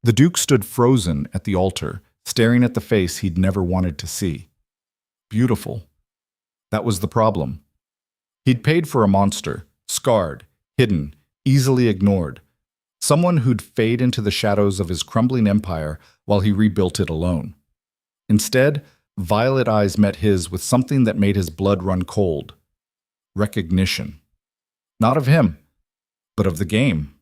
The Duke stood frozen at the altar, staring at the face he'd never wanted to see. Beautiful. That was the problem. He'd paid for a monster, scarred, hidden, easily ignored. Someone who'd fade into the shadows of his crumbling empire while he rebuilt it alone. Instead, violet eyes met his with something that made his blood run cold. Recognition. Not of him, but of the game.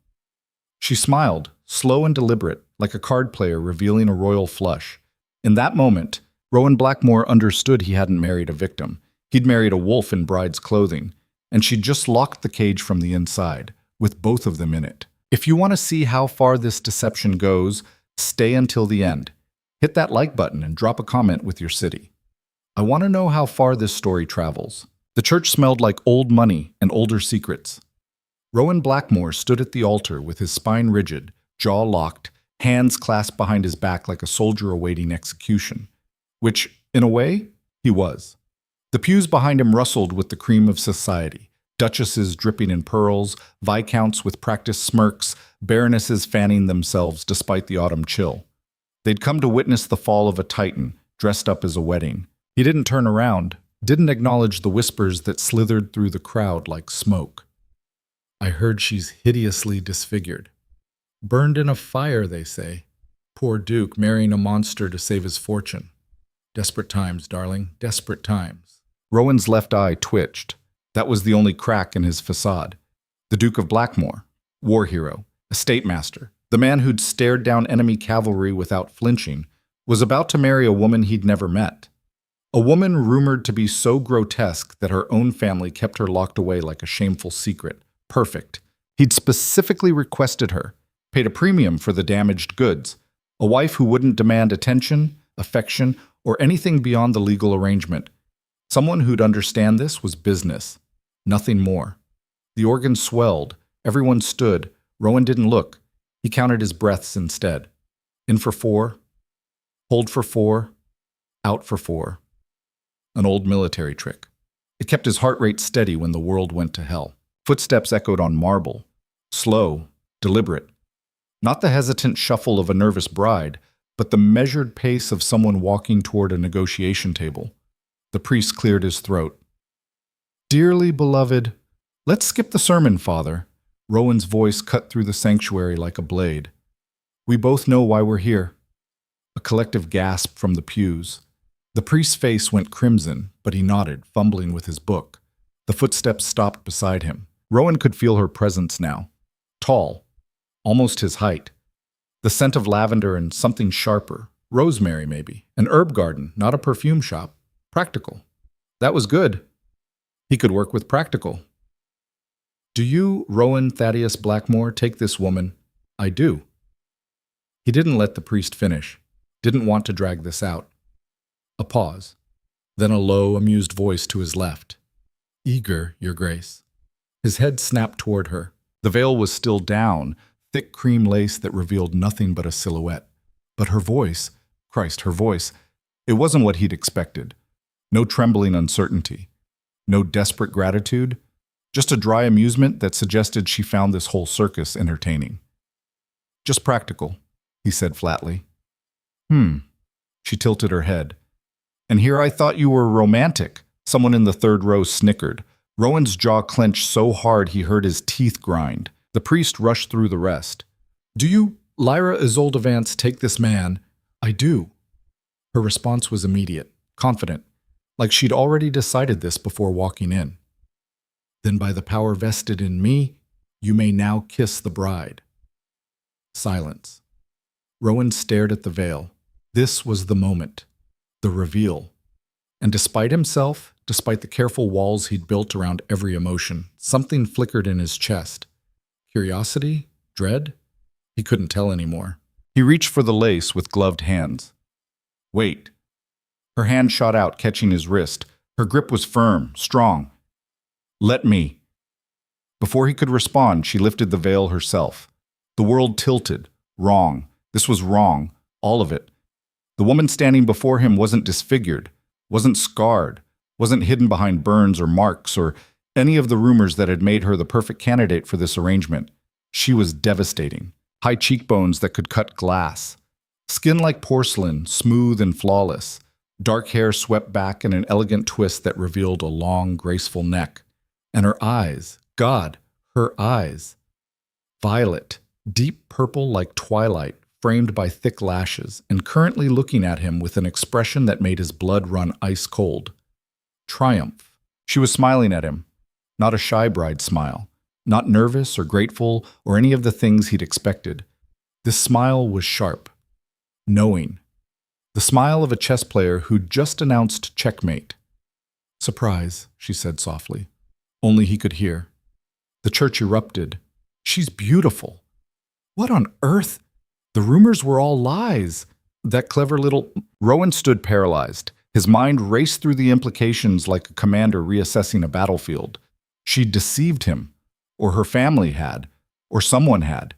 She smiled, slow and deliberate, like a card player revealing a royal flush. In that moment, Rowan Blackmore understood he hadn't married a victim. He'd married a wolf in bride's clothing, and she'd just locked the cage from the inside, with both of them in it. If you want to see how far this deception goes, stay until the end. Hit that like button and drop a comment with your city. I want to know how far this story travels. The church smelled like old money and older secrets. Rowan Blackmore stood at the altar with his spine rigid, jaw locked, hands clasped behind his back like a soldier awaiting execution. Which, in a way, he was. The pews behind him rustled with the cream of society. Duchesses dripping in pearls, viscounts with practiced smirks, baronesses fanning themselves despite the autumn chill. They'd come to witness the fall of a titan, dressed up as a wedding. He didn't turn around, didn't acknowledge the whispers that slithered through the crowd like smoke. I heard she's hideously disfigured. Burned in a fire, they say. Poor Duke marrying a monster to save his fortune. Desperate times, darling, desperate times. Rowan's left eye twitched. That was the only crack in his facade. The Duke of Blackmore, war hero, estate master, the man who'd stared down enemy cavalry without flinching, was about to marry a woman he'd never met. A woman rumored to be so grotesque that her own family kept her locked away like a shameful secret. Perfect. He'd specifically requested her, paid a premium for the damaged goods. A wife who wouldn't demand attention, affection, or anything beyond the legal arrangement. Someone who'd understand this was business. Nothing more. The organ swelled. Everyone stood. Rowan didn't look. He counted his breaths instead. In for 4. Hold for 4. Out for 4. An old military trick. It kept his heart rate steady when the world went to hell. Footsteps echoed on marble. Slow, deliberate. Not the hesitant shuffle of a nervous bride, but the measured pace of someone walking toward a negotiation table. The priest cleared his throat. Dearly beloved, let's skip the sermon, Father. Rowan's voice cut through the sanctuary like a blade. We both know why we're here. A collective gasp from the pews. The priest's face went crimson, but he nodded, fumbling with his book. The footsteps stopped beside him. Rowan could feel her presence now. Tall, almost his height. The scent of lavender and something sharper. Rosemary, maybe. An herb garden, not a perfume shop. Practical. That was good. He could work with practical. Do you, Rowan Thaddeus Blackmore, take this woman? I do. He didn't let the priest finish. Didn't want to drag this out. A pause. Then a low, amused voice to his left. Eager, Your Grace. His head snapped toward her. The veil was still down, thick cream lace that revealed nothing but a silhouette. But her voice, Christ, her voice, it wasn't what he'd expected. No trembling uncertainty. No desperate gratitude. Just a dry amusement that suggested she found this whole circus entertaining. Just practical, he said flatly. She tilted her head. And here I thought you were romantic. Someone in the third row snickered. Rowan's jaw clenched so hard he heard his teeth grind. The priest rushed through the rest. Do you, Lyra Isolde Vance, take this man? I do. Her response was immediate, confident, like she'd already decided this before walking in. Then by the power vested in me, you may now kiss the bride. Silence. Rowan stared at the veil. This was the moment. The reveal. And despite himself, despite the careful walls he'd built around every emotion, something flickered in his chest. Curiosity? Dread? He couldn't tell anymore. He reached for the lace with gloved hands. Wait. Her hand shot out, catching his wrist. Her grip was firm, strong. Let me. Before he could respond, she lifted the veil herself. The world tilted. Wrong. This was wrong. All of it. The woman standing before him wasn't disfigured, wasn't scarred, wasn't hidden behind burns or marks or any of the rumors that had made her the perfect candidate for this arrangement. She was devastating. high cheekbones that could cut glass, skin like porcelain, smooth and flawless, dark hair swept back in an elegant twist that revealed a long, graceful neck. And her eyes, God, her eyes. Violet, deep purple like twilight, framed by thick lashes, and currently looking at him with an expression that made his blood run ice cold. Triumph. She was smiling at him, not a shy bride smile, not nervous or grateful or any of the things he'd expected. This smile was sharp, knowing. The smile of a chess player who'd just announced checkmate. Surprise, she said softly. Only he could hear. The church erupted. She's beautiful. What on earth? The rumors were all lies. That clever little... Rowan stood paralyzed. His mind raced through the implications like a commander reassessing a battlefield. She'd deceived him, or her family had, or someone had.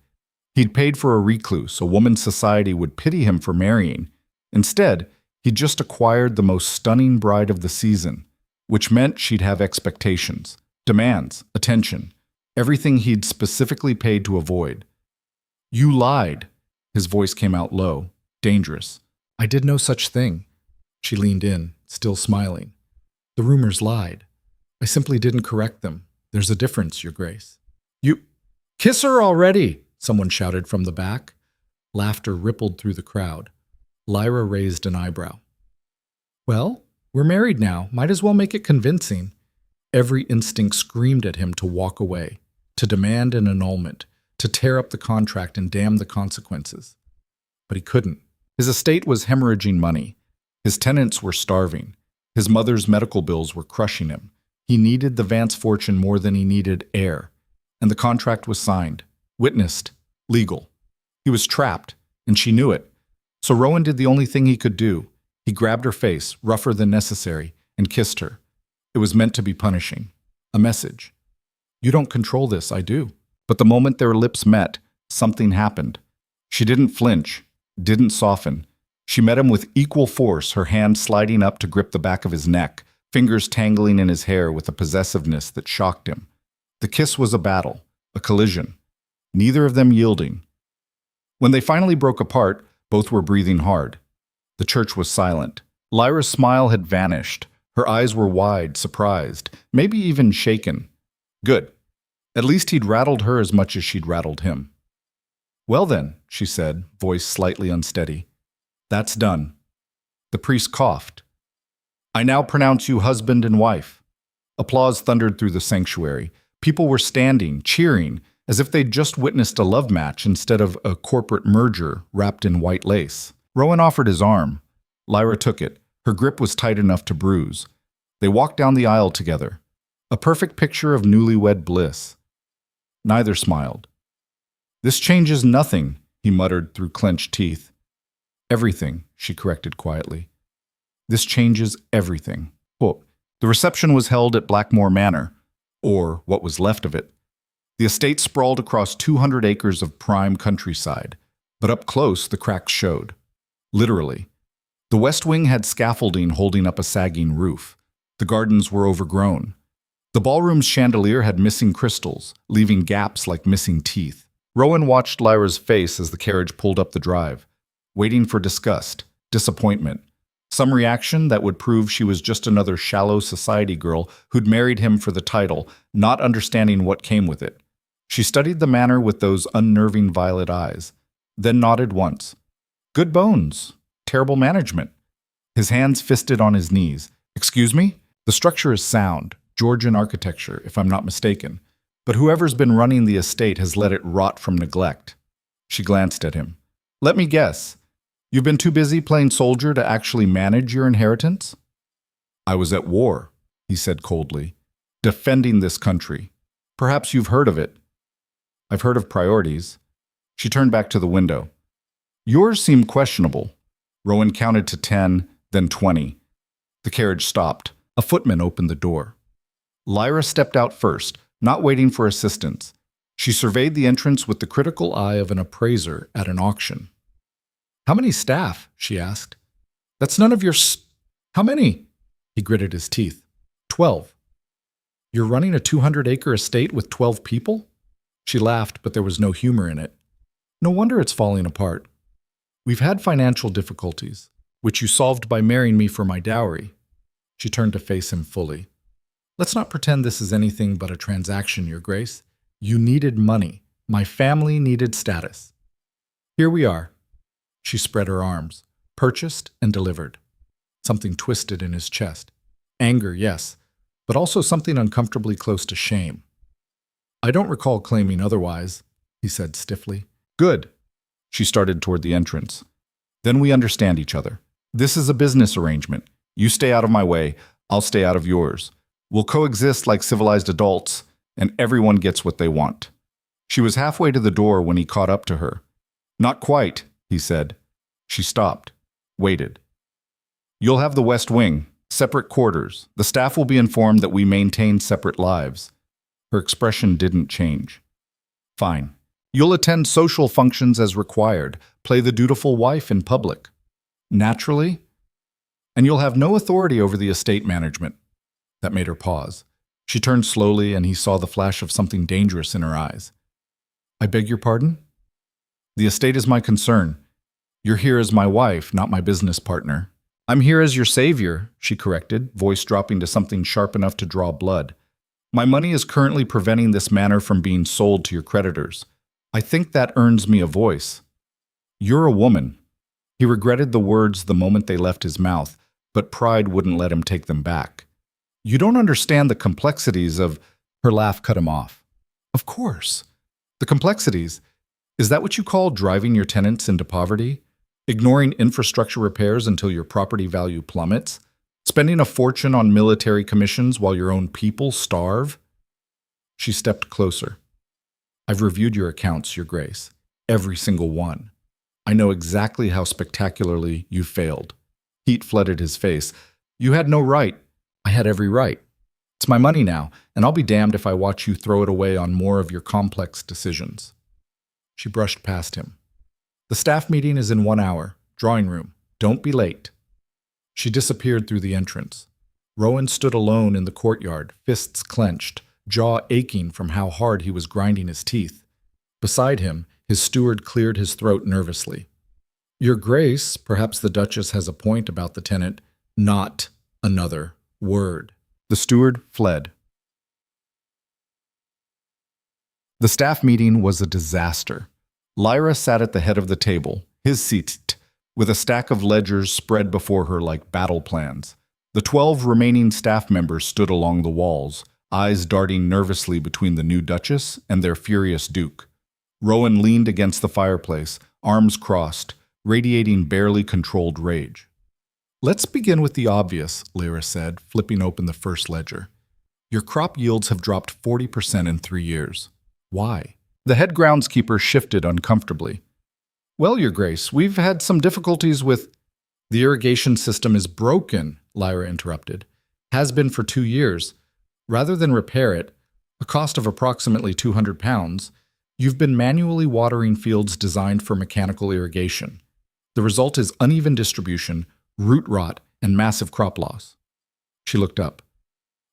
He'd paid for a recluse, a woman's society would pity him for marrying. Instead, he'd just acquired the most stunning bride of the season, which meant she'd have expectations, demands, attention, everything he'd specifically paid to avoid. You lied. His voice came out low, dangerous. I did no such thing. She leaned in, still smiling. The rumors lied. I simply didn't correct them. There's a difference, Your Grace. You... Kiss her already, someone shouted from the back. Laughter rippled through the crowd. Lyra raised an eyebrow. Well, we're married now. Might as well make it convincing. Every instinct screamed at him to walk away, to demand an annulment, to tear up the contract and damn the consequences. But he couldn't. His estate was hemorrhaging money. His tenants were starving. His mother's medical bills were crushing him. He needed the Vance fortune more than he needed air. And the contract was signed, witnessed, legal. He was trapped, and she knew it. So Rowan did the only thing he could do. He grabbed her face, rougher than necessary, and kissed her. It was meant to be punishing. A message. You don't control this, I do. But the moment their lips met, something happened. She didn't flinch, didn't soften. She met him with equal force, her hand sliding up to grip the back of his neck, fingers tangling in his hair with a possessiveness that shocked him. The kiss was a battle, a collision, neither of them yielding. When they finally broke apart, both were breathing hard. The church was silent. Lyra's smile had vanished. Her eyes were wide, surprised, maybe even shaken. Good. At least he'd rattled her as much as she'd rattled him. Well then, she said, voice slightly unsteady. That's done. The priest coughed. I now pronounce you husband and wife. Applause thundered through the sanctuary. People were standing, cheering, as if they'd just witnessed a love match instead of a corporate merger wrapped in white lace. Rowan offered his arm. Lyra took it. Her grip was tight enough to bruise. They walked down the aisle together. A perfect picture of newlywed bliss. Neither smiled. This changes nothing, he muttered through clenched teeth. Everything, she corrected quietly. This changes everything. Quote, the reception was held at Blackmore Manor, or what was left of it. The estate sprawled across 200 acres of prime countryside, but up close the cracks showed. Literally. The west wing had scaffolding holding up a sagging roof. The gardens were overgrown. The ballroom's chandelier had missing crystals, leaving gaps like missing teeth. Rowan watched Lyra's face as the carriage pulled up the drive, waiting for disgust, disappointment, some reaction that would prove she was just another shallow society girl who'd married him for the title, not understanding what came with it. She studied the manor with those unnerving violet eyes, then nodded once. Good bones. Terrible management. His hands fisted on his knees. Excuse me? The structure is sound, Georgian architecture, if I'm not mistaken. But whoever's been running the estate has let it rot from neglect. She glanced at him. Let me guess. You've been too busy playing soldier to actually manage your inheritance? I was at war, he said coldly. Defending this country. Perhaps you've heard of it. I've heard of priorities. She turned back to the window. Yours seem questionable. Rowan counted to 10, then 20. The carriage stopped. A footman opened the door. Lyra stepped out first, not waiting for assistance. She surveyed the entrance with the critical eye of an appraiser at an auction. How many staff? She asked. That's none of your How many? He gritted his teeth. 12. You're running a 200-acre estate with 12 people? She laughed, but there was no humor in it. No wonder it's falling apart. We've had financial difficulties, which you solved by marrying me for my dowry. She turned to face him fully. Let's not pretend this is anything but a transaction, Your Grace. You needed money. My family needed status. Here we are. She spread her arms, purchased and delivered. Something twisted in his chest. Anger, yes, but also something uncomfortably close to shame. I don't recall claiming otherwise, he said stiffly. Good. She started toward the entrance. Then we understand each other. This is a business arrangement. You stay out of my way, I'll stay out of yours. We'll coexist like civilized adults, and everyone gets what they want. She was halfway to the door when he caught up to her. Not quite, he said. She stopped, waited. You'll have the West Wing, separate quarters. The staff will be informed that we maintain separate lives. Her expression didn't change. Fine. You'll attend social functions as required, play the dutiful wife in public. Naturally. And you'll have no authority over the estate management. That made her pause. She turned slowly and he saw the flash of something dangerous in her eyes. I beg your pardon? The estate is my concern. You're here as my wife, not my business partner. I'm here as your savior, she corrected, voice dropping to something sharp enough to draw blood. My money is currently preventing this manor from being sold to your creditors. I think that earns me a voice. You're a woman. He regretted the words the moment they left his mouth, but pride wouldn't let him take them back. You don't understand the complexities of... Her laugh cut him off. Of course. The complexities. Is that what you call driving your tenants into poverty? Ignoring infrastructure repairs until your property value plummets? Spending a fortune on military commissions while your own people starve? She stepped closer. I've reviewed your accounts, Your Grace. Every single one. I know exactly how spectacularly you failed. Heat flooded his face. You had no right. I had every right. It's my money now, and I'll be damned if I watch you throw it away on more of your complex decisions. She brushed past him. The staff meeting is in 1 hour. Drawing room. Don't be late. She disappeared through the entrance. Rowan stood alone in the courtyard, fists clenched, jaw aching from how hard he was grinding his teeth. Beside him, his steward cleared his throat nervously. Your Grace, perhaps the Duchess has a point about the tenant. Not another word. The steward fled. The staff meeting was a disaster. Lyra sat at the head of the table, his seat, with a stack of ledgers spread before her like battle plans. The 12 remaining staff members stood along the walls, eyes darting nervously between the new Duchess and their furious Duke. Rowan leaned against the fireplace, arms crossed, radiating barely controlled rage. Let's begin with the obvious, Lyra said, flipping open the first ledger. Your crop yields have dropped 40% in 3 years. Why? The head groundskeeper shifted uncomfortably. Well, Your Grace, we've had some difficulties with... The irrigation system is broken, Lyra interrupted. Has been for 2 years. Rather than repair it, a cost of approximately £200, you've been manually watering fields designed for mechanical irrigation. The result is uneven distribution, root rot, and massive crop loss. She looked up.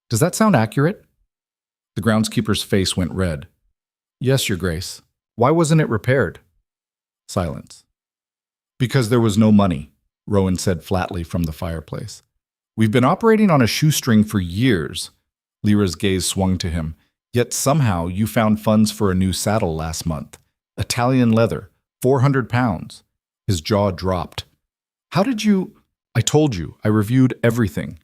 Does that sound accurate? The groundskeeper's face went red. Yes, Your Grace. Why wasn't it repaired? Silence. Because there was no money, Rowan said flatly from the fireplace. We've been operating on a shoestring for years. Lyra's gaze swung to him. Yet somehow you found funds for a new saddle last month. Italian leather, £400. His jaw dropped. How did you... I told you, I reviewed everything.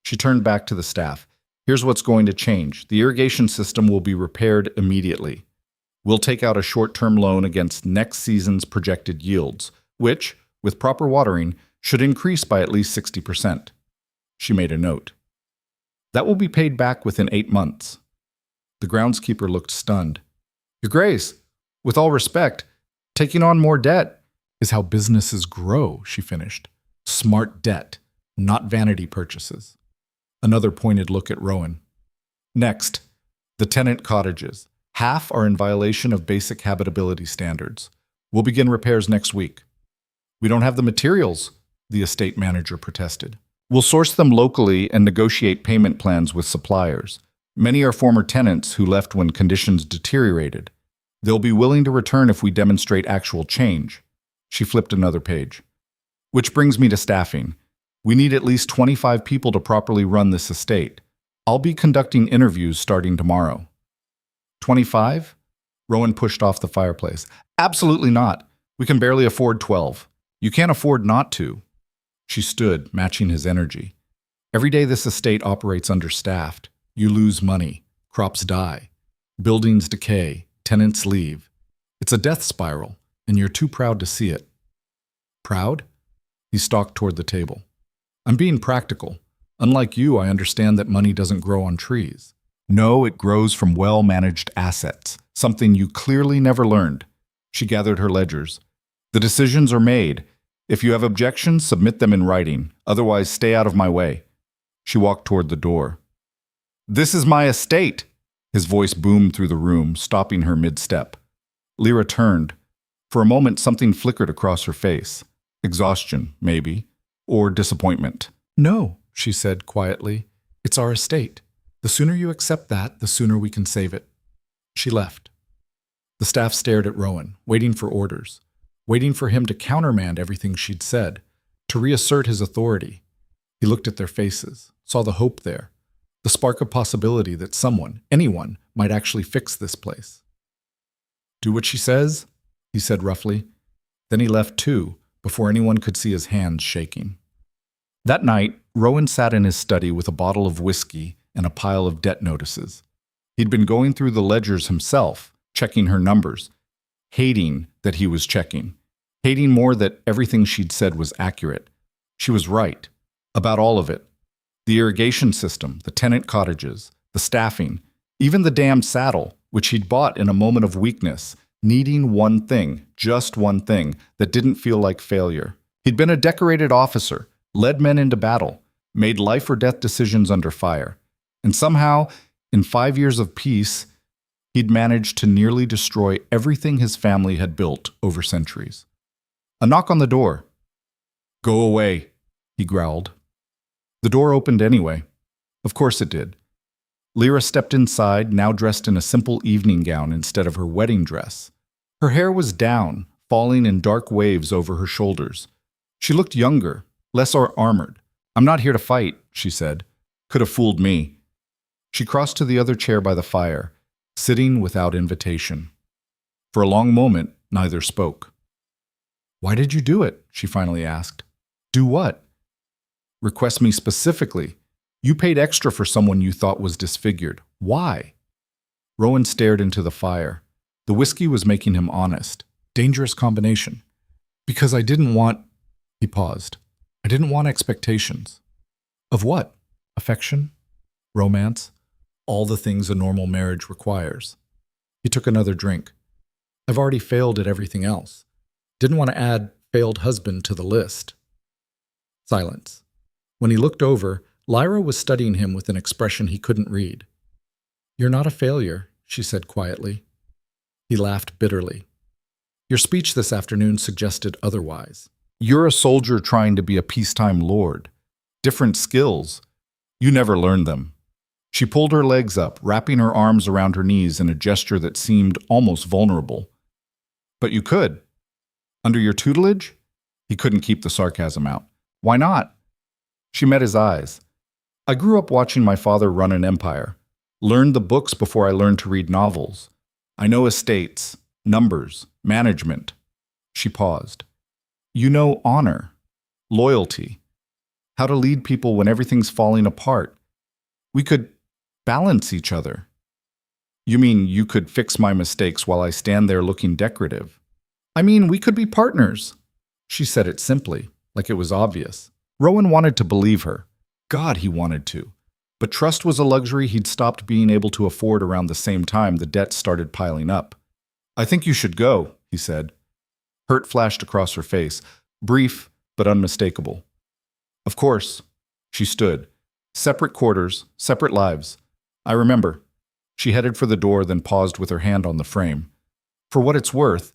She turned back to the staff. Here's what's going to change. The irrigation system will be repaired immediately. We'll take out a short-term loan against next season's projected yields, which, with proper watering, should increase by at least 60%. She made a note. That will be paid back within 8 months. The groundskeeper looked stunned. Your Grace, with all respect, taking on more debt is how businesses grow, she finished. Smart debt, not vanity purchases. Another pointed look at Rowan. Next, the tenant cottages. Half are in violation of basic habitability standards. We'll begin repairs next week. We don't have the materials, the estate manager protested. We'll source them locally and negotiate payment plans with suppliers. Many are former tenants who left when conditions deteriorated. They'll be willing to return if we demonstrate actual change. She flipped another page. Which brings me to staffing. We need at least 25 people to properly run this estate. I'll be conducting interviews starting tomorrow. 25? Rowan pushed off the fireplace. Absolutely not. We can barely afford 12. You can't afford not to. She stood, matching his energy. Every day this estate operates understaffed. You lose money. Crops die. Buildings decay. Tenants leave. It's a death spiral, and you're too proud to see it. Proud? He stalked toward the table. I'm being practical. Unlike you, I understand that money doesn't grow on trees. No, it grows from well-managed assets, something you clearly never learned. She gathered her ledgers. The decisions are made. If you have objections, submit them in writing. Otherwise, stay out of my way. She walked toward the door. This is my estate! His voice boomed through the room, stopping her mid-step. Lyra turned. For a moment, something flickered across her face. Exhaustion, maybe, or disappointment. No, she said quietly. It's our estate. The sooner you accept that, the sooner we can save it. She left. The staff stared at Rowan, waiting for orders, waiting for him to countermand everything she'd said, to reassert his authority. He looked at their faces, saw the hope there, the spark of possibility that someone, anyone, might actually fix this place. Do what she says, he said roughly. Then he left too, before anyone could see his hands shaking. That night, Rowan sat in his study with a bottle of whiskey and a pile of debt notices. He'd been going through the ledgers himself, checking her numbers, hating that he was checking, hating more that everything she'd said was accurate. She was right, about all of it. The irrigation system, the tenant cottages, the staffing, even the damn saddle, which he'd bought in a moment of weakness, needing one thing, just one thing, that didn't feel like failure. He'd been a decorated officer, led men into battle, made life or death decisions under fire. And somehow, in 5 years of peace, he'd managed to nearly destroy everything his family had built over centuries. A knock on the door. Go away, he growled. The door opened anyway. Of course it did. Lyra stepped inside, now dressed in a simple evening gown instead of her wedding dress. Her hair was down, falling in dark waves over her shoulders. She looked younger, less armored. I'm not here to fight, she said. Could have fooled me. She crossed to the other chair by the fire, sitting without invitation. For a long moment, neither spoke. Why did you do it? She finally asked. Do what? Request me specifically. You paid extra for someone you thought was disfigured. Why? Rowan stared into the fire. The whiskey was making him honest. Dangerous combination. Because I didn't want... He paused. I didn't want expectations. Of what? Affection? Romance? All the things a normal marriage requires. He took another drink. I've already failed at everything else. Didn't want to add failed husband to the list. Silence. When he looked over, Lyra was studying him with an expression he couldn't read. You're not a failure, she said quietly. He laughed bitterly. Your speech this afternoon suggested otherwise. You're a soldier trying to be a peacetime lord. Different skills. You never learned them. She pulled her legs up, wrapping her arms around her knees in a gesture that seemed almost vulnerable. But you could. Under your tutelage? He couldn't keep the sarcasm out. Why not? She met his eyes. I grew up watching my father run an empire. Learned the books before I learned to read novels. I know estates, numbers, management. She paused. You know honor, loyalty, how to lead people when everything's falling apart. We could balance each other. You mean you could fix my mistakes while I stand there looking decorative? I mean, we could be partners. She said it simply, like it was obvious. Rowan wanted to believe her. God, he wanted to. But trust was a luxury he'd stopped being able to afford around the same time the debt started piling up. I think you should go, he said. Hurt flashed across her face, brief but unmistakable. Of course. She stood. Separate quarters, separate lives. I remember. She headed for the door, then paused with her hand on the frame. For what it's worth,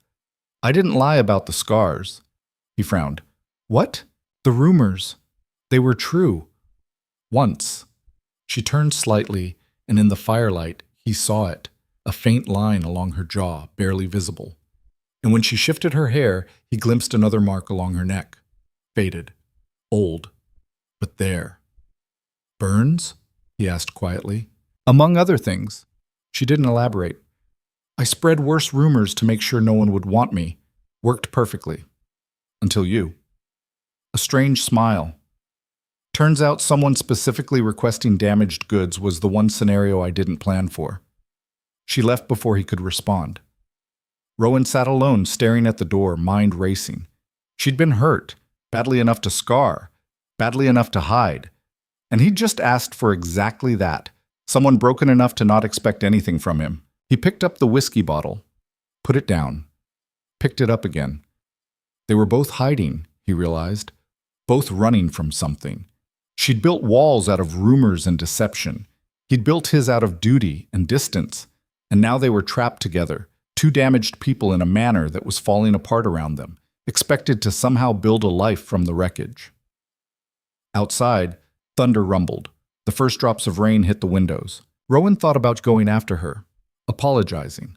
I didn't lie about the scars. He frowned. What? The rumors. They were true. Once. She turned slightly, and in the firelight, he saw it. a faint line along her jaw, barely visible. And when she shifted her hair, he glimpsed another mark along her neck. Faded. Old. But there. Burns? He asked quietly. Among other things. She didn't elaborate. I spread worse rumors to make sure no one would want me. Worked perfectly. Until you. A strange smile. Turns out someone specifically requesting damaged goods was the one scenario I didn't plan for. She left before he could respond. Rowan sat alone, staring at the door, mind racing. She'd been hurt, badly enough to scar, badly enough to hide. And he'd just asked for exactly that, someone broken enough to not expect anything from him. He picked up the whiskey bottle, put it down, picked it up again. They were both hiding, he realized, both running from something. She'd built walls out of rumors and deception. He'd built his out of duty and distance. And now they were trapped together, two damaged people in a manor that was falling apart around them, expected to somehow build a life from the wreckage. Outside, thunder rumbled. The first drops of rain hit the windows. Rowan thought about going after her, apologizing,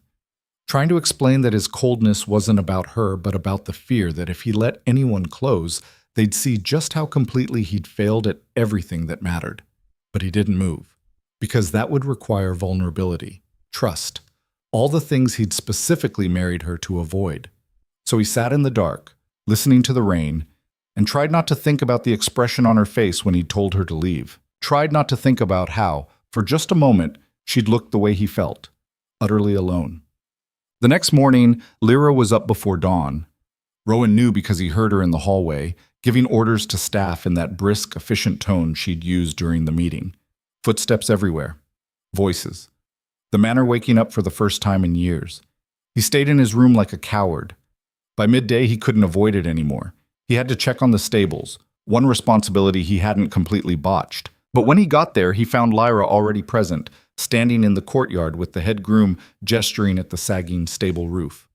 trying to explain that his coldness wasn't about her but about the fear that if he let anyone close, they'd see just how completely he'd failed at everything that mattered. But he didn't move, because that would require vulnerability, trust, all the things he'd specifically married her to avoid. So he sat in the dark, listening to the rain, and tried not to think about the expression on her face when he'd told her to leave. Tried not to think about how, for just a moment, she'd looked the way he felt, utterly alone. The next morning, Lyra was up before dawn. Rowan knew because he heard her in the hallway, giving orders to staff in that brisk, efficient tone she'd used during the meeting. Footsteps everywhere. Voices. The manor waking up for the first time in years. He stayed in his room like a coward. By midday, he couldn't avoid it anymore. He had to check on the stables, one responsibility he hadn't completely botched. But when he got there, he found Lyra already present, standing in the courtyard with the head groom gesturing at the sagging stable roof.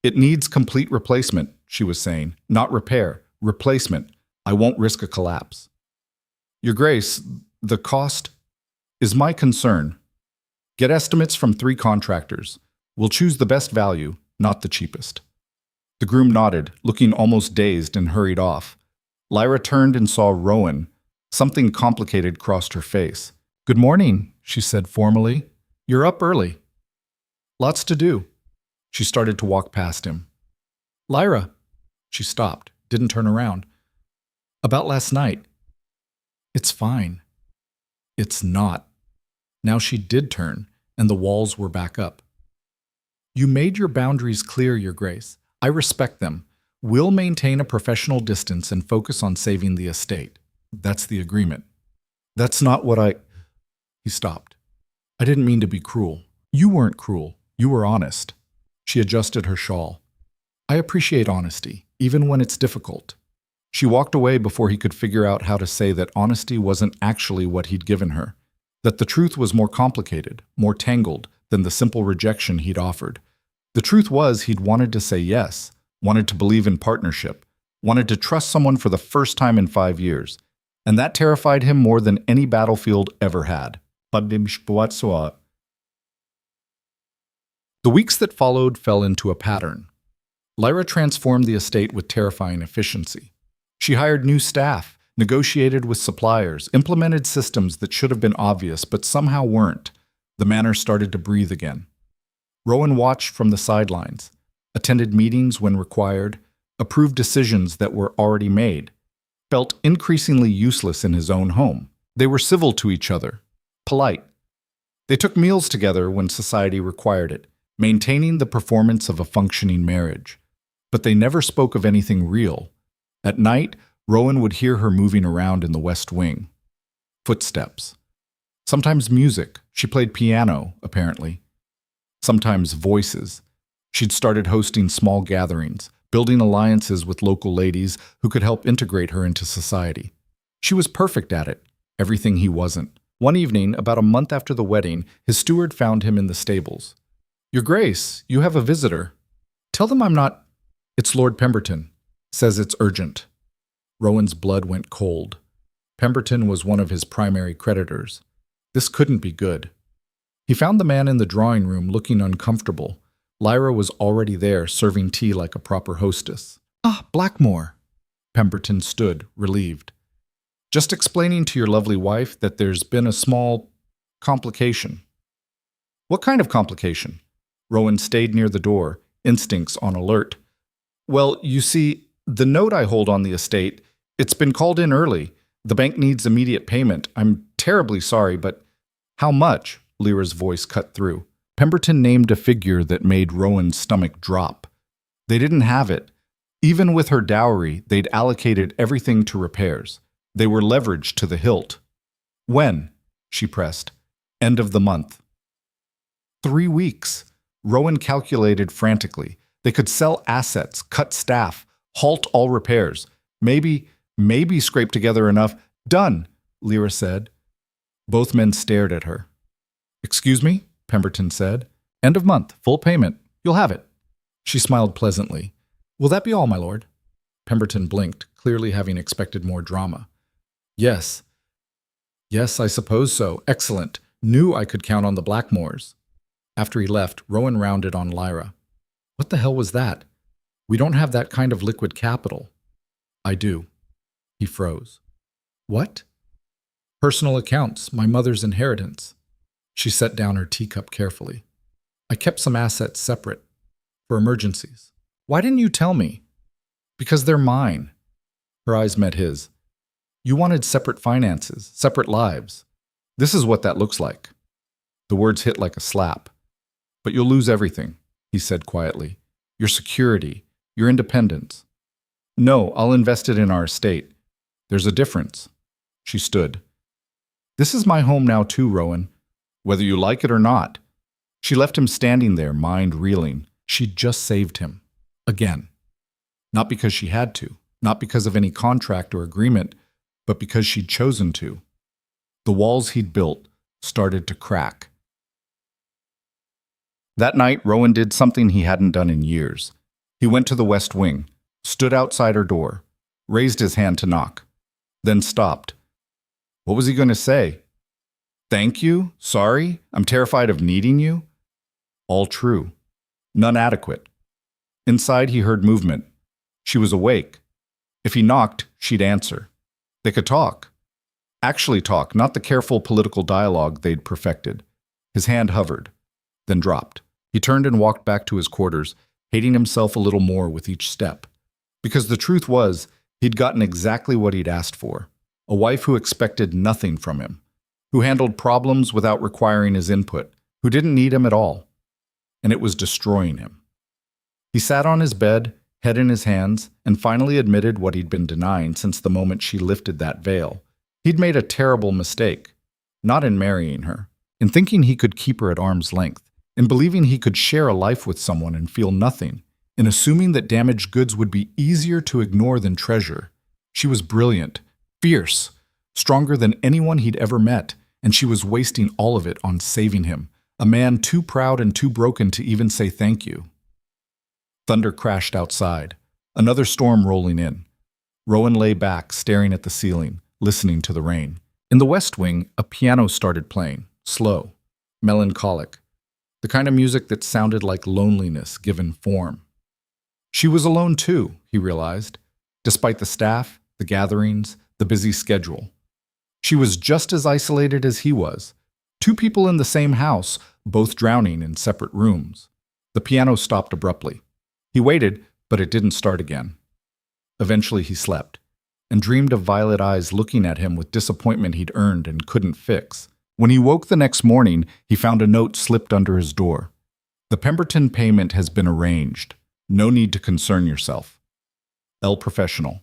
It needs complete replacement, she was saying. Not repair. Replacement. I won't risk a collapse. Your Grace, the cost is my concern. Get estimates from 3 contractors. We'll choose the best value, not the cheapest. The groom nodded, looking almost dazed, and hurried off. Lyra turned and saw Rowan. Something complicated crossed her face. Good morning, she said formally. You're up early. Lots to do. She started to walk past him. Lyra. She stopped, didn't turn around. About last night. It's fine. It's not. Now she did turn, and the walls were back up. You made your boundaries clear, Your Grace. I respect them. We'll maintain a professional distance and focus on saving the estate. That's the agreement. That's not what I... He stopped. I didn't mean to be cruel. You weren't cruel. You were honest. She adjusted her shawl. I appreciate honesty, even when it's difficult. She walked away before he could figure out how to say that honesty wasn't actually what he'd given her, that the truth was more complicated, more tangled than the simple rejection he'd offered. The truth was he'd wanted to say yes, wanted to believe in partnership, wanted to trust someone for the first time in 5 years, and that terrified him more than any battlefield ever had. The weeks that followed fell into a pattern. Lyra transformed the estate with terrifying efficiency. She hired new staff, negotiated with suppliers, implemented systems that should have been obvious but somehow weren't. The manor started to breathe again. Rowan watched from the sidelines, attended meetings when required, approved decisions that were already made, felt increasingly useless in his own home. They were civil to each other, polite. They took meals together when society required it, maintaining the performance of a functioning marriage. But they never spoke of anything real. At night, Rowan would hear her moving around in the West Wing. Footsteps. Sometimes music. She played piano, apparently. Sometimes voices. She'd started hosting small gatherings, building alliances with local ladies who could help integrate her into society. She was perfect at it, everything he wasn't. One evening, about a month after the wedding, his steward found him in the stables. Your Grace, you have a visitor. Tell them I'm not... It's Lord Pemberton. Says it's urgent. Rowan's blood went cold. Pemberton was one of his primary creditors. This couldn't be good. He found the man in the drawing room looking uncomfortable. Lyra was already there, serving tea like a proper hostess. "Ah, Blackmore." Pemberton stood, relieved. "Just explaining to your lovely wife that there's been a small complication." "What kind of complication?" Rowan stayed near the door, instincts on alert. "Well, you see, the note I hold on the estate, it's been called in early. The bank needs immediate payment. I'm terribly sorry, but..." "How much?" Lyra's voice cut through. Pemberton named a figure that made Rowan's stomach drop. They didn't have it. Even with her dowry, they'd allocated everything to repairs. They were leveraged to the hilt. "When?" she pressed. "End of the month." 3 weeks. Rowan calculated frantically. They could sell assets, cut staff, halt all repairs. Maybe scrape together enough. "Done," Lyra said. Both men stared at her. "Excuse me?" Pemberton said. "End of month, full payment. You'll have it." She smiled pleasantly. "Will that be all, my lord?" Pemberton blinked, clearly having expected more drama. Yes, I suppose so. Excellent. Knew I could count on the Blackmores." After he left, Rowan rounded on Lyra. "What the hell was that? We don't have that kind of liquid capital." "I do." He froze. "What?" "Personal accounts, my mother's inheritance." She set down her teacup carefully. "I kept some assets separate, for emergencies." "Why didn't you tell me?" "Because they're mine." Her eyes met his. "You wanted separate finances, separate lives. This is what that looks like." The words hit like a slap. "But you'll lose everything," he said quietly. "Your security, your independence." "No, I'll invest it in our estate. There's a difference." She stood. "This is my home now too, Rowan, whether you like it or not." She left him standing there, mind reeling. She'd just saved him. Again. Not because she had to, not because of any contract or agreement, but because she'd chosen to. The walls he'd built started to crack. That night, Rowan did something he hadn't done in years. He went to the West Wing, stood outside her door, raised his hand to knock, then stopped. What was he going to say? "Thank you? Sorry? I'm terrified of needing you?" All true. None adequate. Inside, he heard movement. She was awake. If he knocked, she'd answer. They could talk. Actually talk, not the careful political dialogue they'd perfected. His hand hovered, then dropped. He turned and walked back to his quarters, hating himself a little more with each step. Because the truth was, he'd gotten exactly what he'd asked for. A wife who expected nothing from him, who handled problems without requiring his input, who didn't need him at all. And it was destroying him. He sat on his bed, head in his hands, and finally admitted what he'd been denying since the moment she lifted that veil. He'd made a terrible mistake, not in marrying her, in thinking he could keep her at arm's length, in believing he could share a life with someone and feel nothing, in assuming that damaged goods would be easier to ignore than treasure. She was brilliant, fierce, stronger than anyone he'd ever met, and she was wasting all of it on saving him, a man too proud and too broken to even say thank you. Thunder crashed outside, another storm rolling in. Rowan lay back, staring at the ceiling, listening to the rain. In the West Wing, a piano started playing, slow, melancholic, the kind of music that sounded like loneliness given form. She was alone too, he realized, despite the staff, the gatherings, the busy schedule. She was just as isolated as he was. Two people in the same house, both drowning in separate rooms. The piano stopped abruptly. He waited, but it didn't start again. Eventually he slept, and dreamed of violet eyes looking at him with disappointment he'd earned and couldn't fix. When he woke the next morning, he found a note slipped under his door. "The Pemberton payment has been arranged. No need to concern yourself." El Professional.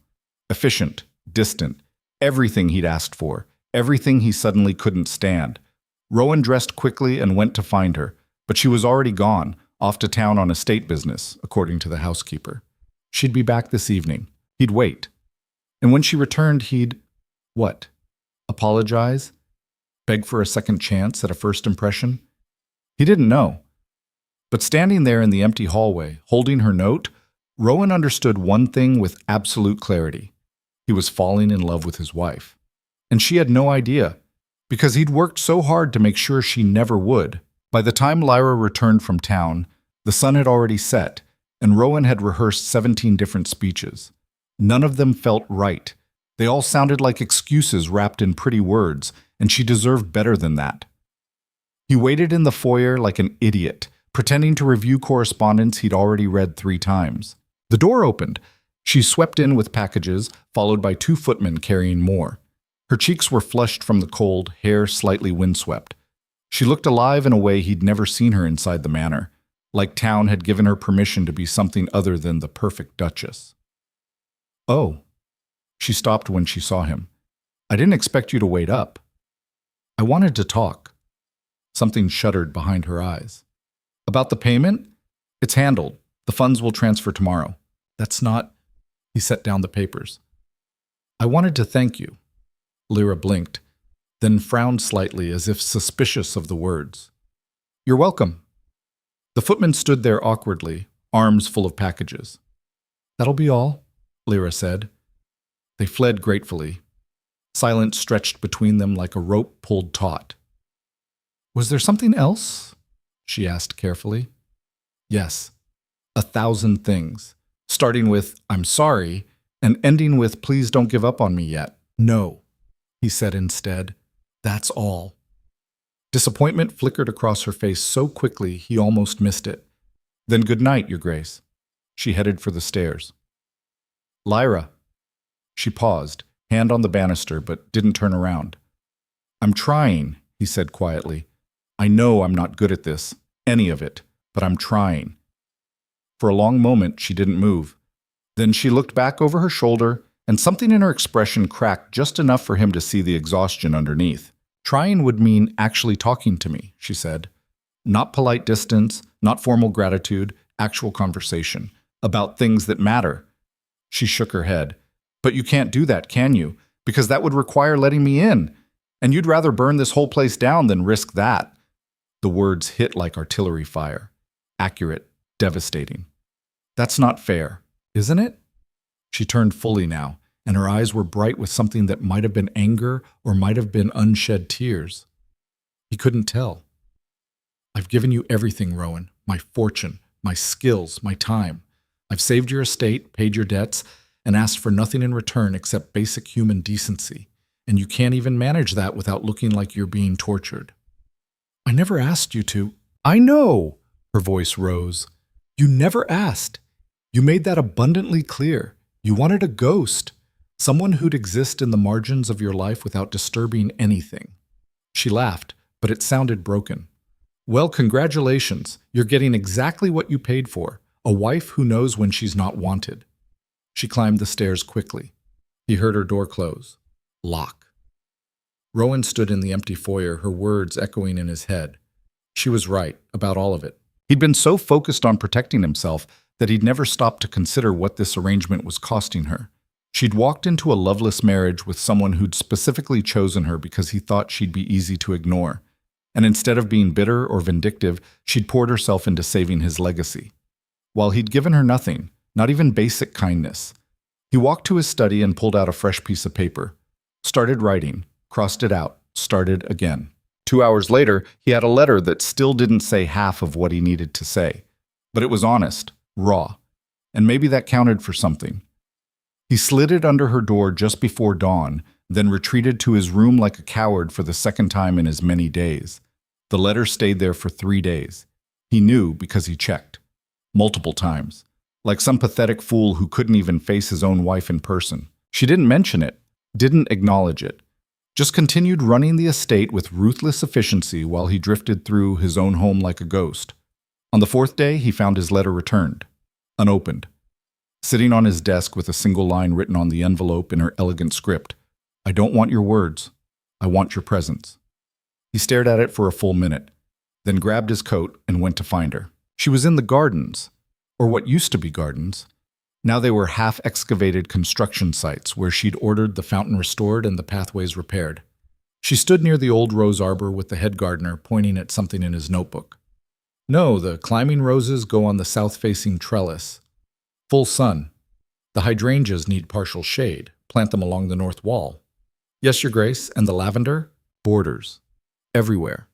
Efficient, distant, everything he'd asked for, everything he suddenly couldn't stand. Rowan dressed quickly and went to find her, but she was already gone, off to town on estate business, according to the housekeeper. She'd be back this evening. He'd wait. And when she returned, he'd... what? Apologize? Beg for a second chance at a first impression? He didn't know. But standing there in the empty hallway, holding her note, Rowan understood one thing with absolute clarity. He was falling in love with his wife. And she had no idea, because he'd worked so hard to make sure she never would. By the time Lyra returned from town, the sun had already set, and Rowan had rehearsed 17 different speeches. None of them felt right. They all sounded like excuses wrapped in pretty words, and she deserved better than that. He waited in the foyer like an idiot, pretending to review correspondence he'd already read 3 times. The door opened. She swept in with packages, followed by 2 footmen carrying more. Her cheeks were flushed from the cold, hair slightly windswept. She looked alive in a way he'd never seen her inside the manor, like town had given her permission to be something other than the perfect duchess. "Oh." She stopped when she saw him. "I didn't expect you to wait up." "I wanted to talk." Something shuddered behind her eyes. "About the payment? It's handled. The funds will transfer tomorrow." "That's not—" He set down the papers. "I wanted to thank you." Lyra blinked, then frowned slightly as if suspicious of the words. "You're welcome." The footman stood there awkwardly, arms full of packages. "That'll be all," Lyra said. They fled gratefully. Silence stretched between them like a rope pulled taut. "Was there something else?" she asked carefully. "Yes, 1,000 things, starting with 'I'm sorry' and ending with 'please don't give up on me yet.'" "No," he said instead. "That's all." Disappointment flickered across her face so quickly he almost missed it. "Then good night, Your Grace." She headed for the stairs. "Lyra." She paused, hand on the banister, but didn't turn around. "I'm trying," he said quietly. "I know I'm not good at this, any of it, but I'm trying." For a long moment, she didn't move. Then she looked back over her shoulder, and something in her expression cracked just enough for him to see the exhaustion underneath. "Trying would mean actually talking to me," she said. "Not polite distance, not formal gratitude, actual conversation, about things that matter." She shook her head. "But you can't do that, can you? Because that would require letting me in. And you'd rather burn this whole place down than risk that." The words hit like artillery fire. Accurate, devastating. "That's not fair, isn't it?" She turned fully now, and her eyes were bright with something that might have been anger or might have been unshed tears. He couldn't tell. "I've given you everything, Rowan. My fortune, my skills, my time. I've saved your estate, paid your debts, and asked for nothing in return except basic human decency. And you can't even manage that without looking like you're being tortured." "I never asked you to." "I know," her voice rose. "You never asked. You made that abundantly clear. You wanted a ghost, someone who'd exist in the margins of your life without disturbing anything." She laughed, but it sounded broken. "Well, congratulations. You're getting exactly what you paid for, a wife who knows when she's not wanted." She climbed the stairs quickly. He heard her door close. Lock. Rowan stood in the empty foyer, her words echoing in his head. She was right, about all of it. He'd been so focused on protecting himself that he'd never stopped to consider what this arrangement was costing her. She'd walked into a loveless marriage with someone who'd specifically chosen her because he thought she'd be easy to ignore. And instead of being bitter or vindictive, she'd poured herself into saving his legacy. While he'd given her nothing, not even basic kindness. He walked to his study and pulled out a fresh piece of paper. Started writing, crossed it out, started again. 2 hours later, he had a letter that still didn't say half of what he needed to say. But it was honest, raw, and maybe that counted for something. He slid it under her door just before dawn, then retreated to his room like a coward for the second time in as many days. The letter stayed there for 3 days. He knew because he checked. Multiple times. Like some pathetic fool who couldn't even face his own wife in person. She didn't mention it, didn't acknowledge it. Just continued running the estate with ruthless efficiency while he drifted through his own home like a ghost. On the 4th day, he found his letter returned, unopened. Sitting on his desk with a single line written on the envelope in her elegant script. "I don't want your words. I want your presence." He stared at it for a full minute, then grabbed his coat and went to find her. She was in the gardens, or what used to be gardens. Now they were half-excavated construction sites where she'd ordered the fountain restored and the pathways repaired. She stood near the old rose arbor with the head gardener pointing at something in his notebook. "No, the climbing roses go on the south-facing trellis. Full sun. The hydrangeas need partial shade. Plant them along the north wall." "Yes, Your Grace, and the lavender?" "Borders. Everywhere."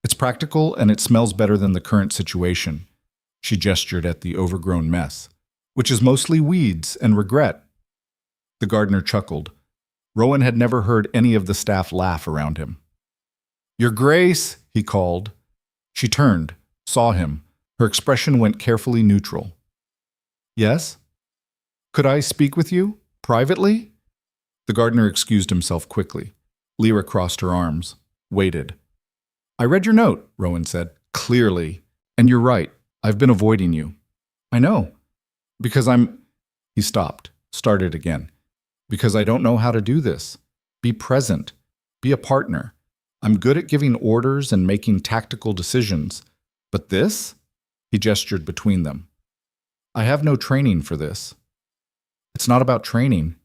It's practical and it smells better than the current situation. She gestured at the overgrown mess, which is mostly weeds and regret. The gardener chuckled. Rowan had never heard any of the staff laugh around him. "Your Grace," he called. She turned, saw him. Her expression went carefully neutral. "Yes? Could I speak with you? Privately?" The gardener excused himself quickly. Lyra crossed her arms, waited. "I read your note," Rowan said, "clearly. And you're right. I've been avoiding you." "I know. Because I'm—" He stopped, started again. "Because I don't know how to do this. Be present. Be a partner. I'm good at giving orders and making tactical decisions. But this?" He gestured between them. "I have no training for this." "It's not about training."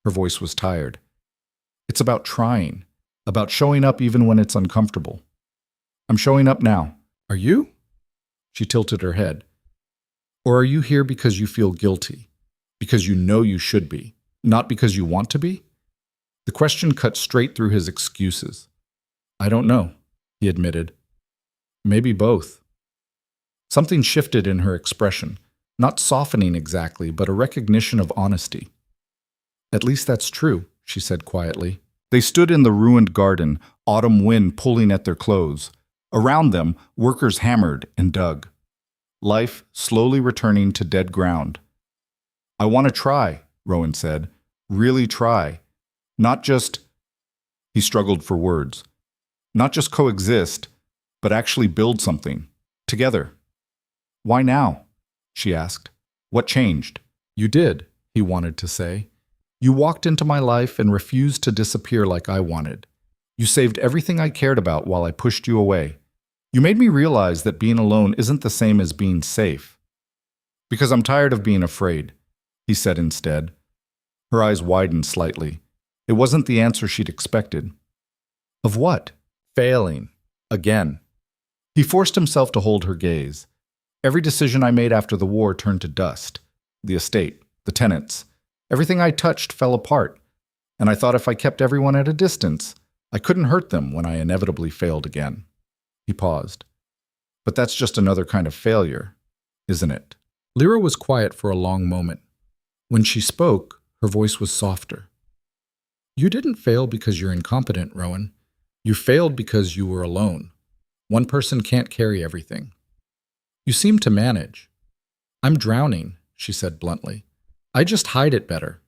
Her voice was tired. "It's about trying. About showing up even when it's uncomfortable. I'm showing up now. Are you?" She tilted her head. "Or are you here because you feel guilty? Because you know you should be? Not because you want to be?" The question cut straight through his excuses. "I don't know," he admitted. "Maybe both." Something shifted in her expression, not softening exactly, but a recognition of honesty. "At least that's true," she said quietly. They stood in the ruined garden, autumn wind pulling at their clothes. Around them, workers hammered and dug. Life slowly returning to dead ground. "I want to try," Rowan said. "Really try. Not just—" He struggled for words. "Not just coexist, but actually build something. Together." "Why now?" she asked. "What changed?" "You did," he wanted to say. "You walked into my life and refused to disappear like I wanted. You saved everything I cared about while I pushed you away. You made me realize that being alone isn't the same as being safe." "Because I'm tired of being afraid," he said instead. Her eyes widened slightly. It wasn't the answer she'd expected. "Of what?" "Failing. Again." He forced himself to hold her gaze. "Every decision I made after the war turned to dust. The estate, the tenants. Everything I touched fell apart. And I thought if I kept everyone at a distance, I couldn't hurt them when I inevitably failed again." He paused. "But that's just another kind of failure, isn't it?" Lyra was quiet for a long moment. When she spoke, her voice was softer. "You didn't fail because you're incompetent, Rowan. You failed because you were alone. One person can't carry everything. You seem to manage." "I'm drowning," she said bluntly. "I just hide it better."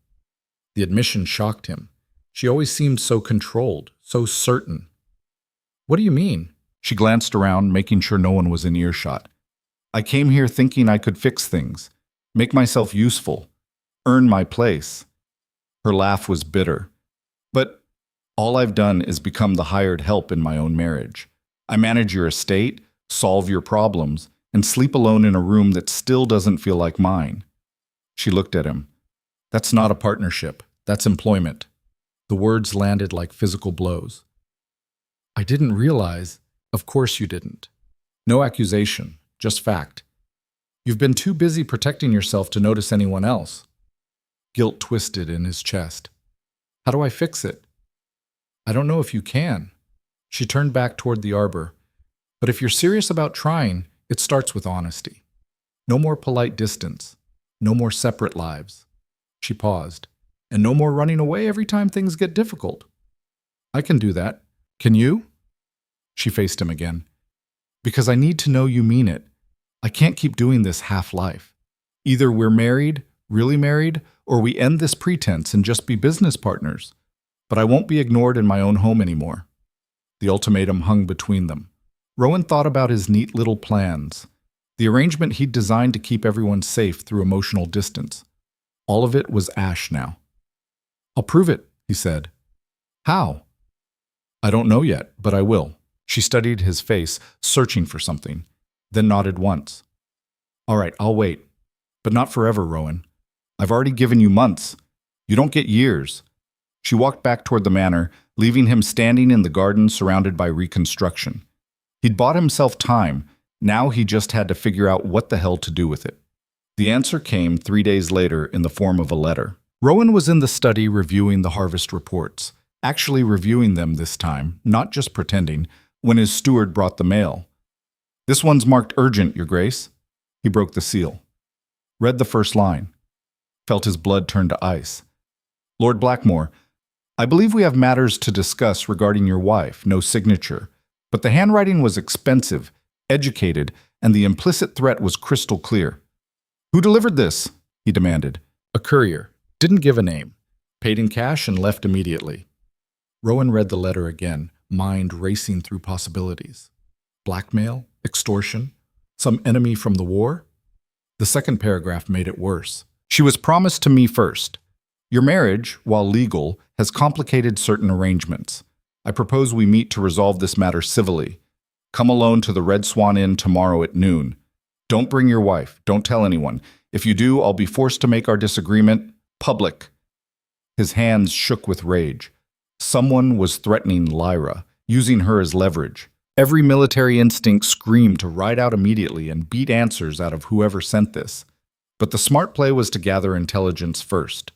The admission shocked him. She always seemed so controlled, so certain. "What do you mean?" She glanced around, making sure no one was in earshot. "I came here thinking I could fix things, make myself useful, earn my place." Her laugh was bitter. "But all I've done is become the hired help in my own marriage. I manage your estate, solve your problems, and sleep alone in a room that still doesn't feel like mine." She looked at him. "That's not a partnership. That's employment." The words landed like physical blows. "I didn't realize—" "Of course you didn't. No accusation, just fact. You've been too busy protecting yourself to notice anyone else." Guilt twisted in his chest. "How do I fix it?" "I don't know if you can." She turned back toward the arbor. "But if you're serious about trying, it starts with honesty. No more polite distance. No more separate lives." She paused. "And no more running away every time things get difficult." "I can do that. Can you?" She faced him again. "Because I need to know you mean it. I can't keep doing this half-life. Either we're married, really married, or we end this pretense and just be business partners. But I won't be ignored in my own home anymore." The ultimatum hung between them. Rowan thought about his neat little plans, the arrangement he'd designed to keep everyone safe through emotional distance. All of it was ash now. "I'll prove it," he said. "How?" "I don't know yet, but I will." She studied his face, searching for something, then nodded once. "All right, I'll wait. But not forever, Rowan. I've already given you months. You don't get years." She walked back toward the manor, leaving him standing in the garden surrounded by reconstruction. He'd bought himself time. Now he just had to figure out what the hell to do with it. The answer came 3 days later in the form of a letter. Rowan was in the study reviewing the harvest reports, actually reviewing them this time, not just pretending, when his steward brought the mail. "This one's marked urgent, Your Grace." He broke the seal. Read the first line. Felt his blood turn to ice. "Lord Blackmore, I believe we have matters to discuss regarding your wife, no signature. But the handwriting was expensive, educated, and the implicit threat was crystal clear." "Who delivered this?" he demanded. "A courier. Didn't give a name. Paid in cash and left immediately." Rowan read the letter again, mind racing through possibilities. Blackmail? Extortion? Some enemy from the war? The second paragraph made it worse. "She was promised to me first. Your marriage, while legal, has complicated certain arrangements. I propose we meet to resolve this matter civilly. Come alone to the Red Swan Inn tomorrow at noon. Don't bring your wife. Don't tell anyone. If you do, I'll be forced to make our disagreement public." His hands shook with rage. Someone was threatening Lyra, using her as leverage. Every military instinct screamed to ride out immediately and beat answers out of whoever sent this. But the smart play was to gather intelligence first.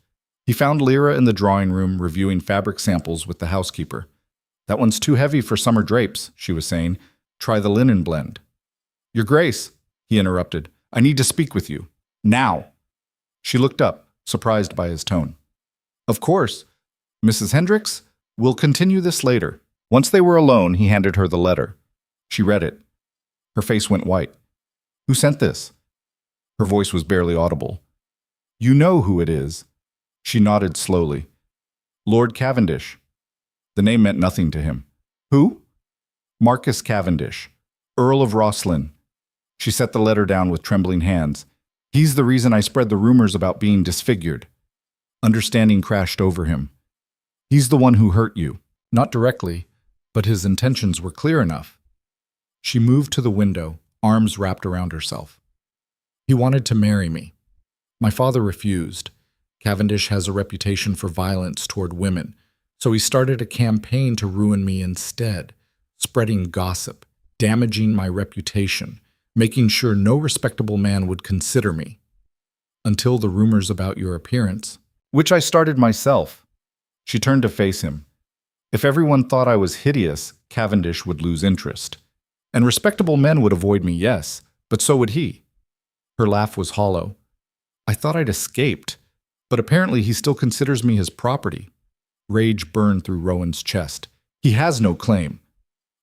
He found Lyra in the drawing room reviewing fabric samples with the housekeeper. "That one's too heavy for summer drapes," she was saying. "Try the linen blend." "Your Grace," he interrupted, "I need to speak with you. Now." She looked up, surprised by his tone. "Of course. Mrs. Hendricks, we'll continue this later." Once they were alone, he handed her the letter. She read it. Her face went white. "Who sent this?" Her voice was barely audible. "You know who it is." She nodded slowly. "Lord Cavendish." The name meant nothing to him. "Who?" "Marcus Cavendish, Earl of Rosslyn." She set the letter down with trembling hands. "He's the reason I spread the rumors about being disfigured." Understanding crashed over him. "He's the one who hurt you. Not directly, but his intentions were clear enough." She moved to the window, arms wrapped around herself. "He wanted to marry me. My father refused. Cavendish has a reputation for violence toward women, so he started a campaign to ruin me instead, spreading gossip, damaging my reputation, making sure no respectable man would consider me. Until the rumors about your appearance, which I started myself." She turned to face him. "If everyone thought I was hideous, Cavendish would lose interest. And respectable men would avoid me, yes, but so would he." Her laugh was hollow. "I thought I'd escaped, but apparently he still considers me his property." Rage burned through Rowan's chest. "He has no claim."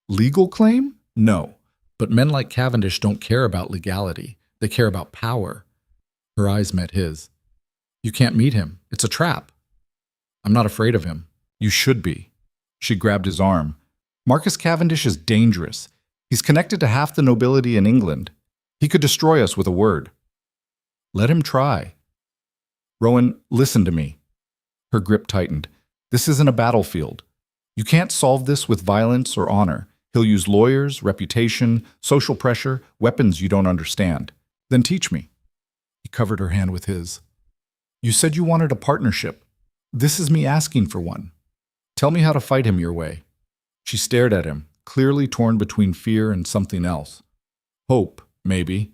"Legal claim? No. But men like Cavendish don't care about legality. They care about power." Her eyes met his. "You can't meet him. It's a trap." "I'm not afraid of him." "You should be." She grabbed his arm. "Marcus Cavendish is dangerous. He's connected to half the nobility in England. He could destroy us with a word." "Let him try." "Rowan, listen to me." Her grip tightened. "This isn't a battlefield. You can't solve this with violence or honor. He'll use lawyers, reputation, social pressure, weapons you don't understand. Then teach me." He covered her hand with his. "You said you wanted a partnership. This is me asking for one. Tell me how to fight him your way." She stared at him, clearly torn between fear and something else. "Hope, maybe."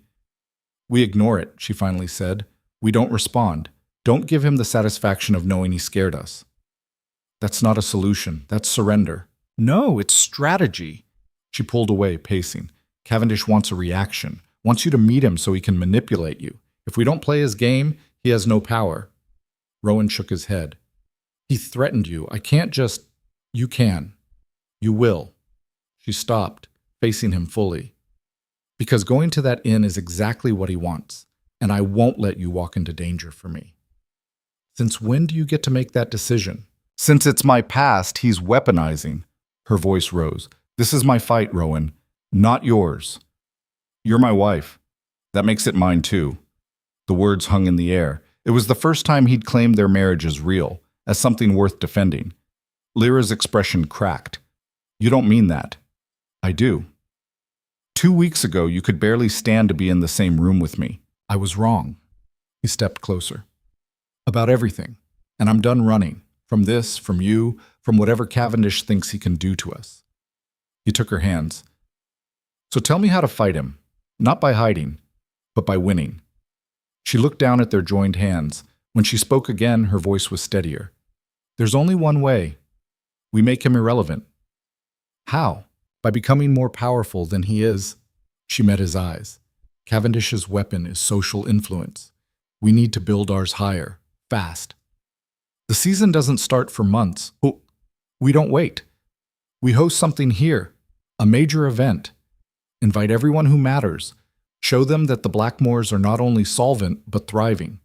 "We ignore it," she finally said. "We don't respond. Don't give him the satisfaction of knowing he scared us." "That's not a solution. That's surrender." "No, it's strategy." She pulled away, pacing. "Cavendish wants a reaction, wants you to meet him so he can manipulate you. If we don't play his game, he has no power." Rowan shook his head. "He threatened you. I can't just—" "You can. You will." She stopped, facing him fully. "Because going to that inn is exactly what he wants, and I won't let you walk into danger for me." "Since when do you get to make that decision?" "Since it's my past he's weaponizing." Her voice rose. "This is my fight, Rowan, not yours. You're my wife. That makes it mine too." The words hung in the air. It was the first time he'd claimed their marriage as real, as something worth defending. Lyra's expression cracked. "You don't mean that." "I do. 2 weeks ago, you could barely stand to be in the same room with me. I was wrong." He stepped closer. "About everything. And I'm done running. From this, from you, from whatever Cavendish thinks he can do to us." He took her hands. "So tell me how to fight him. Not by hiding, but by winning." She looked down at their joined hands. When she spoke again, her voice was steadier. "There's only one way. We make him irrelevant." "How?" by becoming more powerful than he is. She met his eyes. Cavendish's weapon is social influence. We need to build ours higher, fast. The season doesn't start for months. Oh, we don't wait. We host something here, a major event. Invite everyone who matters. Show them that the Blackmores are not only solvent, but thriving.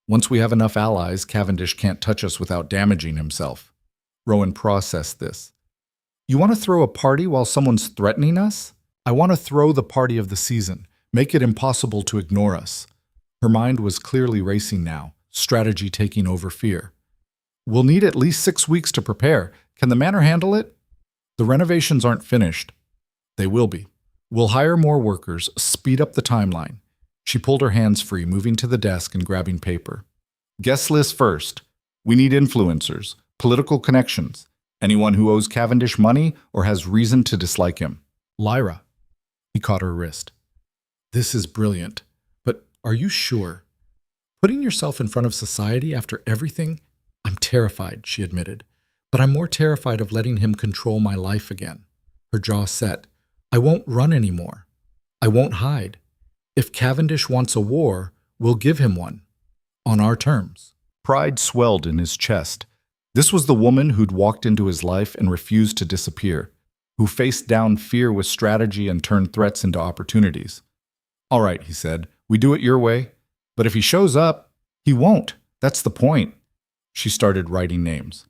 Once we have enough allies, Cavendish can't touch us without damaging himself. Rowan processed this. You want to throw a party while someone's threatening us? I want to throw the party of the season, make it impossible to ignore us. Her mind was clearly racing now, strategy taking over fear. We'll need at least 6 weeks to prepare. Can the manor handle it? The renovations aren't finished. They will be. We'll hire more workers, speed up the timeline. She pulled her hands free, moving to the desk and grabbing paper. Guest list first. We need influencers, political connections, anyone who owes Cavendish money or has reason to dislike him. Lyra. He caught her wrist. This is brilliant, but are you sure? Putting yourself in front of society after everything? I'm terrified, she admitted, but I'm more terrified of letting him control my life again. Her jaw set. I won't run anymore. I won't hide. If Cavendish wants a war, we'll give him one. On our terms. Pride swelled in his chest. This was the woman who'd walked into his life and refused to disappear, who faced down fear with strategy and turned threats into opportunities. All right, he said, we do it your way. But if he shows up, he won't. That's the point. She started writing names.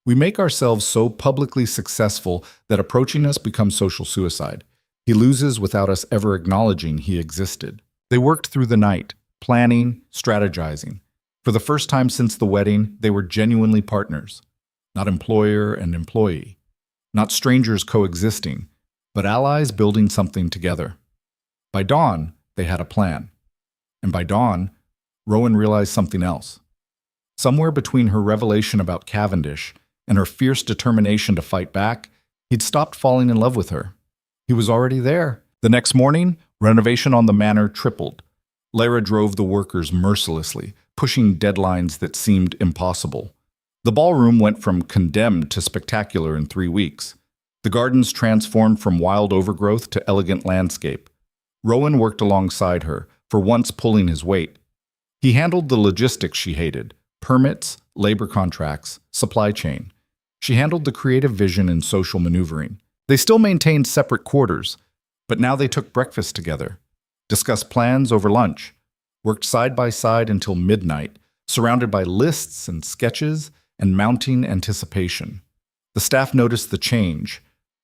We make ourselves so publicly successful that approaching us becomes social suicide. He loses without us ever acknowledging he existed. They worked through the night, planning, strategizing. For the first time since the wedding, they were genuinely partners. Not employer and employee. Not strangers coexisting, but allies building something together. By dawn, they had a plan. And by dawn, Rowan realized something else. Somewhere between her revelation about Cavendish and her fierce determination to fight back, he'd stopped falling in love with her. He was already there. The next morning, renovation on the manor tripled. Lyra drove the workers mercilessly, pushing deadlines that seemed impossible. The ballroom went from condemned to spectacular in 3 weeks. The gardens transformed from wild overgrowth to elegant landscape. Rowan worked alongside her, for once pulling his weight. He handled the logistics she hated: permits, labor contracts, supply chain. She handled the creative vision and social maneuvering. They still maintained separate quarters, but now they took breakfast together, discussed plans over lunch, worked side by side until midnight, surrounded by lists and sketches and mounting anticipation. The staff noticed the change.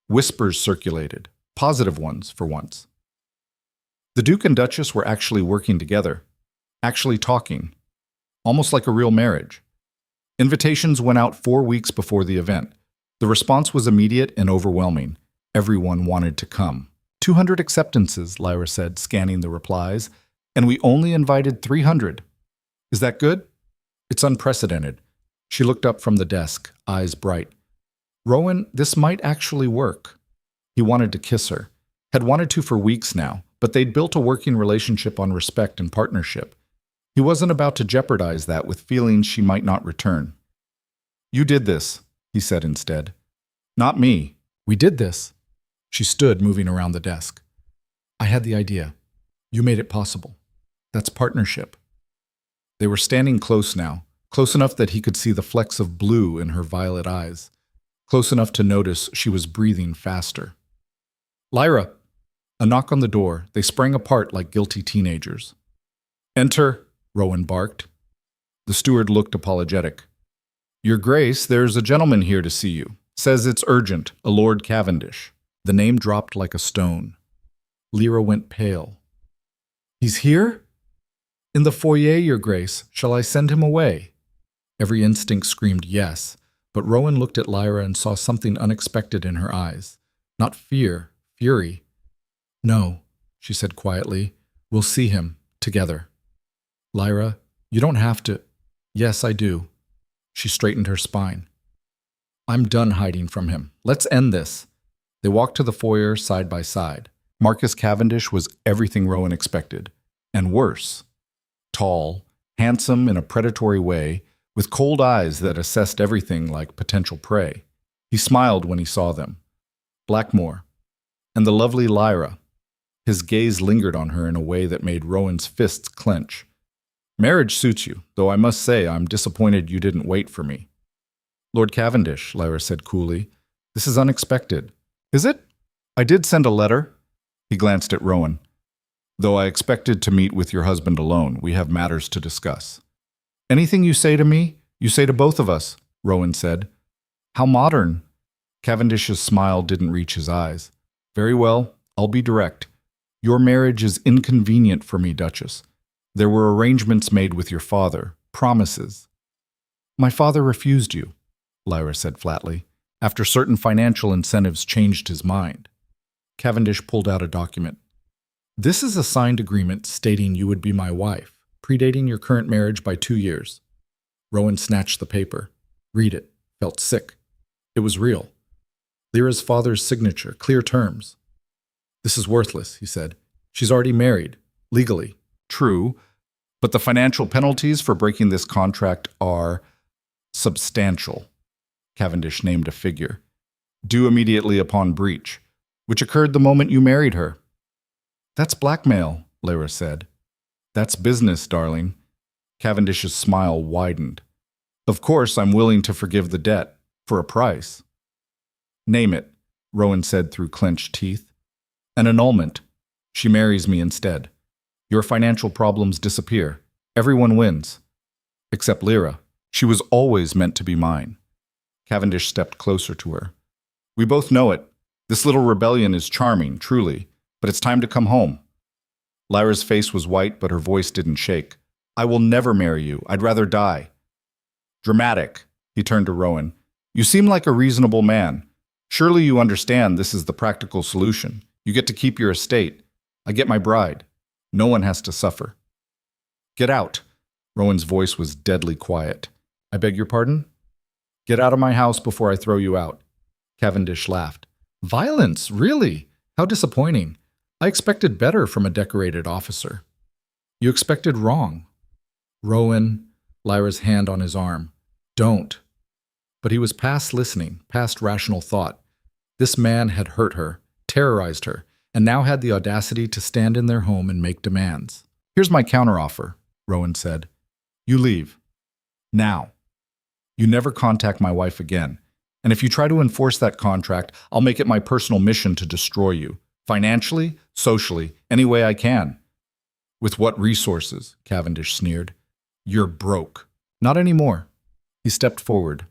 Whispers circulated, positive ones for once. The Duke and Duchess were actually working together, actually talking, almost like a real marriage. Invitations went out 4 weeks before the event. The response was immediate and overwhelming. Everyone wanted to come. 200 acceptances, Lyra said, scanning the replies, and we only invited 300. Is that good? It's unprecedented. She looked up from the desk, eyes bright. Rowan, this might actually work. He wanted to kiss her. Had wanted to for weeks now, but they'd built a working relationship on respect and partnership. He wasn't about to jeopardize that with feelings she might not return. You did this, he said instead. Not me. We did this. She stood, moving around the desk. I had the idea. You made it possible. That's partnership. They were standing close now, close enough that he could see the flecks of blue in her violet eyes, close enough to notice she was breathing faster. Lyra! A knock on the door. They sprang apart like guilty teenagers. Enter, Rowan barked. The steward looked apologetic. Your Grace, there's a gentleman here to see you. Says it's urgent, a Lord Cavendish. The name dropped like a stone. Lyra went pale. He's here? In the foyer, Your Grace. Shall I send him away? Every instinct screamed yes, but Rowan looked at Lyra and saw something unexpected in her eyes. Not fear, fury. No, she said quietly. We'll see him, together. Lyra, you don't have to. Yes, I do. She straightened her spine. I'm done hiding from him. Let's end this. They walked to the foyer side by side. Marcus Cavendish was everything Rowan expected, and worse. Tall, handsome in a predatory way, with cold eyes that assessed everything like potential prey. He smiled when he saw them. Blackmore, And the lovely Lyra. His gaze lingered on her in a way that made Rowan's fists clench. Marriage suits you, though I must say I'm disappointed you didn't wait for me. Lord Cavendish, Lyra said coolly, this is unexpected. Is it? I did send a letter. He glanced at Rowan. Though I expected to meet with your husband alone, we have matters to discuss. Anything you say to me, you say to both of us, Rowan said. How modern. Cavendish's smile didn't reach his eyes. Very well, I'll be direct. Your marriage is inconvenient for me, Duchess. There were arrangements made with your father, promises. My father refused you, Lyra said flatly, after certain financial incentives changed his mind. Cavendish pulled out a document. This is a signed agreement stating you would be my wife, predating your current marriage by 2 years. Rowan snatched the paper. Read it. Felt sick. It was real. Lyra's father's signature, clear terms. This is worthless, he said. She's already married, legally. True, but the financial penalties for breaking this contract are substantial. Cavendish named a figure. Due immediately upon breach, which occurred the moment you married her. That's blackmail, Lyra said. That's business, darling. Cavendish's smile widened. Of course, I'm willing to forgive the debt, for a price. Name it, Rowan said through clenched teeth. An annulment. She marries me instead. Your financial problems disappear. Everyone wins. Except Lyra. She was always meant to be mine. Cavendish stepped closer to her. We both know it. This little rebellion is charming, truly, but it's time to come home. Lyra's face was white, but her voice didn't shake. I will never marry you. I'd rather die. Dramatic, he turned to Rowan. You seem like a reasonable man. Surely you understand this is the practical solution. You get to keep your estate. I get my bride. No one has to suffer. Get out. Rowan's voice was deadly quiet. I beg your pardon? Get out of my house before I throw you out. Cavendish laughed. Violence, really? How disappointing. I expected better from a decorated officer. You expected wrong. Rowan, Lyra's hand on his arm. Don't. But he was past listening, past rational thought. This man had hurt her, terrorized her, and now had the audacity to stand in their home and make demands. Here's my counteroffer, Rowan said. You leave. Now. You never contact my wife again. And if you try to enforce that contract, I'll make it my personal mission to destroy you. Financially, socially, any way I can. With what resources? Cavendish sneered. You're broke. Not anymore. He stepped forward.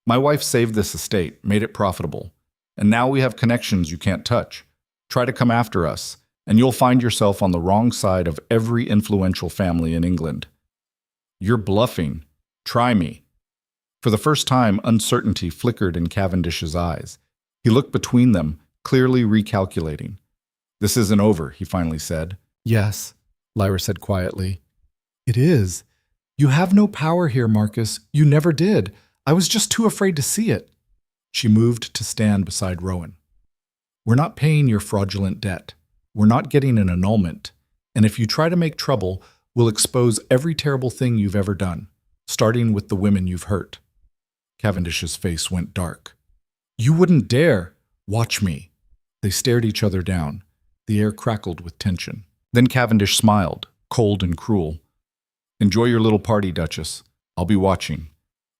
My wife saved this estate, made it profitable. And now we have connections you can't touch. Try to come after us, and you'll find yourself on the wrong side of every influential family in England. You're bluffing. Try me. For the first time, uncertainty flickered in Cavendish's eyes. He looked between them, clearly recalculating. This isn't over, he finally said. Yes, Lyra said quietly. It is. You have no power here, Marcus. You never did. I was just too afraid to see it. She moved to stand beside Rowan. We're not paying your fraudulent debt. We're not getting an annulment. And if you try to make trouble, we'll expose every terrible thing you've ever done, starting with the women you've hurt. Cavendish's face went dark. You wouldn't dare. Watch me. They stared each other down. The air crackled with tension. Then Cavendish smiled, cold and cruel. Enjoy your little party, Duchess. I'll be watching.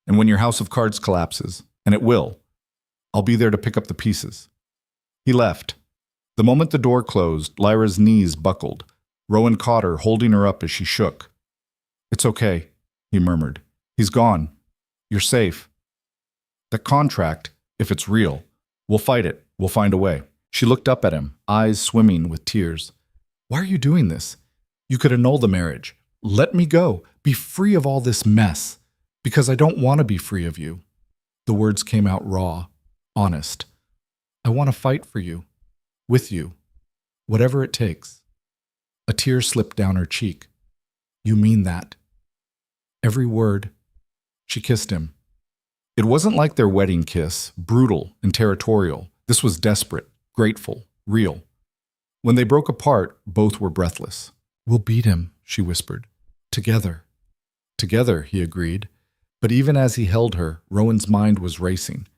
And when your house of cards collapses, and it will, I'll be there to pick up the pieces. He left. The moment the door closed, Lyra's knees buckled. Rowan caught her, holding her up as she shook. It's okay, he murmured. He's gone. You're safe. The contract, if it's real, we'll fight it. We'll find a way. She looked up at him, eyes swimming with tears. Why are you doing this? You could annul the marriage. Let me go. Be free of all this mess. Because I don't want to be free of you. The words came out raw, honest. I want to fight for you. With you. Whatever it takes. A tear slipped down her cheek. You mean that? Every word. She kissed him. It wasn't like their wedding kiss, brutal and territorial. This was desperate, grateful, real. When they broke apart, both were breathless. We'll beat him, she whispered. Together. Together, he agreed. But even as he held her, Rowan's mind was racing.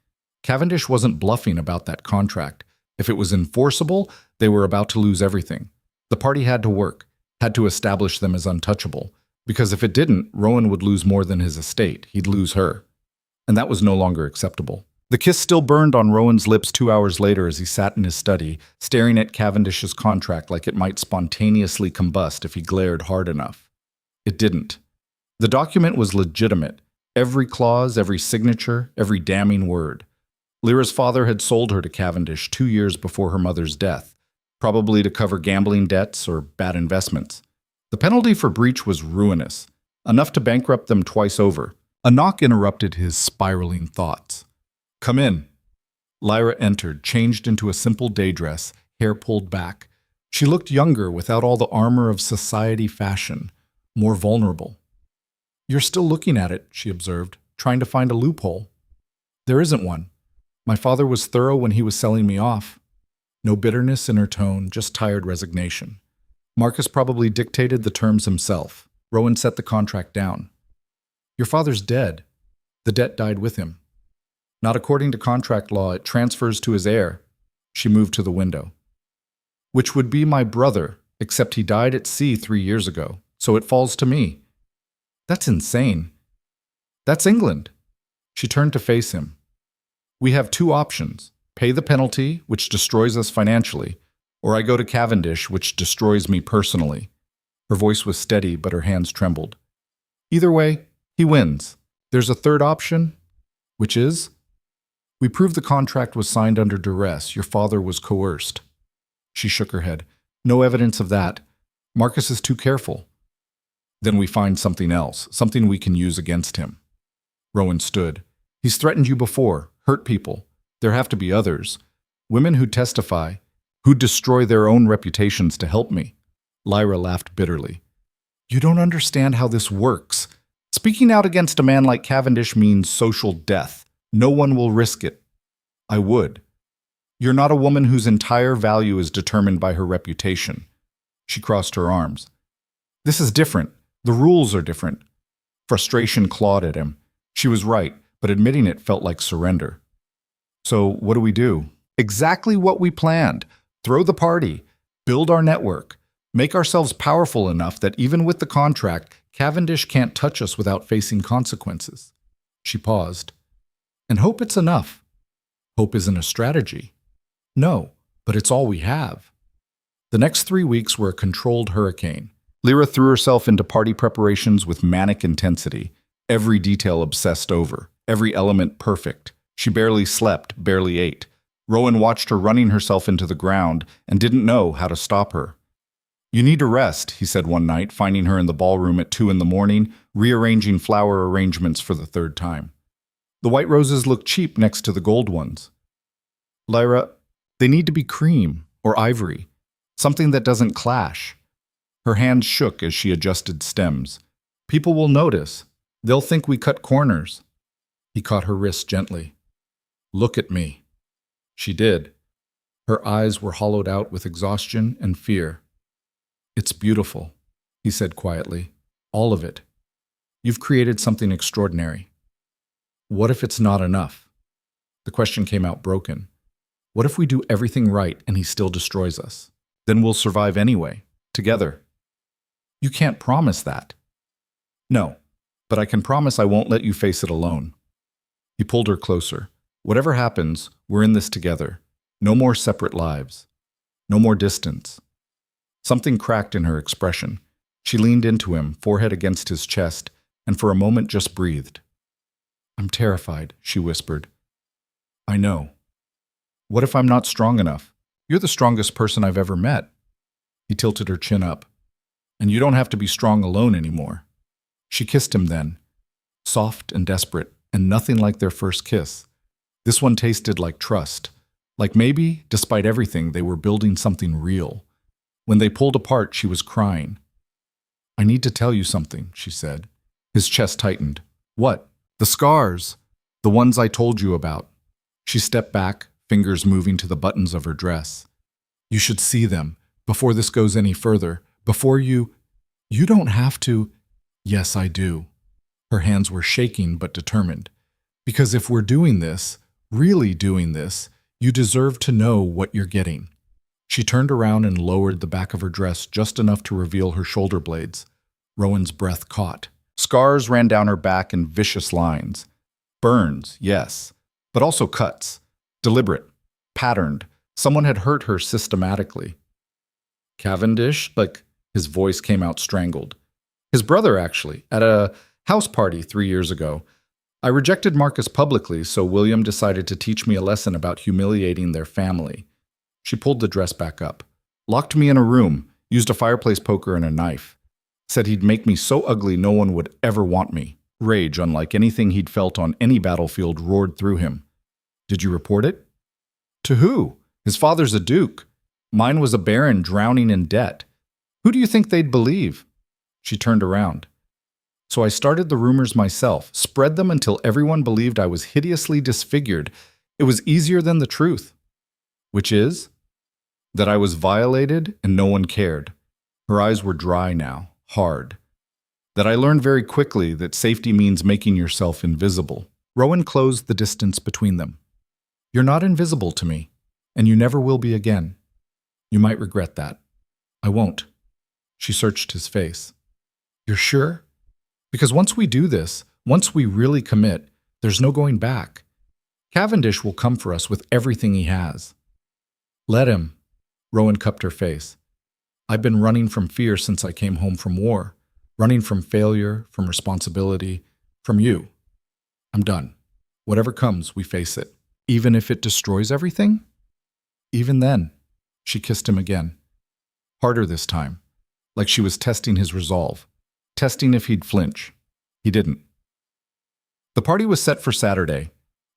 Cavendish wasn't bluffing about that contract. If it was enforceable, they were about to lose everything. The party had to work, had to establish them as untouchable, because if it didn't, Rowan would lose more than his estate. He'd lose her. And that was no longer acceptable. The kiss still burned on Rowan's lips 2 hours later as he sat in his study, staring at Cavendish's contract like it might spontaneously combust if he glared hard enough. It didn't. The document was legitimate. Every clause, every signature, every damning word. Lyra's father had sold her to Cavendish 2 years before her mother's death, probably to cover gambling debts or bad investments. The penalty for breach was ruinous, enough to bankrupt them twice over. A knock interrupted his spiraling thoughts. "Come in." Lyra entered, changed into a simple day dress, hair pulled back. She looked younger without all the armor of society fashion, more vulnerable. "You're still looking at it," she observed, "trying to find a loophole." "There isn't one. My father was thorough when he was selling me off." No bitterness in her tone, just tired resignation. Marcus probably dictated the terms himself. Rowan set the contract down. "Your father's dead. The debt died with him. Not according to contract law, it transfers to his heir." She moved to the window. "Which would be my brother, except he died at sea 3 years ago, so it falls to me." "That's insane." "That's England." She turned to face him. "We have 2 options. Pay the penalty, which destroys us financially, or I go to Cavendish, which destroys me personally." Her voice was steady, but her hands trembled. "Either way, he wins. There's a third option, which is? We prove the contract was signed under duress. Your father was coerced." She shook her head. "No evidence of that. Marcus is too careful." "Then we find something else, something we can use against him." Rowan stood. "He's threatened you before, hurt people. There have to be others. Women who testify, who destroy their own reputations to help me." Lyra laughed bitterly. "You don't understand how this works. Speaking out against a man like Cavendish means social death. No one will risk it." "I would." "You're not a woman whose entire value is determined by her reputation." She crossed her arms. "This is different. The rules are different." Frustration clawed at him. She was right, but admitting it felt like surrender. "So what do we do?" "Exactly what we planned. Throw the party. Build our network. Make ourselves powerful enough that even with the contract, Cavendish can't touch us without facing consequences." She paused. "And hope it's enough." "Hope isn't a strategy." "No, but it's all we have." The next 3 weeks were a controlled hurricane. Lyra threw herself into party preparations with manic intensity, every detail obsessed over, every element perfect. She barely slept, barely ate. Rowan watched her running herself into the ground and didn't know how to stop her. "You need to rest," he said one night, finding her in the ballroom at 2 a.m, rearranging flower arrangements for the 3rd time. The white roses looked cheap next to the gold ones. "Lyra, they need to be cream or ivory, something that doesn't clash." Her hands shook as she adjusted stems. "People will notice. They'll think we cut corners." He caught her wrist gently. "Look at me." She did. Her eyes were hollowed out with exhaustion and fear. "It's beautiful," he said quietly. "All of it. You've created something extraordinary. What if it's not enough?" The question came out broken. "What if we do everything right and he still destroys us? Then we'll survive anyway, together." "You can't promise that." "No, but I can promise I won't let you face it alone." He pulled her closer. "Whatever happens, we're in this together. No more separate lives. No more distance." Something cracked in her expression. She leaned into him, forehead against his chest, and for a moment just breathed. "I'm terrified," she whispered. "I know. What if I'm not strong enough? You're the strongest person I've ever met." He tilted her chin up. "And you don't have to be strong alone anymore." She kissed him then, soft and desperate, and nothing like their first kiss. This one tasted like trust, like maybe, despite everything, they were building something real. When they pulled apart, she was crying. "I need to tell you something," she said. His chest tightened. "What?" "The scars. The ones I told you about." She stepped back, fingers moving to the buttons of her dress. "You should see them, before this goes any further, before you... You don't have to..." "Yes, I do." Her hands were shaking but determined. "Because if we're doing this, really doing this, You deserve to know what you're getting. She turned around and lowered the back of her dress just enough to reveal her shoulder blades. Rowan's breath caught. Scars ran down her back in vicious lines. Burns, yes, but also cuts. Deliberate, patterned. Someone had hurt her systematically. Cavendish? His voice came out strangled. His brother, actually, at a house party 3 years ago. I rejected Marcus publicly, so William decided to teach me a lesson about humiliating their family. She pulled the dress back up, locked me in a room, used a fireplace poker and a knife. Said he'd make me so ugly no one would ever want me. Rage, unlike anything he'd felt on any battlefield, roared through him. Did you report it? To who? His father's a duke. Mine was a baron drowning in debt. Who do you think they'd believe? She turned around. So I started the rumors myself, spread them until everyone believed I was hideously disfigured. It was easier than the truth. Which is? That I was violated and no one cared. Her eyes were dry now, hard. That I learned very quickly that safety means making yourself invisible. Rowan closed the distance between them. You're not invisible to me, and you never will be again. You might regret that. I won't. She searched his face. You're sure? Because once we do this, once we really commit, there's no going back. Cavendish will come for us with everything he has. Let him. Rowan cupped her face. I've been running from fear since I came home from war. Running from failure, from responsibility, from you. I'm done. Whatever comes, we face it. Even if it destroys everything? Even then. She kissed him again. Harder this time. Like she was testing his resolve. Testing if he'd flinch. He didn't. The party was set for Saturday.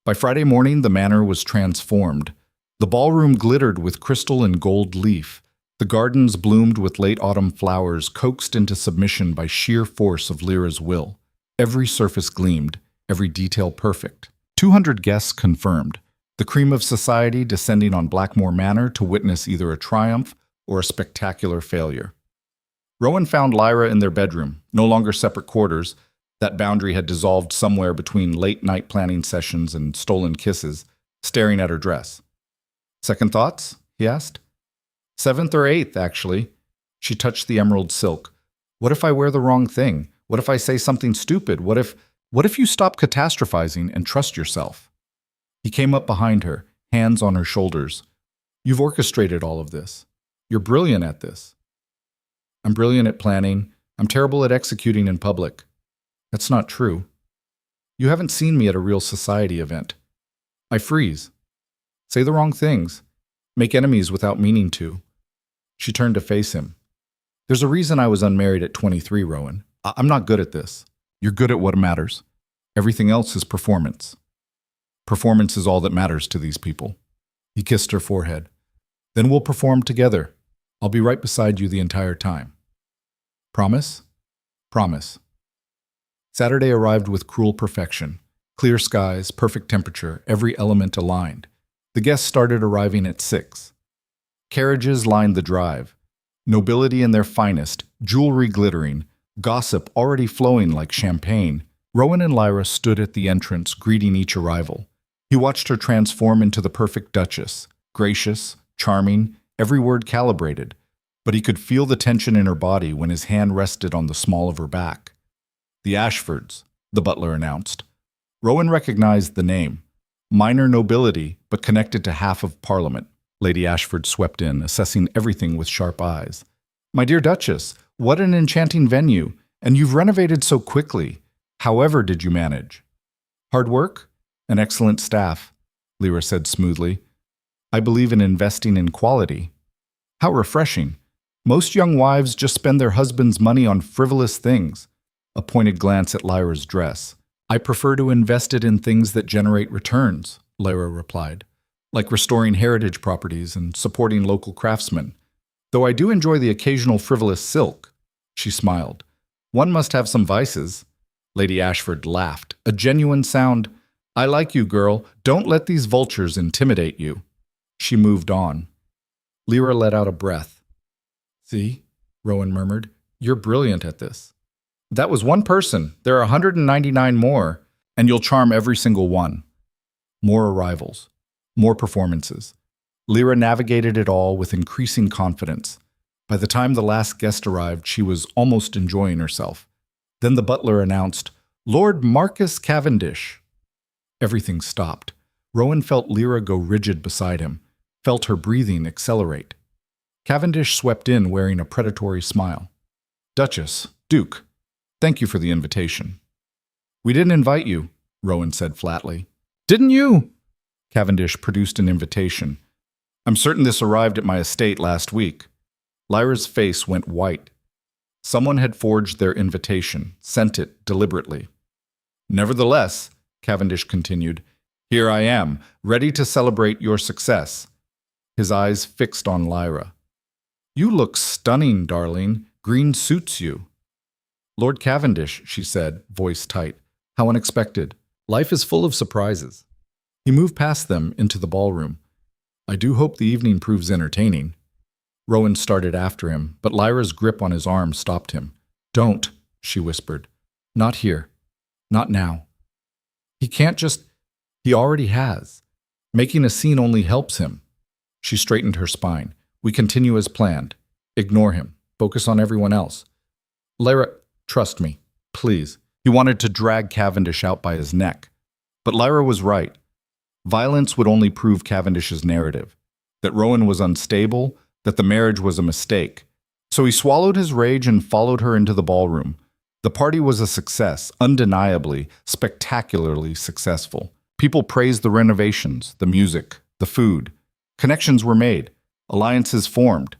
By Friday morning, the manor was transformed. The ballroom glittered with crystal and gold leaf. The gardens bloomed with late autumn flowers coaxed into submission by sheer force of Lyra's will. Every surface gleamed, every detail perfect. 200 guests confirmed. The cream of society descending on Blackmore Manor to witness either a triumph or a spectacular failure. Rowan found Lyra in their bedroom, no longer separate quarters. That boundary had dissolved somewhere between late-night planning sessions and stolen kisses, staring at her dress. Second thoughts? He asked. 7th or 8th, actually. She touched the emerald silk. What if I wear the wrong thing? What if I say something stupid? What if you stop catastrophizing and trust yourself? He came up behind her, hands on her shoulders. You've orchestrated all of this. You're brilliant at this. I'm brilliant at planning. I'm terrible at executing in public. That's not true. You haven't seen me at a real society event. I freeze. Say the wrong things. Make enemies without meaning to. She turned to face him. There's a reason I was unmarried at 23, Rowan. I'm not good at this. You're good at what matters. Everything else is performance. Performance is all that matters to these people. He kissed her forehead. Then we'll perform together. I'll be right beside you the entire time. Promise? Promise. Saturday arrived with cruel perfection. Clear skies, perfect temperature, every element aligned. The guests started arriving at 6. Carriages lined the drive. Nobility in their finest, jewelry glittering, gossip already flowing like champagne. Rowan and Lyra stood at the entrance, greeting each arrival. He watched her transform into the perfect duchess, gracious, charming, every word calibrated, but he could feel the tension in her body when his hand rested on the small of her back. The Ashfords, the butler announced. Rowan recognized the name. Minor nobility, but connected to half of Parliament. Lady Ashford swept in, assessing everything with sharp eyes. My dear Duchess, what an enchanting venue, and you've renovated so quickly. However did you manage? Hard work? An excellent staff, Lyra said smoothly. I believe in investing in quality. How refreshing. Most young wives just spend their husband's money on frivolous things. A pointed glance at Lyra's dress. I prefer to invest it in things that generate returns, Lyra replied, like restoring heritage properties and supporting local craftsmen. Though I do enjoy the occasional frivolous silk, she smiled. One must have some vices. Lady Ashford laughed, a genuine sound. I like you, girl. Don't let these vultures intimidate you. She moved on. Lyra let out a breath. See, Rowan murmured, you're brilliant at this. That was one person. There are 199 more, and you'll charm every single one. More arrivals. More performances. Lyra navigated it all with increasing confidence. By the time the last guest arrived, she was almost enjoying herself. Then the butler announced, "Lord Marcus Cavendish." Everything stopped. Rowan felt Lyra go rigid beside him, felt her breathing accelerate. Cavendish swept in wearing a predatory smile. "Duchess, Duke, thank you for the invitation." "We didn't invite you," Rowan said flatly. "Didn't you?" Cavendish produced an invitation. "I'm certain this arrived at my estate last week." Lyra's face went white. Someone had forged their invitation, sent it deliberately. "Nevertheless," Cavendish continued, "here I am, ready to celebrate your success." His eyes fixed on Lyra. "You look stunning, darling. Green suits you." "Lord Cavendish," she said, voice tight. "How unexpected. Life is full of surprises." He moved past them into the ballroom. "I do hope the evening proves entertaining." Rowan started after him, but Lyra's grip on his arm stopped him. "Don't," she whispered. "Not here. Not now. He can't just... He already has. Making a scene only helps him." She straightened her spine. "We continue as planned. Ignore him. Focus on everyone else." "Lyra, trust me. Please." He wanted to drag Cavendish out by his neck. But Lyra was right. Violence would only prove Cavendish's narrative. That Rowan was unstable, that the marriage was a mistake. So he swallowed his rage and followed her into the ballroom. The party was a success, undeniably, spectacularly successful. People praised the renovations, the music, the food. Connections were made. Alliances formed.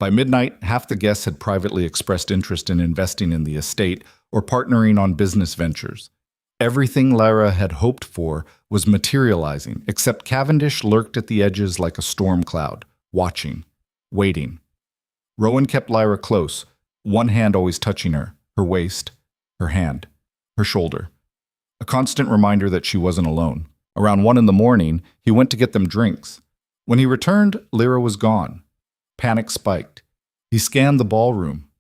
By midnight, half the guests had privately expressed interest in investing in the estate or partnering on business ventures. Everything Lyra had hoped for was materializing, except Cavendish lurked at the edges like a storm cloud, watching, waiting. Rowan kept Lyra close, one hand always touching her, her waist, her hand, her shoulder. A constant reminder that she wasn't alone. Around 1 a.m, he went to get them drinks. When he returned, Lyra was gone. Panic spiked. He scanned the ballroom.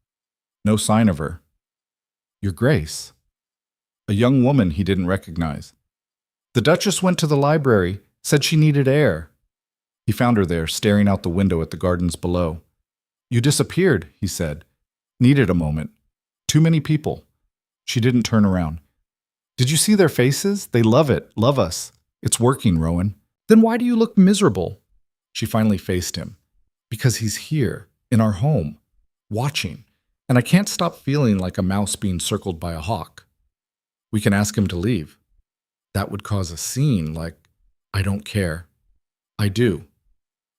No sign of her. "Your Grace." A young woman he didn't recognize. "The Duchess went to the library, said she needed air." He found her there, staring out the window at the gardens below. "You disappeared," he said. "Needed a moment. Too many people." She didn't turn around. "Did you see their faces? They love it, love us. It's working, Rowan." "Then why do you look miserable?" She finally faced him. "Because he's here, in our home, watching, and I can't stop feeling like a mouse being circled by a hawk." "We can ask him to leave." "That would cause a scene, like, I don't care." "I do."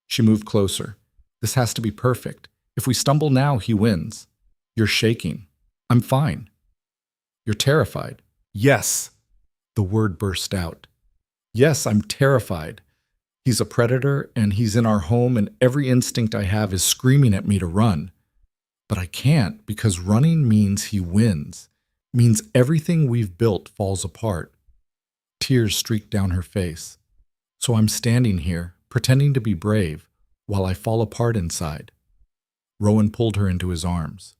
She moved closer. "This has to be perfect. If we stumble now, he wins." "You're shaking." "I'm fine." "You're terrified." "Yes." The word burst out. "Yes, I'm terrified. He's a predator, and he's in our home, and every instinct I have is screaming at me to run. But I can't, because running means he wins, means everything we've built falls apart." Tears streaked down her face. "So I'm standing here, pretending to be brave, while I fall apart inside." Rowan pulled her into his arms.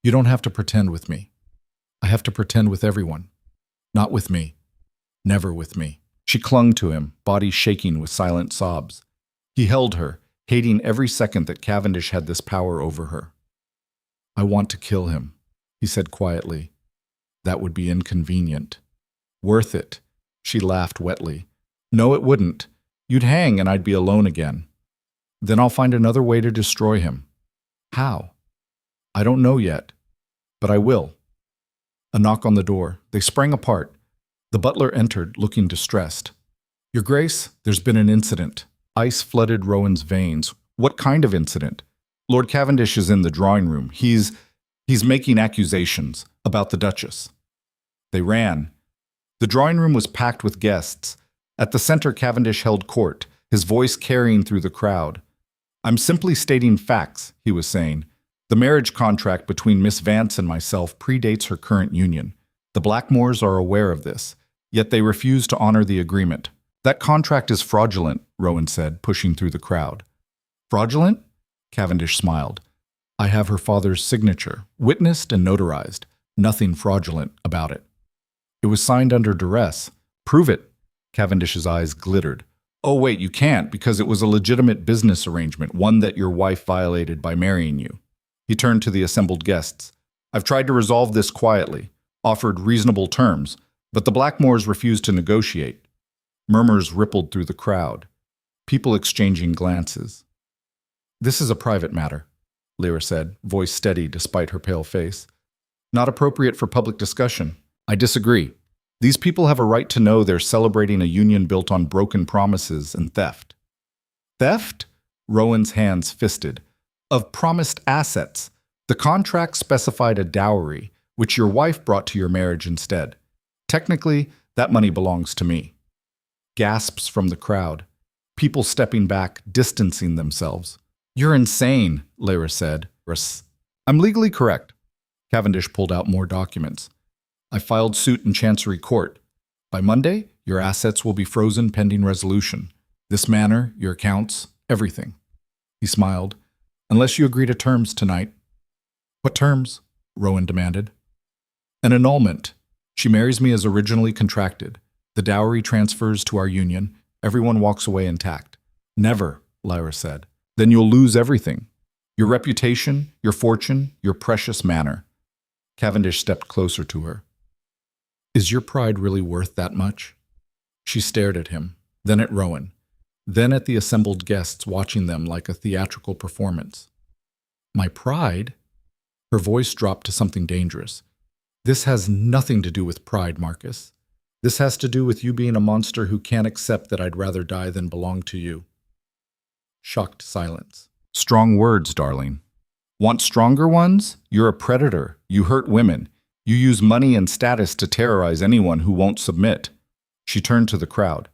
"You don't have to pretend with me. I have to pretend with everyone. Not with me. Never with me." She clung to him, body shaking with silent sobs. He held her, hating every second that Cavendish had this power over her. "I want to kill him," he said quietly. "That would be inconvenient." "Worth it." She laughed wetly. "No, it wouldn't. You'd hang and I'd be alone again. Then I'll find another way to destroy him." "How?" "I don't know yet, but I will." A knock on the door. They sprang apart. The butler entered, looking distressed. "Your Grace, there's been an incident." Ice flooded Rowan's veins. "What kind of incident?" "Lord Cavendish is in the drawing room. He's making accusations about the Duchess." They ran. The drawing room was packed with guests. At the center, Cavendish held court, his voice carrying through the crowd. "I'm simply stating facts," he was saying. "The marriage contract between Miss Vance and myself predates her current union. The Blackmores are aware of this, yet they refuse to honor the agreement." "That contract is fraudulent," Rowan said, pushing through the crowd. "Fraudulent?" Cavendish smiled. "I have her father's signature, witnessed and notarized. Nothing fraudulent about it." "It was signed under duress." "Prove it." Cavendish's eyes glittered. Oh, wait, you can't because it was a legitimate business arrangement, one that your wife violated by marrying you. He turned to the assembled guests. I've tried to resolve this quietly, offered reasonable terms, but the Blackmores refused to negotiate. Murmurs rippled through the crowd, people exchanging glances. This is a private matter, Lyra said, voice steady despite her pale face. Not appropriate for public discussion. I disagree. These people have a right to know they're celebrating a union built on broken promises and theft. Theft? Rowan's hands fisted. Of promised assets. The contract specified a dowry, which your wife brought to your marriage instead. Technically, that money belongs to me. Gasps from the crowd. People stepping back, distancing themselves. You're insane, Lyra said. I'm legally correct. Cavendish pulled out more documents. I filed suit in Chancery Court. By Monday, your assets will be frozen pending resolution. This manor, your accounts, everything. He smiled. Unless you agree to terms tonight. What terms? Rowan demanded. An annulment. She marries me as originally contracted. The dowry transfers to our union. Everyone walks away intact. Never, Lyra said. Then you'll lose everything. Your reputation, your fortune, your precious manor. Cavendish stepped closer to her. Is your pride really worth that much? She stared at him, then at Rowan, then at the assembled guests watching them like a theatrical performance. My pride? Her voice dropped to something dangerous. This has nothing to do with pride, Marcus. This has to do with you being a monster who can't accept that I'd rather die than belong to you. Shocked silence. Strong words, darling. Want stronger ones? You're a predator. You hurt women. You use money and status to terrorize anyone who won't submit. She turned to the crowd.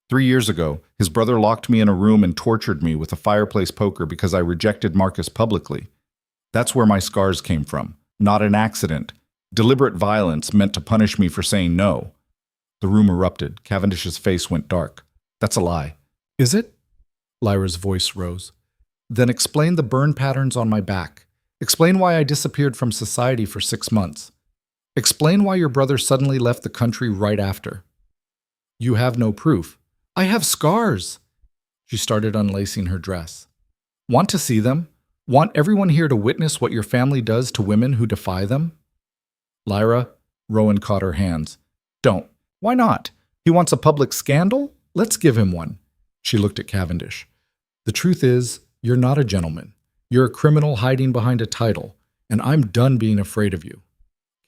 3 years ago, his brother locked me in a room and tortured me with a fireplace poker because I rejected Marcus publicly. That's where my scars came from. Not an accident. Deliberate violence meant to punish me for saying no. The room erupted. Cavendish's face went dark. That's a lie. Is it? Lyra's voice rose. Then explain the burn patterns on my back. Explain why I disappeared from society for 6 months. Explain why your brother suddenly left the country right after. You have no proof. I have scars. She started unlacing her dress. Want to see them? Want everyone here to witness what your family does to women who defy them? Lyra, Rowan caught her hands. Don't. Why not? He wants a public scandal? Let's give him one. She looked at Cavendish. The truth is, you're not a gentleman. You're a criminal hiding behind a title, and I'm done being afraid of you.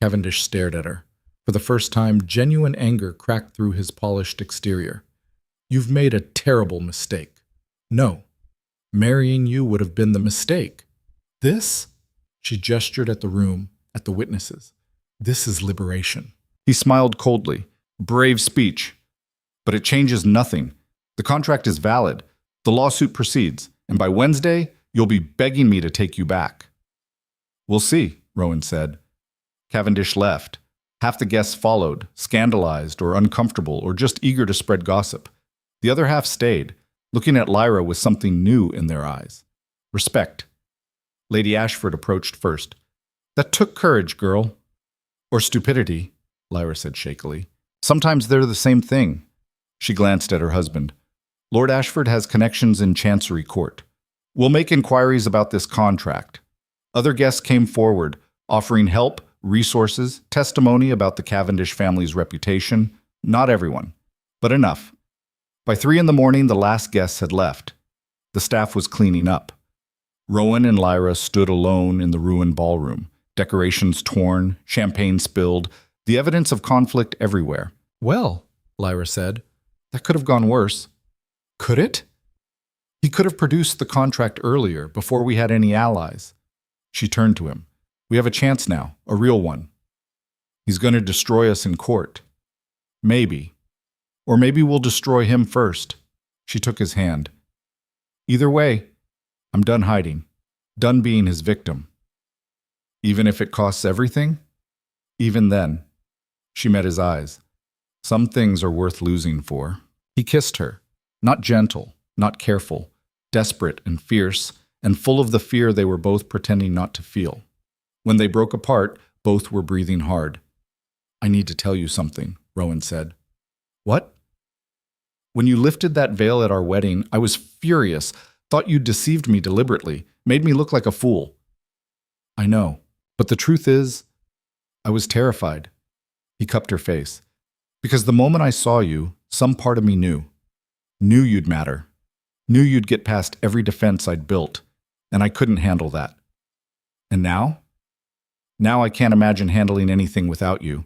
Cavendish stared at her. For the first time, genuine anger cracked through his polished exterior. You've made a terrible mistake. No. Marrying you would have been the mistake. This? She gestured at the room, at the witnesses. This is liberation. He smiled coldly. Brave speech. But it changes nothing. The contract is valid. The lawsuit proceeds. And by Wednesday, you'll be begging me to take you back. We'll see, Rowan said. Cavendish left. Half the guests followed, scandalized or uncomfortable or just eager to spread gossip. The other half stayed, looking at Lyra with something new in their eyes. Respect. Lady Ashford approached first. That took courage, girl. Or stupidity, Lyra said shakily. Sometimes they're the same thing. She glanced at her husband. Lord Ashford has connections in Chancery Court. We'll make inquiries about this contract. Other guests came forward, offering help, resources, testimony about the Cavendish family's reputation. Not everyone, but enough. By 3 in the morning, the last guests had left. The staff was cleaning up. Rowan and Lyra stood alone in the ruined ballroom, decorations torn, champagne spilled, the evidence of conflict everywhere. Well, Lyra said, that could have gone worse. Could it? He could have produced the contract earlier, before we had any allies. She turned to him. We have a chance now, a real one. He's going to destroy us in court. Maybe. Or maybe we'll destroy him first. She took his hand. Either way, I'm done hiding, done being his victim. Even if it costs everything? Even then. She met his eyes. Some things are worth losing for. He kissed her, not gentle, not careful, desperate and fierce, and full of the fear they were both pretending not to feel. When they broke apart, both were breathing hard. I need to tell you something, Rowan said. What? When you lifted that veil at our wedding, I was furious, thought you deceived me deliberately, made me look like a fool. I know, but the truth is, I was terrified. He cupped her face. Because the moment I saw you, some part of me knew you'd matter, knew you'd get past every defense I'd built, and I couldn't handle that. And now? Now I can't imagine handling anything without you.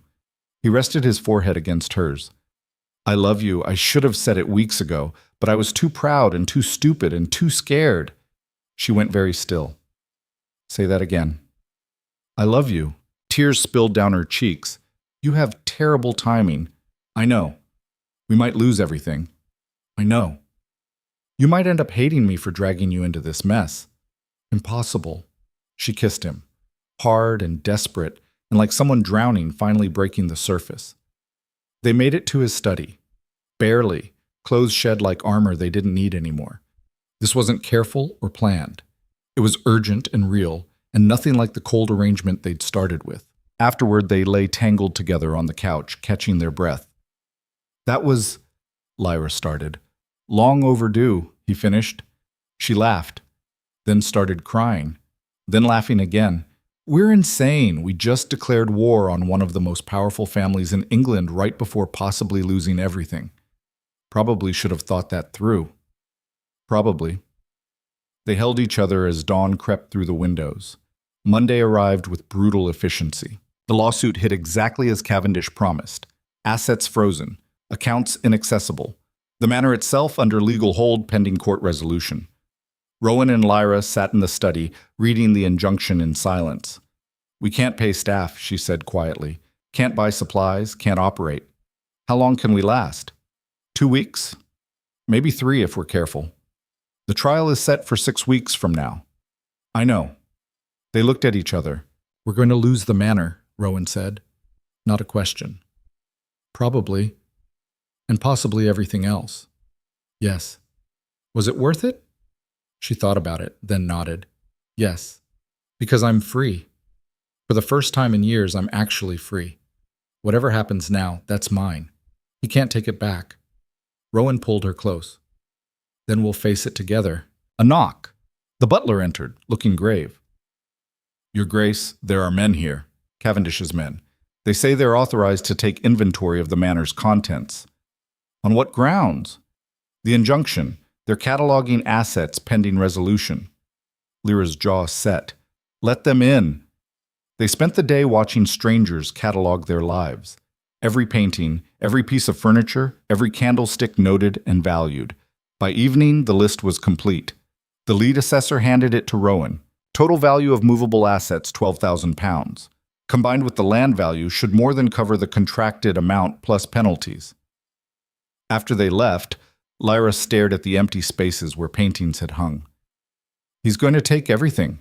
He rested his forehead against hers. I love you. I should have said it weeks ago, but I was too proud and too stupid and too scared. She went very still. Say that again. I love you. Tears spilled down her cheeks. You have terrible timing. I know. We might lose everything. I know. You might end up hating me for dragging you into this mess. Impossible. She kissed him, hard and desperate, and like someone drowning finally breaking the surface. They made it to his study. Barely. Clothes shed like armor they didn't need anymore. This wasn't careful or planned. It was urgent and real, and nothing like the cold arrangement they'd started with. Afterward, they lay tangled together on the couch, catching their breath. That was, Lyra started. Long overdue, he finished. She laughed, then started crying, then laughing again. We're insane. We just declared war on one of the most powerful families in England right before possibly losing everything. Probably should have thought that through. Probably. They held each other as dawn crept through the windows. Monday arrived with brutal efficiency. The lawsuit hit exactly as Cavendish promised. Assets frozen. Accounts inaccessible. The manor itself under legal hold pending court resolution. Rowan and Lyra sat in the study, reading the injunction in silence. We can't pay staff, she said quietly. Can't buy supplies, can't operate. How long can we last? 2 weeks? Maybe 3 if we're careful. The trial is set for 6 weeks from now. I know. They looked at each other. We're going to lose the manor, Rowan said. Not a question. Probably. And possibly everything else. Yes. Was it worth it? She thought about it, then nodded. Yes. Because I'm free. For the first time in years, I'm actually free. Whatever happens now, that's mine. He can't take it back. Rowan pulled her close. Then we'll face it together. A knock. The butler entered, looking grave. Your Grace, there are men here. Cavendish's men. They say they're authorized to take inventory of the manor's contents. On what grounds? The injunction. They're cataloging assets pending resolution. Lyra's jaw set. Let them in. They spent the day watching strangers catalog their lives. Every painting, every piece of furniture, every candlestick noted and valued. By evening, the list was complete. The lead assessor handed it to Rowan. Total value of movable assets, £12,000. Combined with the land value, should more than cover the contracted amount plus penalties. After they left, Lyra stared at the empty spaces where paintings had hung. He's going to take everything.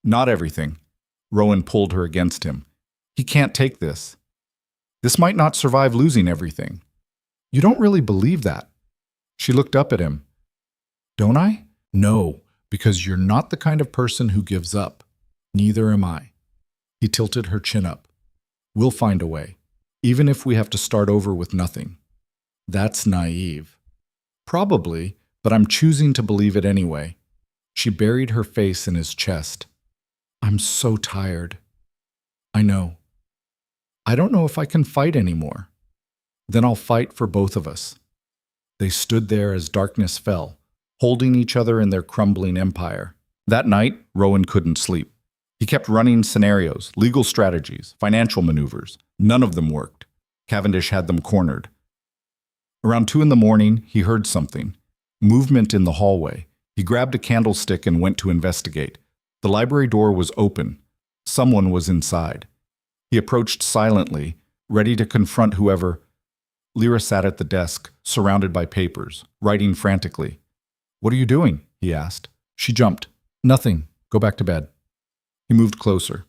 Not everything. Rowan pulled her against him. He can't take this. This might not survive losing everything. You don't really believe that. She looked up at him. Don't I? No, because you're not the kind of person who gives up. Neither am I. He tilted her chin up. We'll find a way, even if we have to start over with nothing. That's naive. Probably, but I'm choosing to believe it anyway. She buried her face in his chest. I'm so tired. I know. I don't know if I can fight anymore. Then I'll fight for both of us. They stood there as darkness fell, holding each other in their crumbling empire. That night, Rowan couldn't sleep. He kept running scenarios, legal strategies, financial maneuvers. None of them worked. Cavendish had them cornered. Around 2 a.m, he heard something. Movement in the hallway. He grabbed a candlestick and went to investigate. The library door was open. Someone was inside. He approached silently, ready to confront whoever. Lyra sat at the desk, surrounded by papers, writing frantically. What are you doing? He asked. She jumped. Nothing. Go back to bed. He moved closer,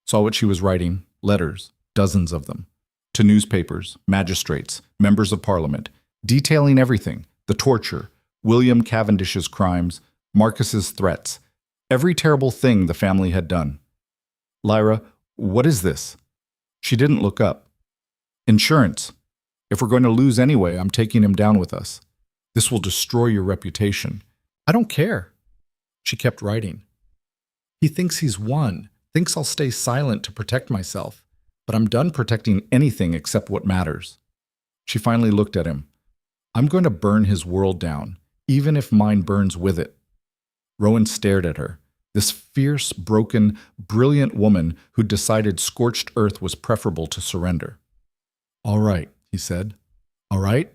saw what she was writing, letters, dozens of them, to newspapers, magistrates, members of parliament, detailing everything, the torture, William Cavendish's crimes, Marcus's threats, every terrible thing the family had done. Lyra, what is this? She didn't look up. Insurance. If we're going to lose anyway, I'm taking him down with us. This will destroy your reputation. I don't care. She kept writing. He thinks he's won, thinks I'll stay silent to protect myself, but I'm done protecting anything except what matters. She finally looked at him. I'm going to burn his world down, even if mine burns with it. Rowan stared at her, this fierce, broken, brilliant woman who'd decided scorched earth was preferable to surrender. All right, he said. All right?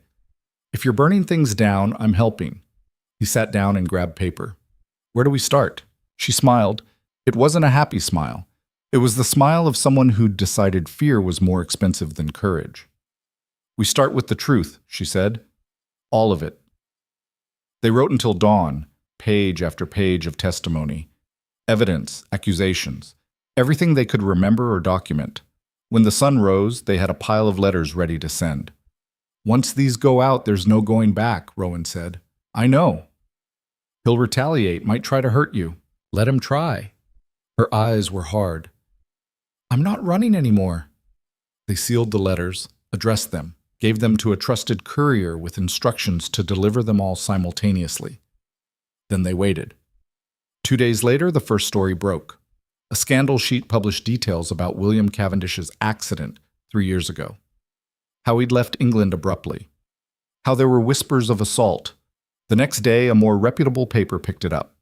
If you're burning things down, I'm helping. He sat down and grabbed paper. Where do we start? She smiled. It wasn't a happy smile. It was the smile of someone who'd decided fear was more expensive than courage. We start with the truth, she said. All of it. They wrote until dawn, page after page of testimony. Evidence, accusations, everything they could remember or document. When the sun rose, they had a pile of letters ready to send. Once these go out, there's no going back, Rowan said. I know. He'll retaliate, might try to hurt you. Let him try. Her eyes were hard. I'm not running anymore. They sealed the letters, addressed them, gave them to a trusted courier with instructions to deliver them all simultaneously. Then they waited. 2 days later, the first story broke. A scandal sheet published details about William Cavendish's accident 3 years ago. How he'd left England abruptly. How there were whispers of assault. The next day, a more reputable paper picked it up.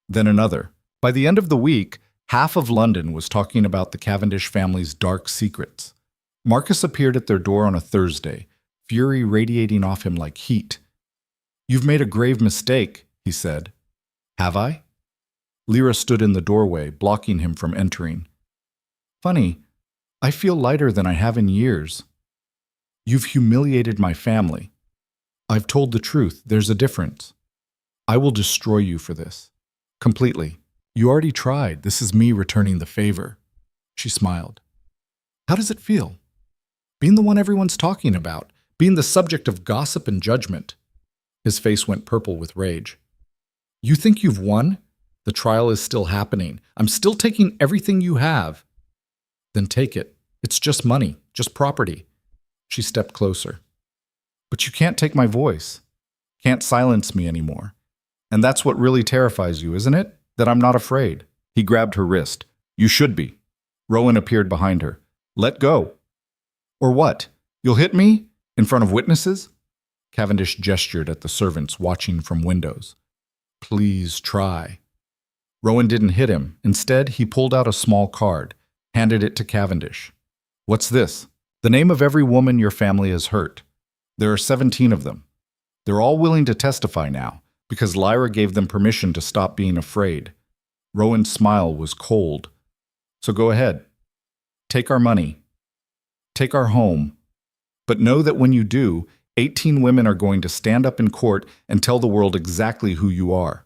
Then another. By the end of the week, half of London was talking about the Cavendish family's dark secrets. Marcus appeared at their door on a Thursday, fury radiating off him like heat. You've made a grave mistake, he said. Have I? Lyra stood in the doorway, blocking him from entering. Funny, I feel lighter than I have in years. You've humiliated my family. I've told the truth. There's a difference. I will destroy you for this. Completely. You already tried. This is me returning the favor. She smiled. How does it feel? Being the one everyone's talking about. Being the subject of gossip and judgment. His face went purple with rage. You think you've won? The trial is still happening. I'm still taking everything you have. Then take it. It's just money, just property. She stepped closer. But you can't take my voice. Can't silence me anymore. And that's what really terrifies you, isn't it? That I'm not afraid. He grabbed her wrist. You should be. Rowan appeared behind her. Let go. Or what? You'll hit me? In front of witnesses? Cavendish gestured at the servants watching from windows. Please try. Rowan didn't hit him. Instead, he pulled out a small card, handed it to Cavendish. What's this? The name of every woman your family has hurt. There are 17 of them. They're all willing to testify now, because Lyra gave them permission to stop being afraid. Rowan's smile was cold. So go ahead. Take our money. Take our home. But know that when you do, 18 women are going to stand up in court and tell the world exactly who you are.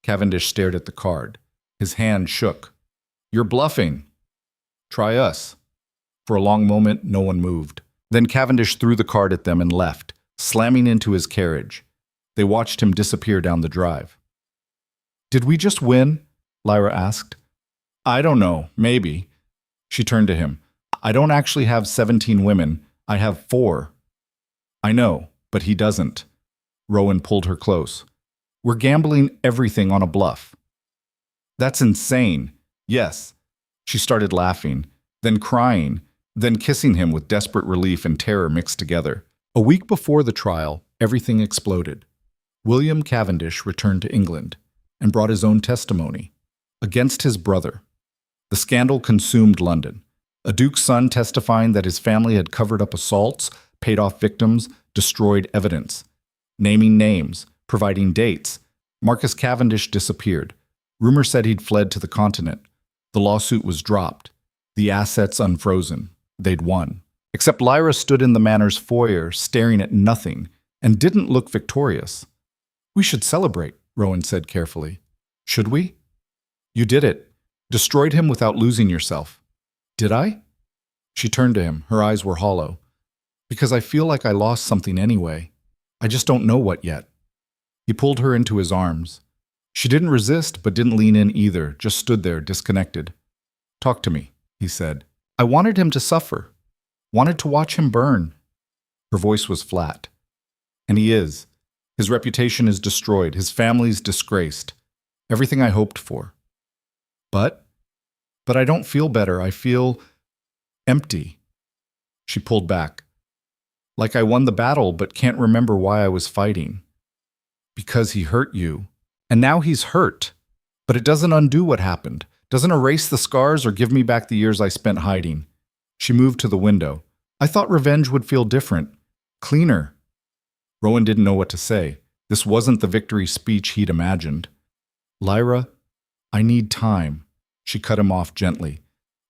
Cavendish stared at the card. His hand shook. You're bluffing. Try us. For a long moment, no one moved. Then Cavendish threw the card at them and left, slamming into his carriage. They watched him disappear down the drive. Did we just win? Lyra asked. I don't know, maybe. She turned to him. I don't actually have 17 women. I have 4. I know, but he doesn't. Rowan pulled her close. We're gambling everything on a bluff. That's insane. Yes. She started laughing, then crying, then kissing him with desperate relief and terror mixed together. A week before the trial, everything exploded. William Cavendish returned to England and brought his own testimony against his brother. The scandal consumed London. A duke's son testifying that his family had covered up assaults, paid off victims, destroyed evidence. Naming names, providing dates. Marcus Cavendish disappeared. Rumor said he'd fled to the continent. The lawsuit was dropped. The assets unfrozen. They'd won. Except Lyra stood in the manor's foyer, staring at nothing, and didn't look victorious. We should celebrate, Rowan said carefully. Should we? You did it. Destroyed him without losing yourself. Did I? She turned to him. Her eyes were hollow. Because I feel like I lost something anyway. I just don't know what yet. He pulled her into his arms. She didn't resist, but didn't lean in either, just stood there, disconnected. Talk to me, he said. I wanted him to suffer. Wanted to watch him burn. Her voice was flat. And he is. His reputation is destroyed. His family's disgraced. Everything I hoped for. But I don't feel better. I feel empty. She pulled back. Like I won the battle, but can't remember why I was fighting. Because he hurt you. And now he's hurt. But it doesn't undo what happened. Doesn't erase the scars or give me back the years I spent hiding. She moved to the window. I thought revenge would feel different. Cleaner. Rowan didn't know what to say. This wasn't the victory speech he'd imagined. Lyra, I need time. She cut him off gently.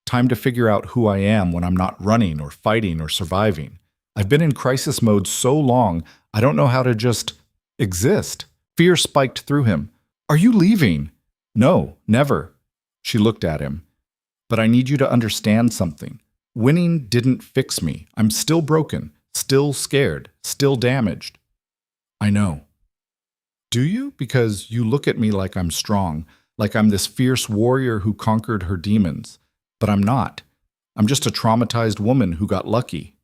Time to figure out who I am when I'm not running or fighting or surviving. I've been in crisis mode so long, I don't know how to just exist. Fear spiked through him. Are you leaving? No, never. She looked at him. But I need you to understand something. Winning didn't fix me. I'm still broken, still scared, still damaged. I know. Do you? Because you look at me like I'm strong, like I'm this fierce warrior who conquered her demons. But I'm not. I'm just a traumatized woman who got lucky.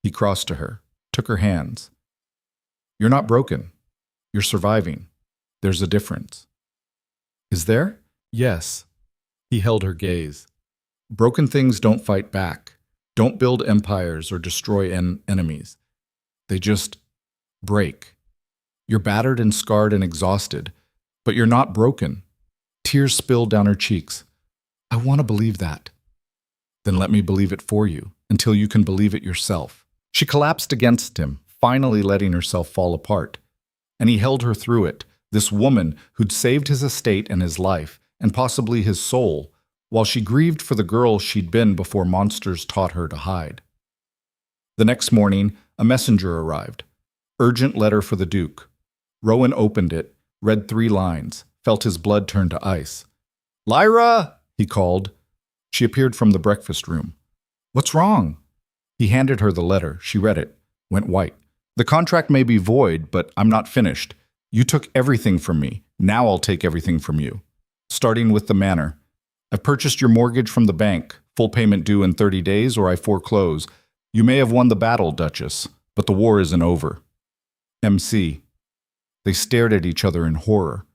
He crossed to her, took her hands. You're not broken. You're surviving. There's a difference. Is there? Yes. He held her gaze. Broken things don't fight back, don't build empires or destroy enemies. They just break. You're battered and scarred and exhausted, but you're not broken. Tears spilled down her cheeks. I want to believe that. Then let me believe it for you, until you can believe it yourself. She collapsed against him, finally letting herself fall apart. And he held her through it, this woman who'd saved his estate and his life, and possibly his soul, while she grieved for the girl she'd been before monsters taught her to hide. The next morning, a messenger arrived. Urgent letter for the Duke. Rowan opened it, read 3 lines, felt his blood turn to ice. Lyra! He called. She appeared from the breakfast room. What's wrong? He handed her the letter. She read it, went white. The contract may be void, but I'm not finished. You took everything from me. Now I'll take everything from you. Starting with the manor. I've purchased your mortgage from the bank, full payment due in 30 days or I foreclose. You may have won the battle, Duchess, but the war isn't over. MC. They stared at each other in horror.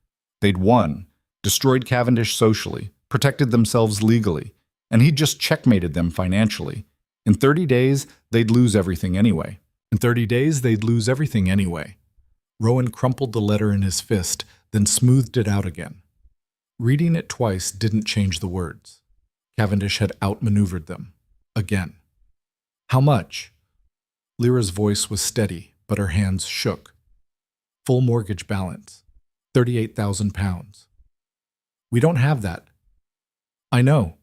They'd won, destroyed Cavendish socially, protected themselves legally, and he'd just checkmated them financially. In 30 days, they'd lose everything anyway. Rowan crumpled the letter in his fist, then smoothed it out again. Reading it twice didn't change the words. Cavendish had outmaneuvered them. Again. How much? Lyra's voice was steady, but her hands shook. Full mortgage balance. £38,000. We don't have that. I know.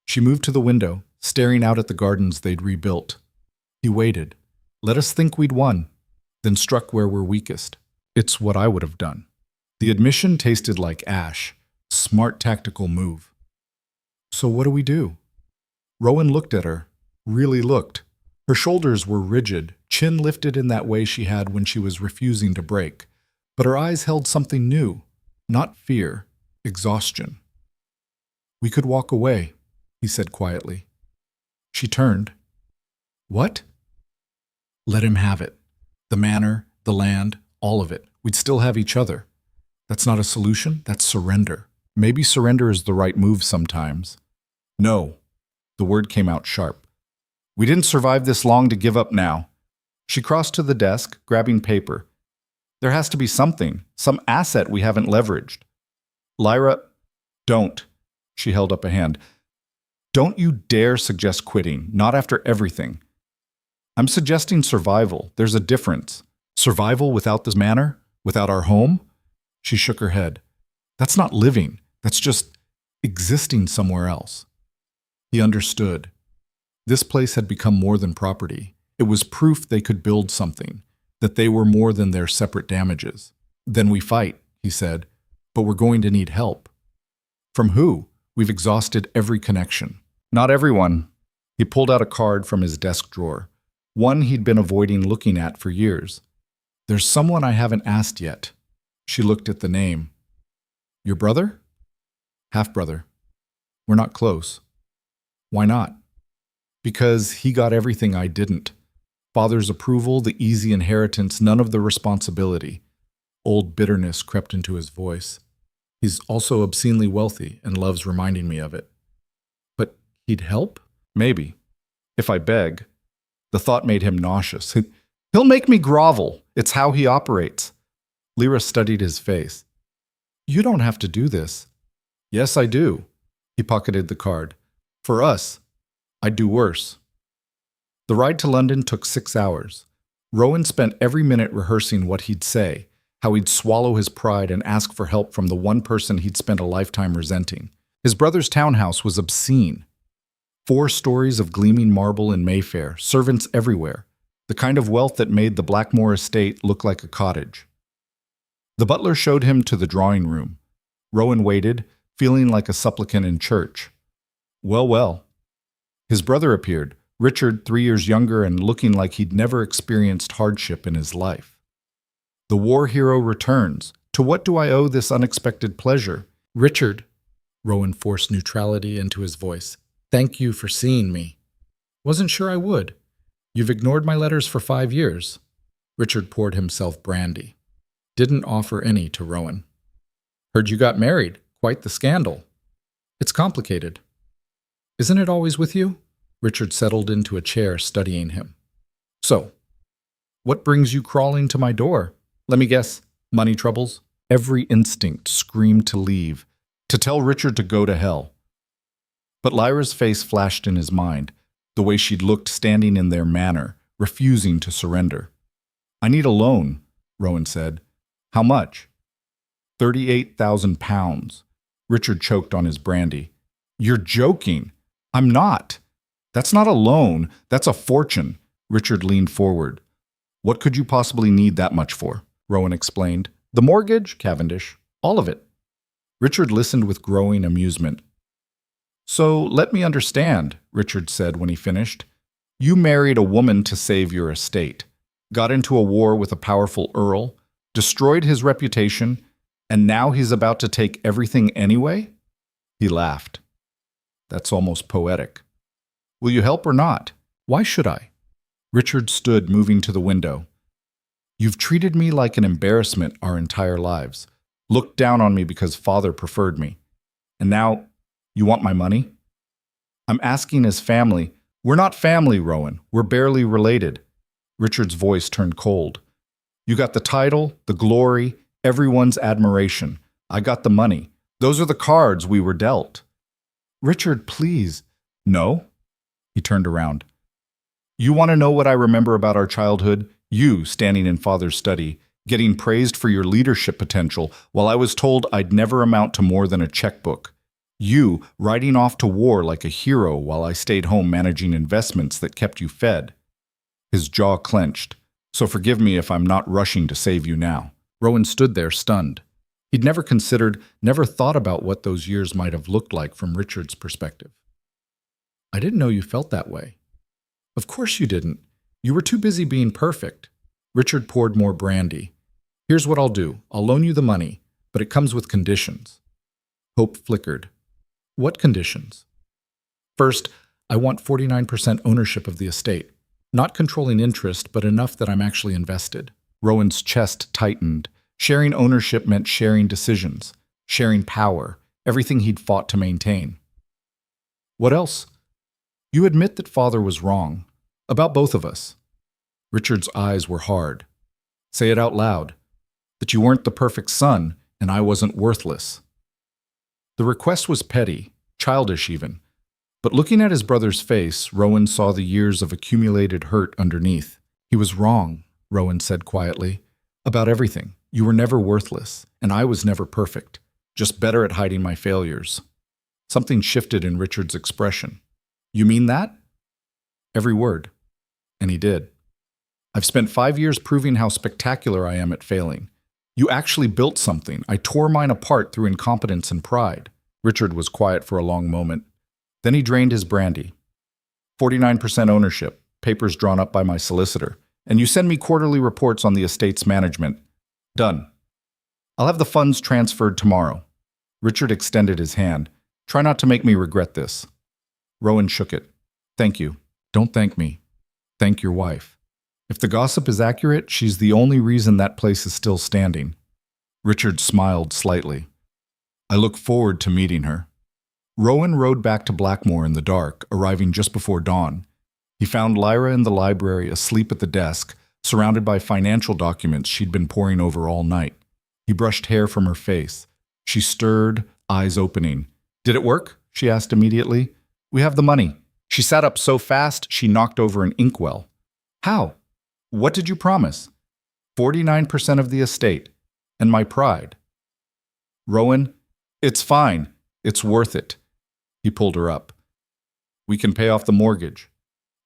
She moved to the window, staring out at the gardens they'd rebuilt. He waited. Let us think we'd won, then struck where we're weakest. It's what I would have done. The admission tasted like ash. Smart tactical move. So what do we do? Rowan looked at her, really looked. Her shoulders were rigid, chin lifted in that way she had when she was refusing to break. But her eyes held something new, not fear, exhaustion. We could walk away, he said quietly. She turned. What? Let him have it. The manor, the land, all of it. We'd still have each other. That's not a solution, that's surrender. Maybe surrender is the right move sometimes. No. The word came out sharp. We didn't survive this long to give up now. She crossed to the desk, grabbing paper. There has to be something, some asset we haven't leveraged. Lyra, don't. She held up a hand. Don't you dare suggest quitting, not after everything. I'm suggesting survival. There's a difference. Survival without this manor? Without our home? She shook her head. That's not living. That's just existing somewhere else. He understood. This place had become more than property. It was proof they could build something, that they were more than their separate damages. Then we fight, he said, but we're going to need help. From who? We've exhausted every connection. Not everyone. He pulled out a card from his desk drawer, one he'd been avoiding looking at for years. There's someone I haven't asked yet. She looked at the name. Your brother? Half-brother. We're not close. Why not? Because he got everything I didn't. Father's approval, the easy inheritance, none of the responsibility. Old bitterness crept into his voice. He's also obscenely wealthy and loves reminding me of it. But he'd help? Maybe. If I beg. The thought made him nauseous. He'll make me grovel. It's how he operates. Lyra studied his face. You don't have to do this. Yes, I do. He pocketed the card. For us, I'd do worse. The ride to London took 6 hours. Rowan spent every minute rehearsing what he'd say, how he'd swallow his pride and ask for help from the one person he'd spent a lifetime resenting. His brother's townhouse was obscene. 4 stories of gleaming marble in Mayfair, servants everywhere, the kind of wealth that made the Blackmore estate look like a cottage. The butler showed him to the drawing room. Rowan waited, feeling like a supplicant in church. Well, well. His brother appeared, Richard, 3 years younger and looking like he'd never experienced hardship in his life. The war hero returns. To what do I owe this unexpected pleasure? Richard, Rowan forced neutrality into his voice. Thank you for seeing me. Wasn't sure I would. You've ignored my letters for 5 years. Richard poured himself brandy. Didn't offer any to Rowan. Heard you got married. Quite the scandal. It's complicated. Isn't it always with you? Richard settled into a chair, studying him. So, what brings you crawling to my door? Let me guess, money troubles? Every instinct screamed to leave, to tell Richard to go to hell. But Lyra's face flashed in his mind, the way she'd looked standing in their manor, refusing to surrender. I need a loan, Rowan said. How much? 38,000 pounds. Richard choked on his brandy. You're joking. I'm not. That's not a loan. That's a fortune. Richard leaned forward. What could you possibly need that much for? Rowan explained. The mortgage, Cavendish. All of it. Richard listened with growing amusement. So let me understand, Richard said when he finished. You married a woman to save your estate, got into a war with a powerful earl, destroyed his reputation, and now he's about to take everything anyway? He laughed. That's almost poetic. Will you help or not? Why should I? Richard stood, moving to the window. You've treated me like an embarrassment our entire lives, looked down on me because father preferred me. And now, you want my money? I'm asking as family. We're not family, Rowan. We're barely related. Richard's voice turned cold. You got the title, the glory, everyone's admiration. I got the money. Those are the cards we were dealt. Richard, please. No? He turned around. You want to know what I remember about our childhood? You standing in father's study, getting praised for your leadership potential while I was told I'd never amount to more than a checkbook. You riding off to war like a hero while I stayed home managing investments that kept you fed. His jaw clenched. So forgive me if I'm not rushing to save you now. Rowan stood there stunned. He'd never considered, never thought about what those years might have looked like from Richard's perspective. I didn't know you felt that way. Of course you didn't. You were too busy being perfect. Richard poured more brandy. Here's what I'll do. I'll loan you the money, but it comes with conditions. Hope flickered. What conditions? First, I want 49% ownership of the estate. Not controlling interest, but enough that I'm actually invested. Rowan's chest tightened. Sharing ownership meant sharing decisions, sharing power, everything he'd fought to maintain. What else? You admit that father was wrong. About both of us. Richard's eyes were hard. Say it out loud. That you weren't the perfect son, and I wasn't worthless. The request was petty, childish even. But looking at his brother's face, Rowan saw the years of accumulated hurt underneath. He was wrong, Rowan said quietly. About everything. You were never worthless, and I was never perfect. Just better at hiding my failures. Something shifted in Richard's expression. You mean that? Every word. And he did. I've spent 5 years proving how spectacular I am at failing. You actually built something. I tore mine apart through incompetence and pride. Richard was quiet for a long moment. Then he drained his brandy. 49% ownership, papers drawn up by my solicitor. And you send me quarterly reports on the estate's management. Done. I'll have the funds transferred tomorrow. Richard extended his hand. Try not to make me regret this. Rowan shook it. Thank you. Don't thank me. Thank your wife. If the gossip is accurate, she's the only reason that place is still standing. Richard smiled slightly. I look forward to meeting her. Rowan rode back to Blackmore in the dark, arriving just before dawn. He found Lyra in the library, asleep at the desk, surrounded by financial documents she'd been poring over all night. He brushed hair from her face. She stirred, eyes opening. Did it work? She asked immediately. We have the money. She sat up so fast she knocked over an inkwell. How? What did you promise? 49% of the estate. And my pride. Rowan, it's fine. It's worth it. He pulled her up. We can pay off the mortgage.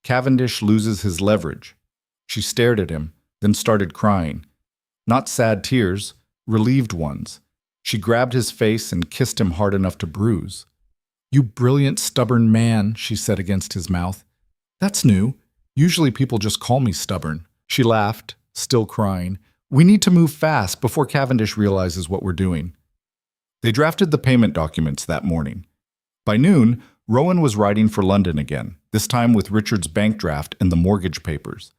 Cavendish loses his leverage. She stared at him, then started crying. Not sad tears, relieved ones. She grabbed his face and kissed him hard enough to bruise. You brilliant, stubborn man, she said against his mouth. That's new. Usually people just call me stubborn. She laughed, still crying. We need to move fast before Cavendish realizes what we're doing. They drafted the payment documents that morning. By noon, Rowan was riding for London again, this time with Richard's bank draft and the mortgage papers.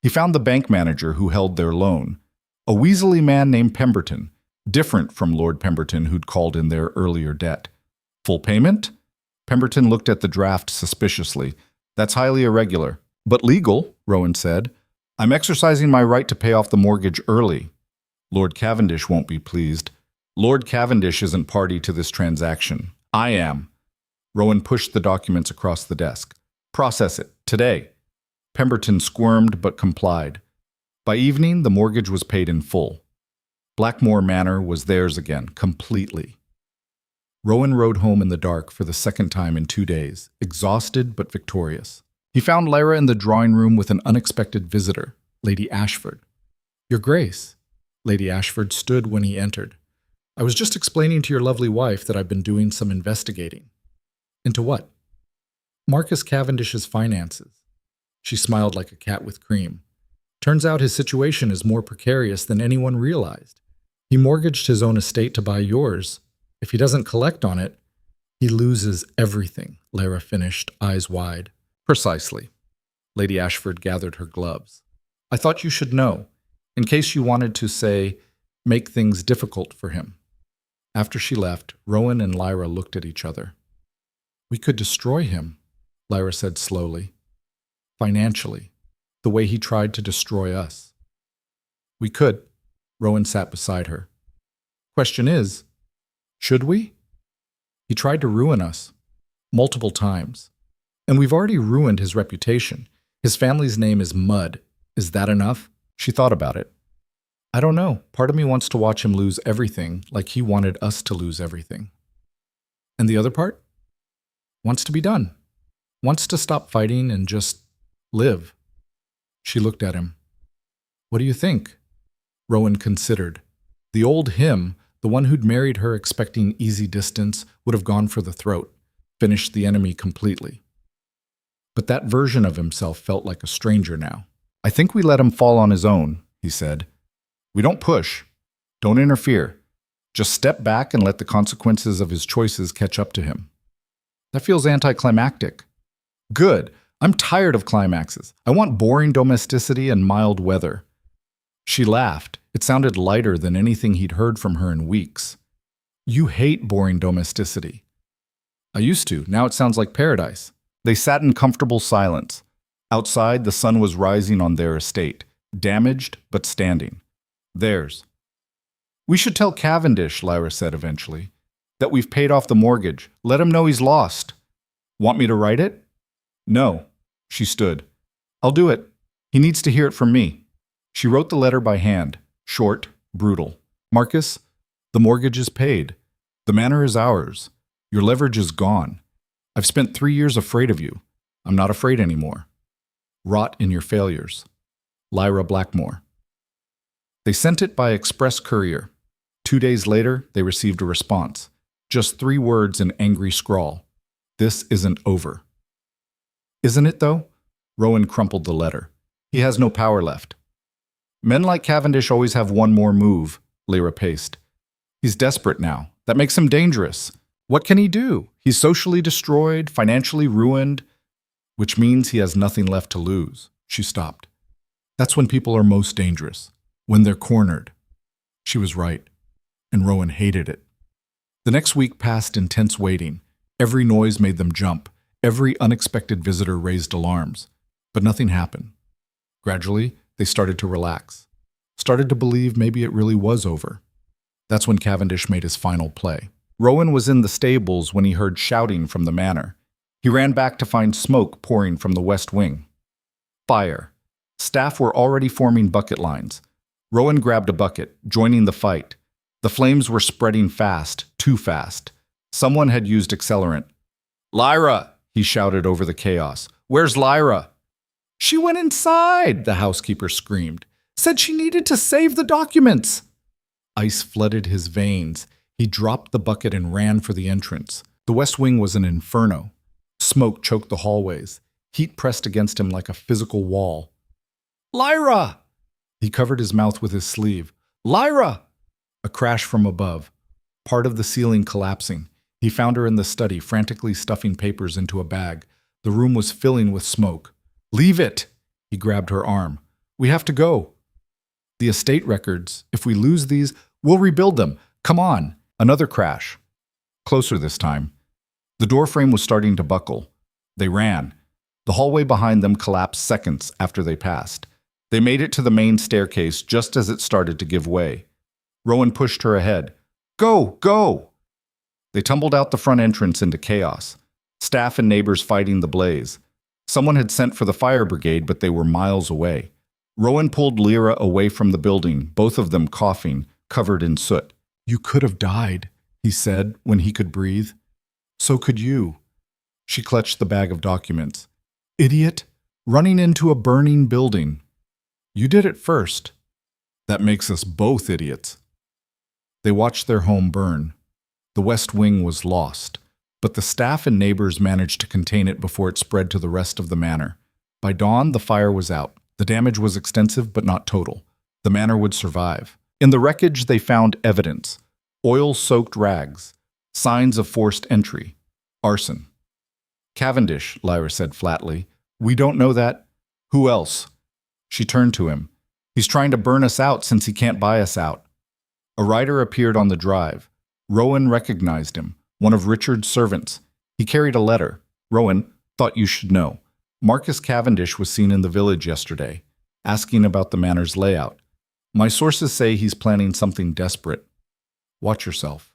He found the bank manager who held their loan, a weaselly man named Pemberton, different from Lord Pemberton who'd called in their earlier debt. Full payment? Pemberton looked at the draft suspiciously. That's highly irregular. But legal, Rowan said. I'm exercising my right to pay off the mortgage early. Lord Cavendish won't be pleased. Lord Cavendish isn't party to this transaction. I am. Rowan pushed the documents across the desk. Process it, today. Pemberton squirmed but complied. By evening, the mortgage was paid in full. Blackmore Manor was theirs again, completely. Rowan rode home in the dark for the second time in 2 days, exhausted but victorious. He found Lyra in the drawing room with an unexpected visitor, Lady Ashford. Your Grace. Lady Ashford stood when he entered. I was just explaining to your lovely wife that I've been doing some investigating. Into what? Marcus Cavendish's finances. She smiled like a cat with cream. Turns out his situation is more precarious than anyone realized. He mortgaged his own estate to buy yours. If he doesn't collect on it, he loses everything, Lyra finished, eyes wide. Precisely. Lady Ashford gathered her gloves. I thought you should know, in case you wanted to, say, make things difficult for him. After she left, Rowan and Lyra looked at each other. We could destroy him, Lyra said slowly. Financially, the way he tried to destroy us. We could. Rowan sat beside her. Question is, should we? He tried to ruin us, multiple times. And we've already ruined his reputation. His family's name is mud. Is that enough? She thought about it. I don't know. Part of me wants to watch him lose everything, like he wanted us to lose everything. And the other part? Wants to be done. Wants to stop fighting and just live. She looked at him. What do you think? Rowan considered. The old him, the one who'd married her expecting easy distance, would have gone for the throat, finished the enemy completely. But that version of himself felt like a stranger now. I think we let him fall on his own, he said. We don't push. Don't interfere. Just step back and let the consequences of his choices catch up to him. That feels anticlimactic. Good. I'm tired of climaxes. I want boring domesticity and mild weather. She laughed. It sounded lighter than anything he'd heard from her in weeks. You hate boring domesticity. I used to. Now it sounds like paradise. They sat in comfortable silence. Outside, the sun was rising on their estate, damaged but standing. Theirs. We should tell Cavendish, Lyra said eventually, that we've paid off the mortgage. Let him know he's lost. Want me to write it? No. She stood. I'll do it. He needs to hear it from me. She wrote the letter by hand, short, brutal. Marcus, the mortgage is paid. The manor is ours. Your leverage is gone. I've spent 3 years afraid of you. I'm not afraid anymore. Rot in your failures. Lyra Blackmore. They sent it by express courier. 2 days later, they received a response. Just 3 words in angry scrawl. This isn't over. Isn't it, though? Rowan crumpled the letter. He has no power left. Men like Cavendish always have one more move, Lyra paced. He's desperate now. That makes him dangerous. What can he do? He's socially destroyed, financially ruined, which means he has nothing left to lose. She stopped. That's when people are most dangerous, when they're cornered. She was right, and Rowan hated it. The next week passed in tense waiting. Every noise made them jump. Every unexpected visitor raised alarms. But nothing happened. Gradually, they started to relax. Started to believe maybe it really was over. That's when Cavendish made his final play. Rowan was in the stables when he heard shouting from the manor. He ran back to find smoke pouring from the west wing. Fire. Staff were already forming bucket lines. Rowan grabbed a bucket, joining the fight. The flames were spreading fast, too fast. Someone had used accelerant. "Lyra!" he shouted over the chaos. "Where's Lyra?" "She went inside," the housekeeper screamed. "Said she needed to save the documents." Ice flooded his veins. He dropped the bucket and ran for the entrance. The west wing was an inferno. Smoke choked the hallways. Heat pressed against him like a physical wall. "Lyra!" He covered his mouth with his sleeve. "Lyra!" A crash from above. Part of the ceiling collapsing. He found her in the study, frantically stuffing papers into a bag. The room was filling with smoke. "Leave it!" He grabbed her arm. "We have to go." "The estate records. If we lose these, we'll rebuild them. Come on." Another crash. Closer this time. The doorframe was starting to buckle. They ran. The hallway behind them collapsed seconds after they passed. They made it to the main staircase just as it started to give way. Rowan pushed her ahead. "Go! Go!" They tumbled out the front entrance into chaos. Staff and neighbors fighting the blaze. Someone had sent for the fire brigade, but they were miles away. Rowan pulled Lyra away from the building, both of them coughing, covered in soot. "You could have died," he said when he could breathe. "So could you." She clutched the bag of documents. "Idiot! Running into a burning building. You did it first. That makes us both idiots." They watched their home burn. The west wing was lost, but the staff and neighbors managed to contain it before it spread to the rest of the manor. By dawn, the fire was out. The damage was extensive but not total. The manor would survive. In the wreckage, they found evidence. Oil-soaked rags. Signs of forced entry. Arson. "Cavendish," Lyra said flatly. "We don't know that." "Who else?" She turned to him. "He's trying to burn us out since he can't buy us out." A rider appeared on the drive. Rowan recognized him, one of Richard's servants. He carried a letter. "Rowan, thought you should know. Marcus Cavendish was seen in the village yesterday, asking about the manor's layout. My sources say he's planning something desperate. Watch yourself."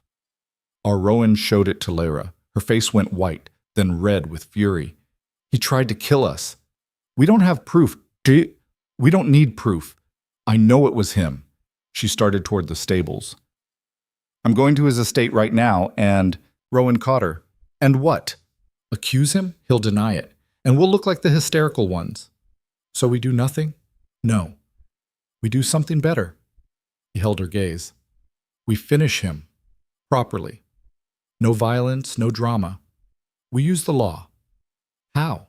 Our Rowan showed it to Lyra. Her face went white, then red with fury. "He tried to kill us. We don't have proof. We don't need proof. I know it was him." She started toward the stables. "I'm going to his estate right now, and—" Rowan caught her. "And what? Accuse him? He'll deny it. And we'll look like the hysterical ones. So we do nothing? No. We do something better." He held her gaze. "We finish him. Properly. No violence, no drama. We use the law." "How?"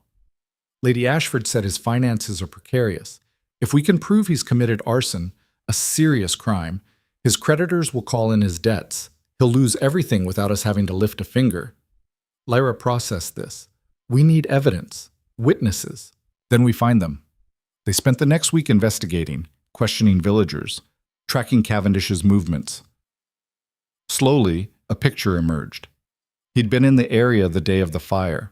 "Lady Ashford said his finances are precarious. If we can prove he's committed arson, a serious crime, his creditors will call in his debts. He'll lose everything without us having to lift a finger." Lyra processed this. "We need evidence, witnesses. Then we find them." They spent the next week investigating, questioning villagers, tracking Cavendish's movements. Slowly, a picture emerged. He'd been in the area the day of the fire.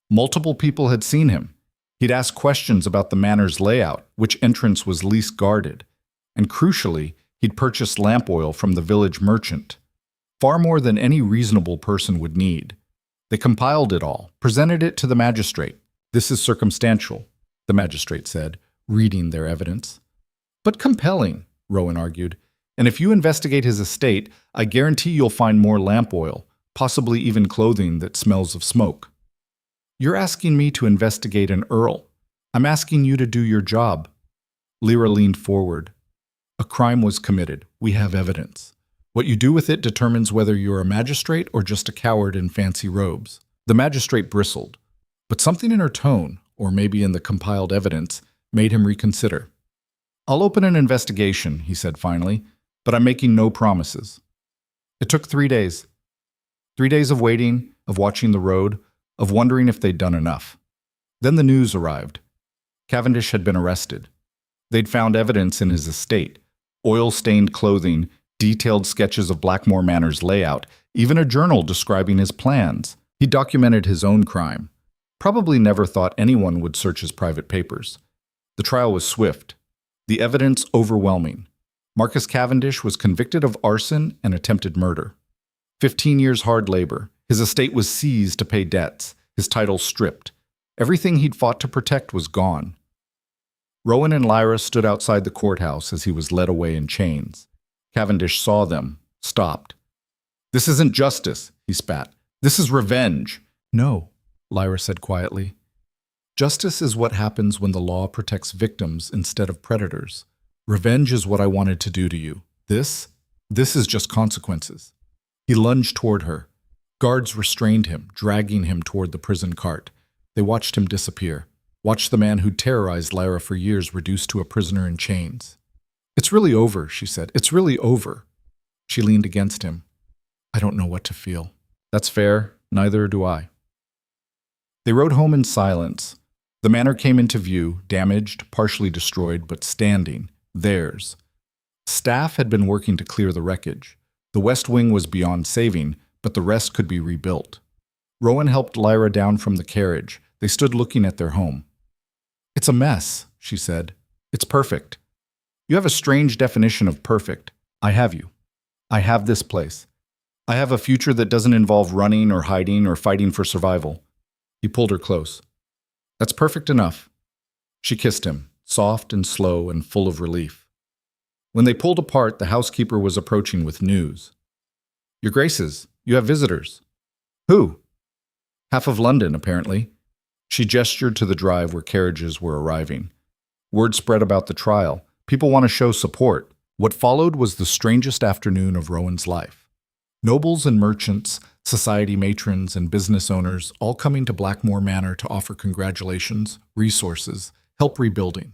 Multiple people had seen him. He'd asked questions about the manor's layout, which entrance was least guarded. And crucially, he'd purchased lamp oil from the village merchant. Far more than any reasonable person would need. They compiled it all, presented it to the magistrate. "This is circumstantial," the magistrate said, reading their evidence. "But compelling," Rowan argued. "And if you investigate his estate, I guarantee you'll find more lamp oil, possibly even clothing that smells of smoke." "You're asking me to investigate an earl. I'm asking you to do your job." Lyra leaned forward. "A crime was committed. We have evidence. What you do with it determines whether you're a magistrate or just a coward in fancy robes." The magistrate bristled, but something in her tone, or maybe in the compiled evidence, made him reconsider. "I'll open an investigation," he said finally, "but I'm making no promises." It took 3 days. 3 days of waiting, of watching the road, of wondering if they'd done enough. Then the news arrived. Cavendish had been arrested. They'd found evidence in his estate: oil-stained clothing, detailed sketches of Blackmore Manor's layout, even a journal describing his plans. He documented his own crime. Probably never thought anyone would search his private papers. The trial was swift. The evidence overwhelming. Marcus Cavendish was convicted of arson and attempted murder. 15 years hard labor. His estate was seized to pay debts. His title stripped. Everything he'd fought to protect was gone. Rowan and Lyra stood outside the courthouse as he was led away in chains. Cavendish saw them, stopped. "This isn't justice," he spat. "This is revenge." "No," Lyra said quietly. "Justice is what happens when the law protects victims instead of predators. Revenge is what I wanted to do to you. This is just consequences." He lunged toward her. Guards restrained him, dragging him toward the prison cart. They watched him disappear. Watched the man who'd terrorized Lyra for years reduced to a prisoner in chains. "It's really over," she said. "It's really over." She leaned against him. "I don't know what to feel." "That's fair. Neither do I." They rode home in silence. The manor came into view, damaged, partially destroyed, but standing. Theirs. Staff had been working to clear the wreckage. The west wing was beyond saving, but the rest could be rebuilt. Rowan helped Lyra down from the carriage. They stood looking at their home. "It's a mess," she said. "It's perfect. You have a strange definition of perfect. I have you. I have this place. I have a future that doesn't involve running or hiding or fighting for survival." He pulled her close. "That's perfect enough." She kissed him, soft and slow and full of relief. When they pulled apart, the housekeeper was approaching with news. "Your Graces, you have visitors." "Who?" "Half of London, apparently." She gestured to the drive where carriages were arriving. Word spread about the trial. People want to show support. What followed was the strangest afternoon of Rowan's life. Nobles and merchants, society matrons and business owners all coming to Blackmore Manor to offer congratulations, resources, help rebuilding.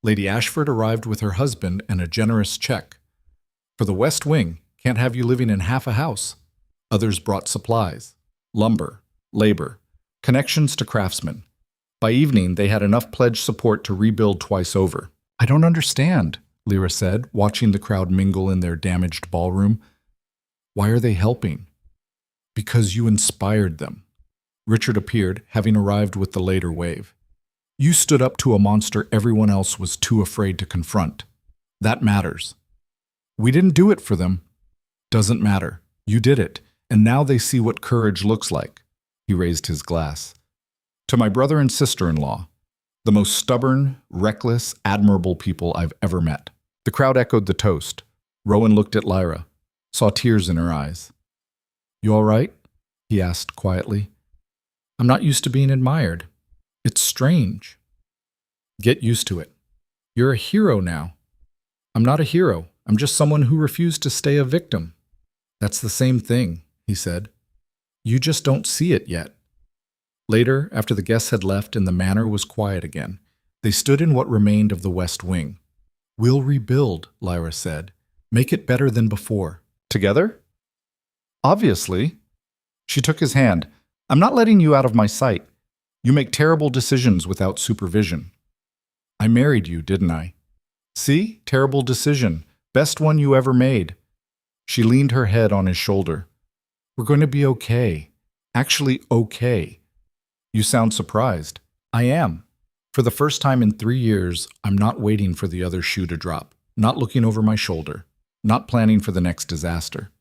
Lady Ashford arrived with her husband and a generous check. "For the West Wing, can't have you living in half a house." Others brought supplies, lumber, labor, connections to craftsmen. By evening, they had enough pledged support to rebuild twice over. "I don't understand," Lyra said, watching the crowd mingle in their damaged ballroom. "Why are they helping?" "Because you inspired them." Richard appeared, having arrived with the later wave. "You stood up to a monster everyone else was too afraid to confront. That matters." "We didn't do it for them." "Doesn't matter. You did it, and now they see what courage looks like." He raised his glass. "To my brother and sister-in-law, the most stubborn, reckless, admirable people I've ever met." The crowd echoed the toast. Rowan looked at Lyra, saw tears in her eyes. "You all right?" he asked quietly. "I'm not used to being admired. It's strange." "Get used to it. You're a hero now." "I'm not a hero. I'm just someone who refused to stay a victim." "That's the same thing," he said. "You just don't see it yet." Later, after the guests had left and the manor was quiet again, they stood in what remained of the West Wing. "We'll rebuild," Lyra said. "Make it better than before." "Together?" "Obviously." She took his hand. "I'm not letting you out of my sight. You make terrible decisions without supervision." "I married you, didn't I?" "See? Terrible decision. Best one you ever made." She leaned her head on his shoulder. "We're going to be okay. Actually okay." "You sound surprised." "I am. For the first time in 3 years, I'm not waiting for the other shoe to drop, not looking over my shoulder, not planning for the next disaster."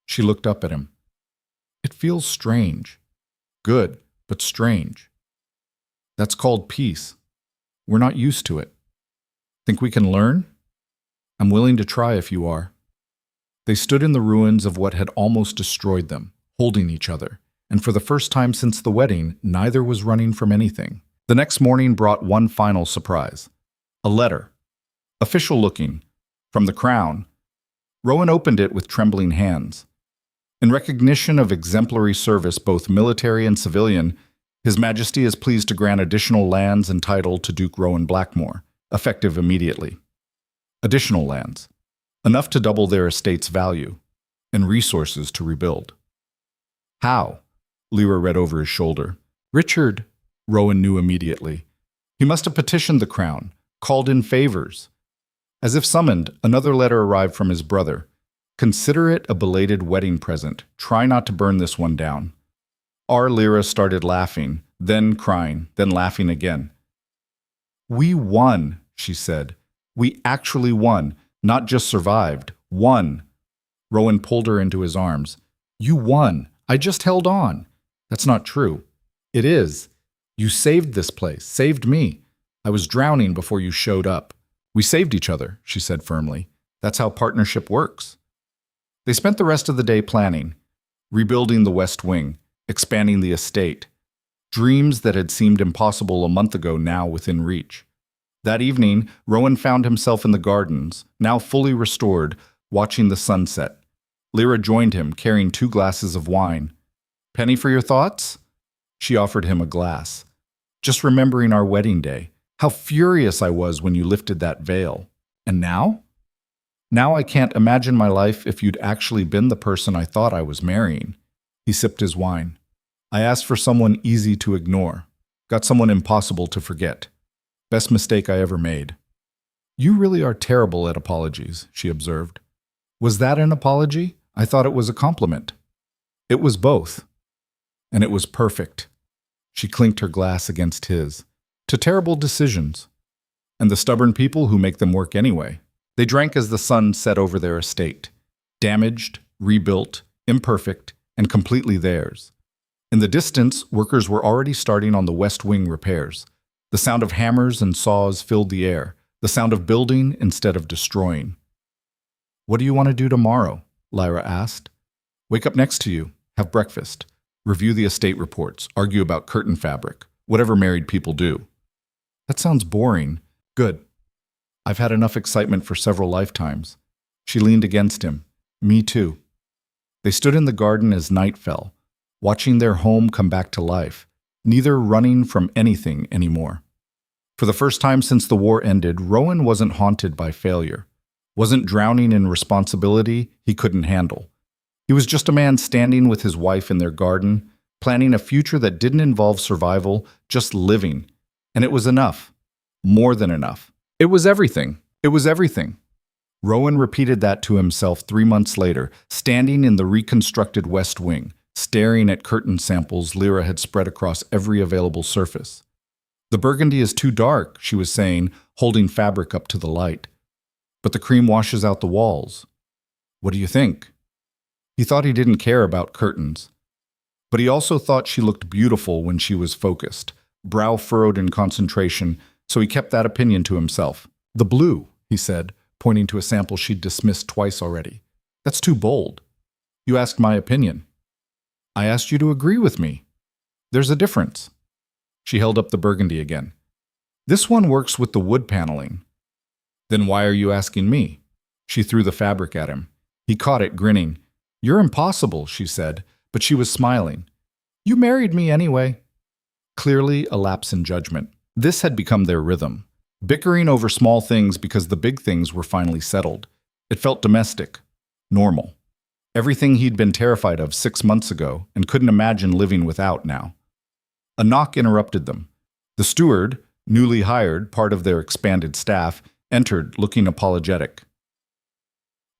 She looked up at him. "It feels strange. Good, but strange." "That's called peace. We're not used to it. Think we can learn?" "I'm willing to try if you are." They stood in the ruins of what had almost destroyed them, holding each other, and for the first time since the wedding, neither was running from anything. The next morning brought one final surprise. A letter. Official looking. From the Crown. Rowan opened it with trembling hands. In recognition of exemplary service, both military and civilian, His Majesty is pleased to grant additional lands and title to Duke Rowan Blackmore, effective immediately. Additional lands. Enough to double their estate's value, and resources to rebuild. "How?" Lyra read over his shoulder. "Richard," Rowan knew immediately. He must have petitioned the Crown, called in favors. As if summoned, another letter arrived from his brother. Consider it a belated wedding present. Try not to burn this one down. Our Lyra started laughing, then crying, then laughing again. We won, she said. We actually won, not just survived. Won. Rowan pulled her into his arms. You won. I just held on. That's not true. It is. You saved this place, saved me. I was drowning before you showed up. We saved each other, she said firmly. That's how partnership works. They spent the rest of the day planning, rebuilding the West Wing, expanding the estate. Dreams that had seemed impossible a month ago now within reach. That evening, Rowan found himself in the gardens, now fully restored, watching the sunset. Lyra joined him, carrying 2 glasses of wine. Penny for your thoughts? She offered him a glass. Just remembering our wedding day. How furious I was when you lifted that veil. And now? Now I can't imagine my life if you'd actually been the person I thought I was marrying. He sipped his wine. I asked for someone easy to ignore. Got someone impossible to forget. Best mistake I ever made. You really are terrible at apologies, she observed. Was that an apology? I thought it was a compliment. It was both. And it was perfect. She clinked her glass against his. To terrible decisions. And the stubborn people who make them work anyway. They drank as the sun set over their estate. Damaged, rebuilt, imperfect, and completely theirs. In the distance, workers were already starting on the West Wing repairs. The sound of hammers and saws filled the air, the sound of building instead of destroying. What do you want to do tomorrow? Lyra asked. Wake up next to you, have breakfast, review the estate reports, argue about curtain fabric, whatever married people do. That sounds boring. Good. I've had enough excitement for several lifetimes. She leaned against him. Me too. They stood in the garden as night fell, watching their home come back to life, neither running from anything anymore. For the first time since the war ended, Rowan wasn't haunted by failure, wasn't drowning in responsibility he couldn't handle. He was just a man standing with his wife in their garden, planning a future that didn't involve survival, just living. And it was enough. More than enough. It was everything. It was everything. Rowan repeated that to himself 3 months later, standing in the reconstructed West Wing, staring at curtain samples Lyra had spread across every available surface. The burgundy is too dark, she was saying, holding fabric up to the light. But the cream washes out the walls. What do you think? He thought he didn't care about curtains. But he also thought she looked beautiful when she was focused, brow furrowed in concentration, so he kept that opinion to himself. The blue, he said, pointing to a sample she'd dismissed twice already. That's too bold. You asked my opinion. I asked you to agree with me. There's a difference. She held up the burgundy again. This one works with the wood paneling. Then why are you asking me? She threw the fabric at him. He caught it, grinning. You're impossible, she said, but she was smiling. You married me anyway. Clearly a lapse in judgment. This had become their rhythm, bickering over small things because the big things were finally settled. It felt domestic, normal. Everything he'd been terrified of 6 months ago and couldn't imagine living without now. A knock interrupted them. The steward, newly hired, part of their expanded staff, entered, looking apologetic.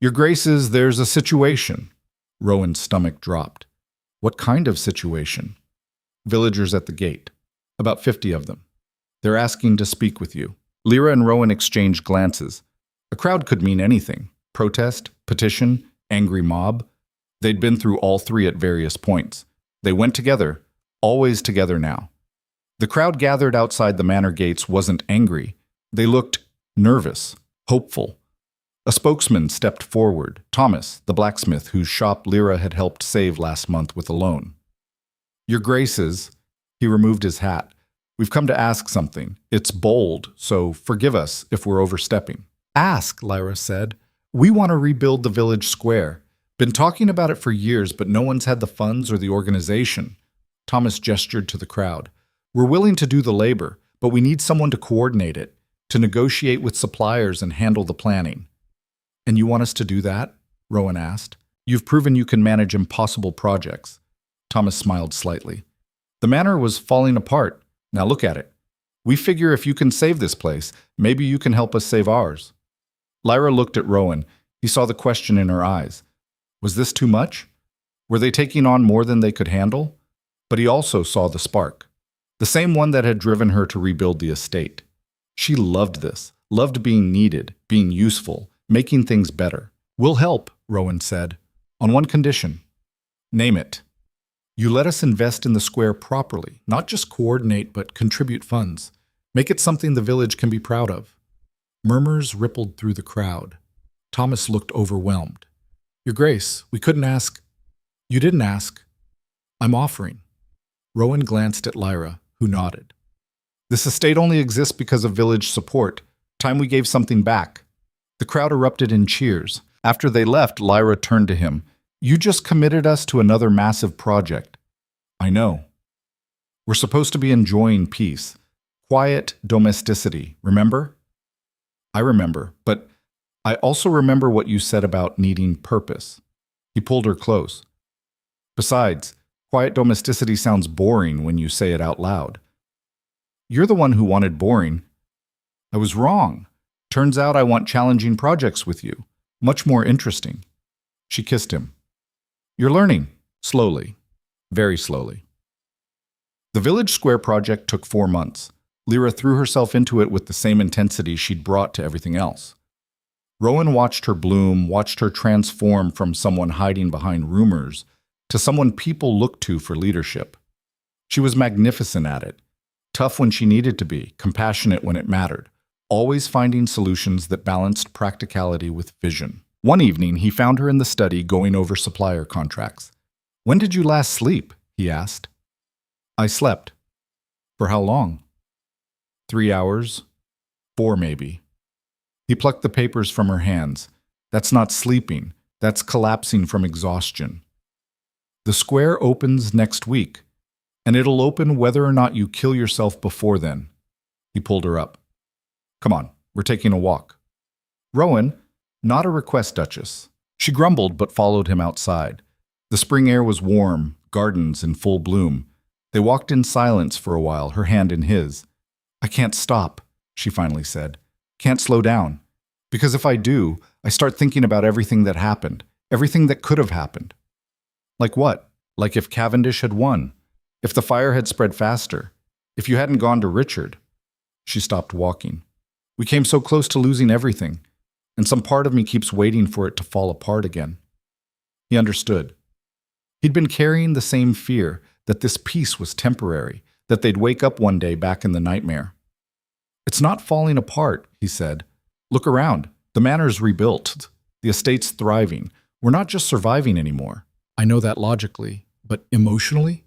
Your Graces, there's a situation. Rowan's stomach dropped. What kind of situation? Villagers at the gate. About 50 of them. They're asking to speak with you. Lyra and Rowan exchanged glances. A crowd could mean anything. Protest, petition, angry mob. They'd been through all 3 at various points. They went together, always together now. The crowd gathered outside the manor gates wasn't angry. They looked nervous, hopeful. A spokesman stepped forward, Thomas, the blacksmith whose shop Lyra had helped save last month with a loan. Your Graces, he removed his hat. We've come to ask something. It's bold, so forgive us if we're overstepping. Ask, Lyra said. We want to rebuild the village square. Been talking about it for years, but no one's had the funds or the organization. Thomas gestured to the crowd. We're willing to do the labor, but we need someone to coordinate it, to negotiate with suppliers and handle the planning. And you want us to do that? Rowan asked. You've proven you can manage impossible projects. Thomas smiled slightly. The manor was falling apart. Now look at it. We figure if you can save this place, maybe you can help us save ours. Lyra looked at Rowan. He saw the question in her eyes. Was this too much? Were they taking on more than they could handle? But he also saw the spark, the same one that had driven her to rebuild the estate. She loved this, loved being needed, being useful, making things better. We'll help, Rowan said, on one condition. Name it. You let us invest in the square properly, not just coordinate but contribute funds. Make it something the village can be proud of. Murmurs rippled through the crowd. Thomas looked overwhelmed. Your Grace, we couldn't ask. You didn't ask. I'm offering. Rowan glanced at Lyra, who nodded. This estate only exists because of village support. Time we gave something back. The crowd erupted in cheers. After they left, Lyra turned to him. You just committed us to another massive project. I know. We're supposed to be enjoying peace. Quiet domesticity, remember? I remember, but I also remember what you said about needing purpose. He pulled her close. Besides, quiet domesticity sounds boring when you say it out loud. You're the one who wanted boring. I was wrong. Turns out I want challenging projects with you. Much more interesting. She kissed him. You're learning. Slowly. Very slowly. The Village Square project took 4 months. Lyra threw herself into it with the same intensity she'd brought to everything else. Rowan watched her bloom, watched her transform from someone hiding behind rumors to someone people looked to for leadership. She was magnificent at it, tough when she needed to be, compassionate when it mattered, always finding solutions that balanced practicality with vision. One evening, he found her in the study going over supplier contracts. When did you last sleep? He asked. I slept. For how long? 3 hours? 4 maybe. He plucked the papers from her hands. That's not sleeping. That's collapsing from exhaustion. The square opens next week, and it'll open whether or not you kill yourself before then. He pulled her up. Come on, we're taking a walk. Rowan, not a request, Duchess. She grumbled but followed him outside. The spring air was warm, gardens in full bloom. They walked in silence for a while, her hand in his. I can't stop, she finally said. Can't slow down. Because if I do, I start thinking about everything that happened, everything that could have happened. Like what? Like if Cavendish had won, if the fire had spread faster, if you hadn't gone to Richard. She stopped walking. We came so close to losing everything, and some part of me keeps waiting for it to fall apart again. He understood. He'd been carrying the same fear that this peace was temporary, that they'd wake up one day back in the nightmare. It's not falling apart, he said. Look around. The manor's rebuilt. The estate's thriving. We're not just surviving anymore. I know that logically, but emotionally?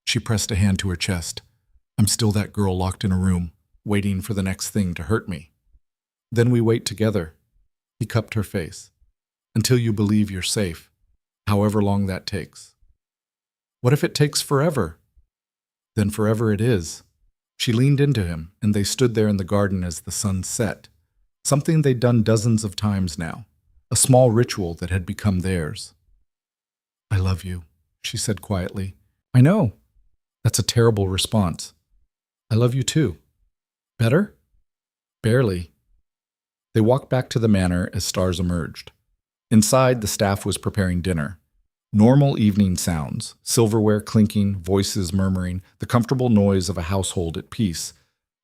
She pressed a hand to her chest. I'm still that girl locked in a room, waiting for the next thing to hurt me. Then we wait together. He cupped her face. Until you believe you're safe, however long that takes. What if it takes forever? Then forever it is. She leaned into him, and they stood there in the garden as the sun set, something they'd done dozens of times now, a small ritual that had become theirs. I love you, she said quietly. I know. That's a terrible response. I love you too. Better? Barely. They walked back to the manor as stars emerged. Inside, the staff was preparing dinner. Normal evening sounds, silverware clinking, voices murmuring, the comfortable noise of a household at peace.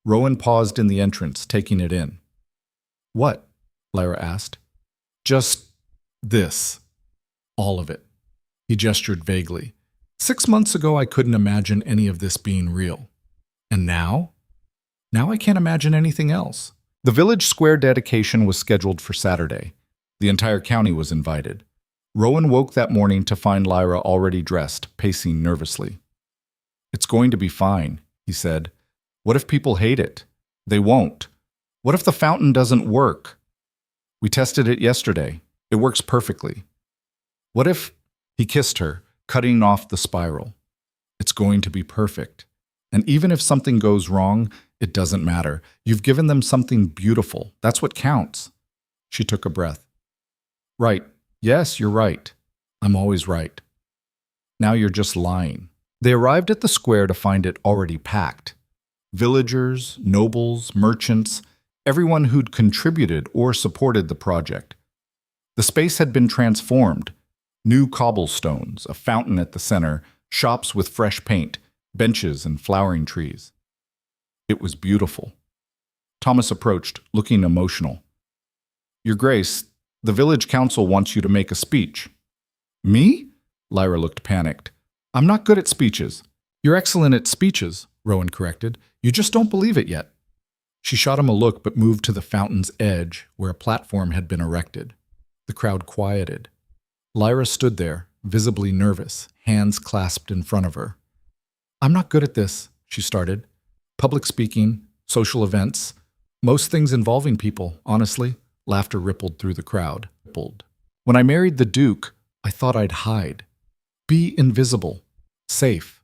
Rowan paused in the entrance, taking it in. What? Lyra asked. Just this. All of it. He gestured vaguely. 6 months ago, I couldn't imagine any of this being real. And now? Now I can't imagine anything else. The village square dedication was scheduled for Saturday. The entire county was invited. Rowan woke that morning to find Lyra already dressed, pacing nervously. It's going to be fine, he said. What if people hate it? They won't. What if the fountain doesn't work? We tested it yesterday. It works perfectly. What if... He kissed her, cutting off the spiral. It's going to be perfect. And even if something goes wrong, it doesn't matter. You've given them something beautiful. That's what counts. She took a breath. Right. Yes, you're right. I'm always right. Now you're just lying. They arrived at the square to find it already packed. Villagers, nobles, merchants, everyone who'd contributed or supported the project. The space had been transformed. New cobblestones, a fountain at the center, shops with fresh paint, benches and flowering trees. It was beautiful. Thomas approached, looking emotional. Your Grace, the village council wants you to make a speech. Me? Lyra looked panicked. I'm not good at speeches. You're excellent at speeches, Rowan corrected. You just don't believe it yet. She shot him a look but moved to the fountain's edge, where a platform had been erected. The crowd quieted. Lyra stood there, visibly nervous, hands clasped in front of her. I'm not good at this, she started. Public speaking, social events, most things involving people, honestly. Laughter rippled through the crowd. When I married the Duke, I thought I'd hide. Be invisible. Safe.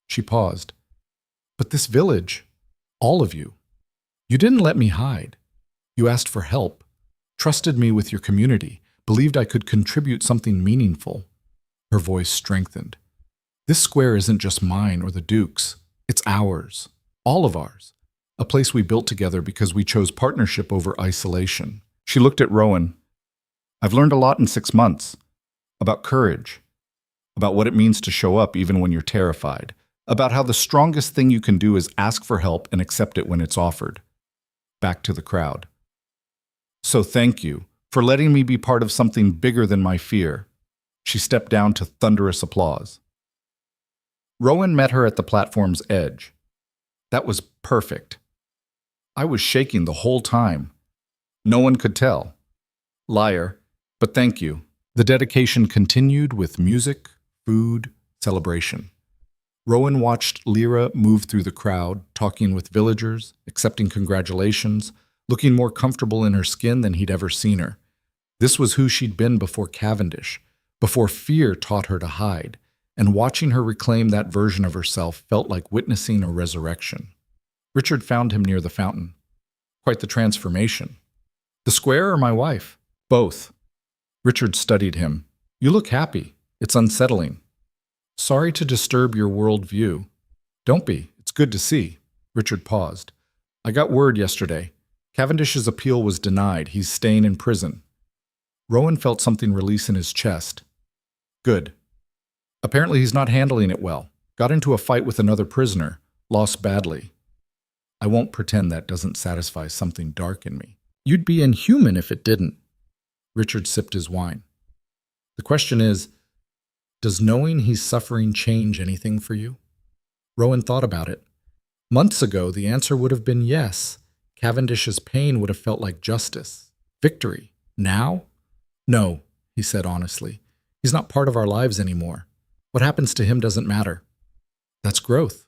She paused. But this village, all of you, you didn't let me hide. You asked for help, trusted me with your community, believed I could contribute something meaningful. Her voice strengthened. This square isn't just mine or the Duke's. It's ours. All of ours. A place we built together because we chose partnership over isolation. She looked at Rowan. I've learned a lot in 6 months. About courage. About what it means to show up even when you're terrified. About how the strongest thing you can do is ask for help and accept it when it's offered. Back to the crowd. So thank you for letting me be part of something bigger than my fear. She stepped down to thunderous applause. Rowan met her at the platform's edge. That was perfect. I was shaking the whole time. No one could tell. Liar, but thank you. The dedication continued with music, food, celebration. Rowan watched Lyra move through the crowd, talking with villagers, accepting congratulations, looking more comfortable in her skin than he'd ever seen her. This was who she'd been before Cavendish, before fear taught her to hide, and watching her reclaim that version of herself felt like witnessing a resurrection. Richard found him near the fountain. Quite the transformation. The square or my wife? Both. Richard studied him. You look happy. It's unsettling. Sorry to disturb your world view. Don't be. It's good to see. Richard paused. I got word yesterday. Cavendish's appeal was denied. He's staying in prison. Rowan felt something release in his chest. Good. Apparently he's not handling it well. Got into a fight with another prisoner. Lost badly. I won't pretend that doesn't satisfy something dark in me. You'd be inhuman if it didn't. Richard sipped his wine. The question is, does knowing he's suffering change anything for you? Rowan thought about it. Months ago, the answer would have been yes. Cavendish's pain would have felt like justice. Victory. Now? No, he said honestly. He's not part of our lives anymore. What happens to him doesn't matter. That's growth.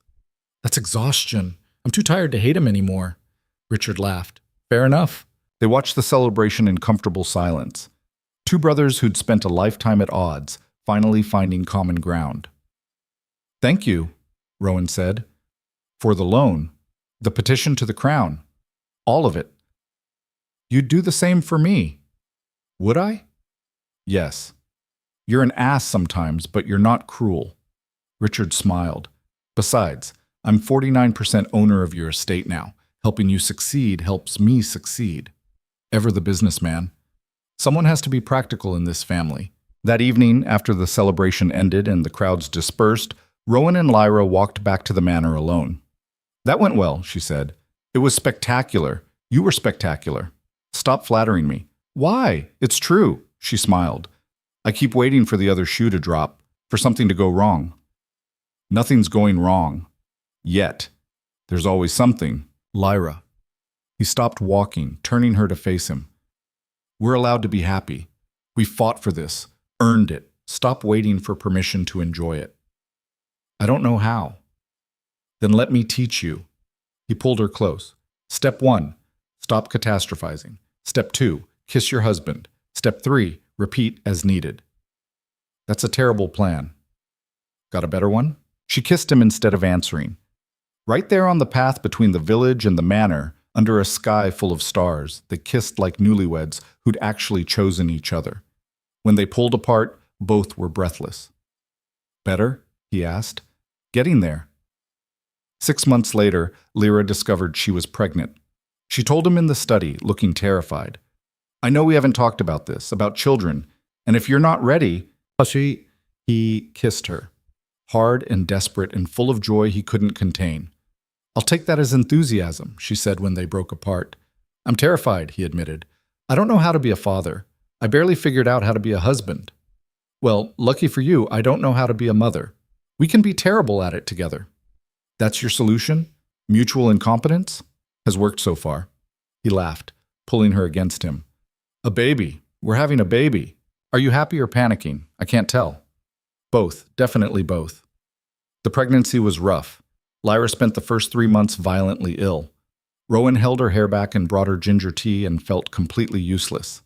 That's exhaustion. I'm too tired to hate him anymore. Richard laughed. Fair enough. They watched the celebration in comfortable silence. Two brothers who'd spent a lifetime at odds, finally finding common ground. Thank you, Rowan said. For the loan, the petition to the crown, all of it. You'd do the same for me. Would I? Yes. You're an ass sometimes, but you're not cruel. Richard smiled. Besides, I'm 49% owner of your estate now. Helping you succeed helps me succeed. Ever the businessman. Someone has to be practical in this family. That evening, after the celebration ended and the crowds dispersed, Rowan and Lyra walked back to the manor alone. That went well, she said. It was spectacular. You were spectacular. Stop flattering me. Why? It's true, she smiled. I keep waiting for the other shoe to drop, for something to go wrong. Nothing's going wrong. Yet. There's always something. Lyra. He stopped walking, turning her to face him. We're allowed to be happy. We fought for this, earned it. Stop waiting for permission to enjoy it. I don't know how. Then let me teach you. He pulled her close. Step 1, stop catastrophizing. Step 2, kiss your husband. Step 3, repeat as needed. That's a terrible plan. Got a better one? She kissed him instead of answering. Right there on the path between the village and the manor, under a sky full of stars, they kissed like newlyweds who'd actually chosen each other. When they pulled apart, both were breathless. Better? He asked. Getting there. 6 months later, Lyra discovered she was pregnant. She told him in the study, looking terrified. I know we haven't talked about this, about children, and if you're not ready, he kissed her, hard and desperate and full of joy he couldn't contain. I'll take that as enthusiasm, she said when they broke apart. I'm terrified, he admitted. I don't know how to be a father. I barely figured out how to be a husband. Well, lucky for you, I don't know how to be a mother. We can be terrible at it together. That's your solution? Mutual incompetence? Has worked so far. He laughed, pulling her against him. A baby. We're having a baby. Are you happy or panicking? I can't tell. Both. Definitely both. The pregnancy was rough. Lyra spent the first 3 months violently ill. Rowan held her hair back and brought her ginger tea and felt completely useless.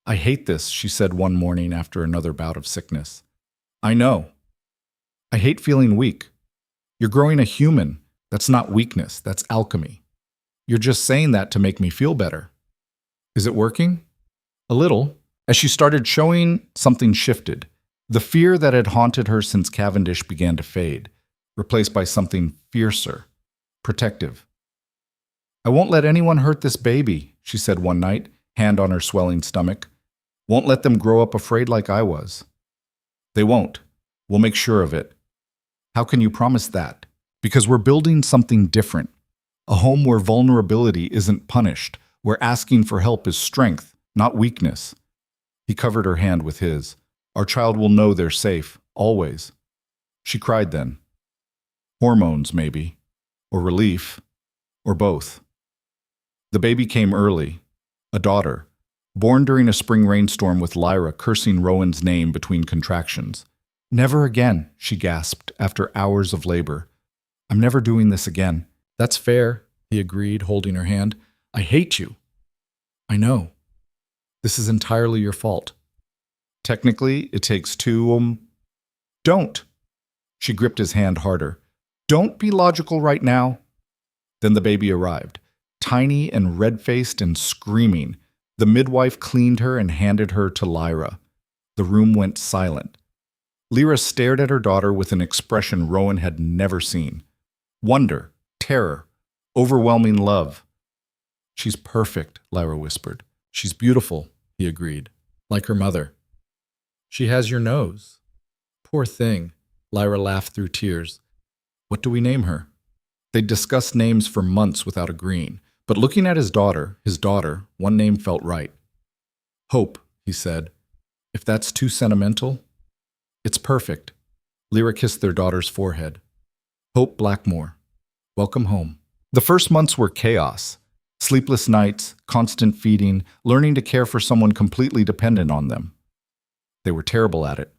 I hate this, she said one morning after another bout of sickness. I know. I hate feeling weak. You're growing a human. That's not weakness, that's alchemy. You're just saying that to make me feel better. Is it working? A little. As she started showing, something shifted. The fear that had haunted her since Cavendish began to fade, replaced by something fiercer, protective. I won't let anyone hurt this baby, she said one night, hand on her swelling stomach. Won't let them grow up afraid like I was. They won't. We'll make sure of it. How can you promise that? Because we're building something different. A home where vulnerability isn't punished, where asking for help is strength, not weakness. He covered her hand with his. Our child will know they're safe, always. She cried then. Hormones, maybe. Or relief. Or both. The baby came early. A daughter. Born during a spring rainstorm with Lyra cursing Rowan's name between contractions. Never again, she gasped after hours of labor. I'm never doing this again. That's fair, he agreed, holding her hand. I hate you. I know. This is entirely your fault. Technically, it takes two, Don't. She gripped his hand harder. Don't be logical right now. Then the baby arrived, tiny and red-faced and screaming. The midwife cleaned her and handed her to Lyra. The room went silent. Lyra stared at her daughter with an expression Rowan had never seen. Wonder, terror, overwhelming love. She's perfect, Lyra whispered. She's beautiful, he agreed, like her mother. She has your nose. Poor thing, Lyra laughed through tears. What do we name her? They'd discussed names for months without agreeing, but looking at his daughter, one name felt right. Hope, he said. If that's too sentimental, it's perfect. Lyra kissed their daughter's forehead. Hope Blackmore. Welcome home. The first months were chaos. Sleepless nights, constant feeding, learning to care for someone completely dependent on them. They were terrible at it,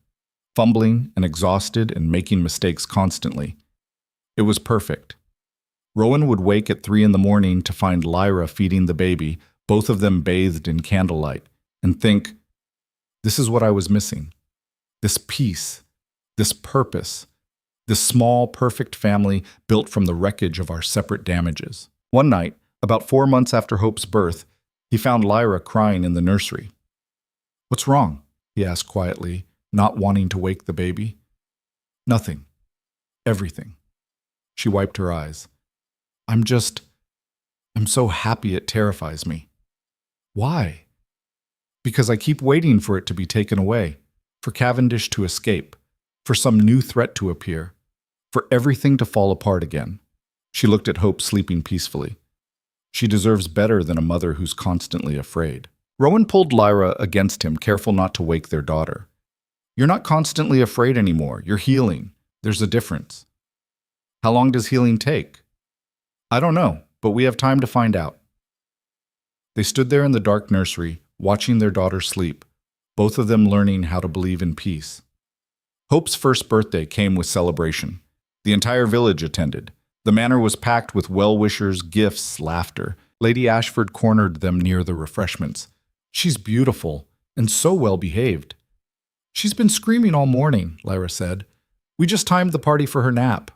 fumbling and exhausted and making mistakes constantly. It was perfect. Rowan would wake at 3 a.m. to find Lyra feeding the baby, both of them bathed in candlelight, and think, this is what I was missing. This peace, this purpose, this small, perfect family built from the wreckage of our separate damages. One night, about 4 months after Hope's birth, he found Lyra crying in the nursery. What's wrong? He asked quietly, not wanting to wake the baby. Nothing. Everything. She wiped her eyes. I'm so happy it terrifies me. Why? Because I keep waiting for it to be taken away, for Cavendish to escape, for some new threat to appear, for everything to fall apart again. She looked at Hope sleeping peacefully. She deserves better than a mother who's constantly afraid. Rowan pulled Lyra against him, careful not to wake their daughter. You're not constantly afraid anymore. You're healing. There's a difference. How long does healing take? I don't know, but we have time to find out. They stood there in the dark nursery, watching their daughter sleep, both of them learning how to believe in peace. Hope's first birthday came with celebration. The entire village attended. The manor was packed with well-wishers, gifts, laughter. Lady Ashford cornered them near the refreshments. She's beautiful and so well-behaved. She's been screaming all morning, Lyra said. We just timed the party for her nap.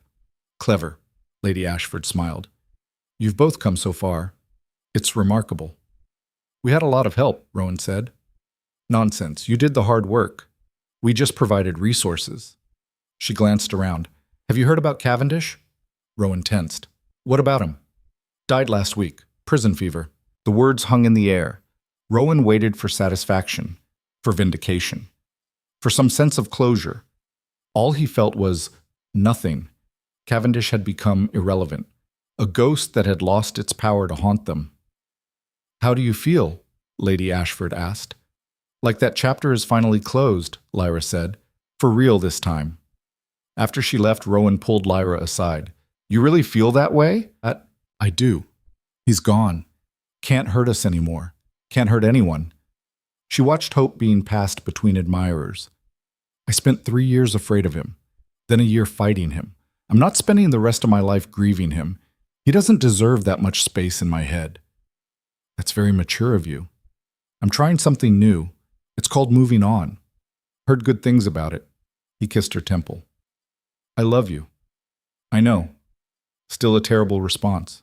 Clever, Lady Ashford smiled. You've both come so far. It's remarkable. We had a lot of help, Rowan said. Nonsense, you did the hard work. We just provided resources. She glanced around. Have you heard about Cavendish? Rowan tensed. What about him? Died last week. Prison fever. The words hung in the air. Rowan waited for satisfaction, for vindication, for some sense of closure. All he felt was nothing. Cavendish had become irrelevant, a ghost that had lost its power to haunt them. How do you feel? Lady Ashford asked. Like that chapter is finally closed, Lyra said. For real this time. After she left, Rowan pulled Lyra aside. You really feel that way? I do. He's gone. Can't hurt us anymore. Can't hurt anyone. She watched Hope being passed between admirers. I spent 3 years afraid of him, then a year fighting him. I'm not spending the rest of my life grieving him. He doesn't deserve that much space in my head. That's very mature of you. I'm trying something new. It's called moving on. Heard good things about it. He kissed her temple. I love you. I know. Still a terrible response.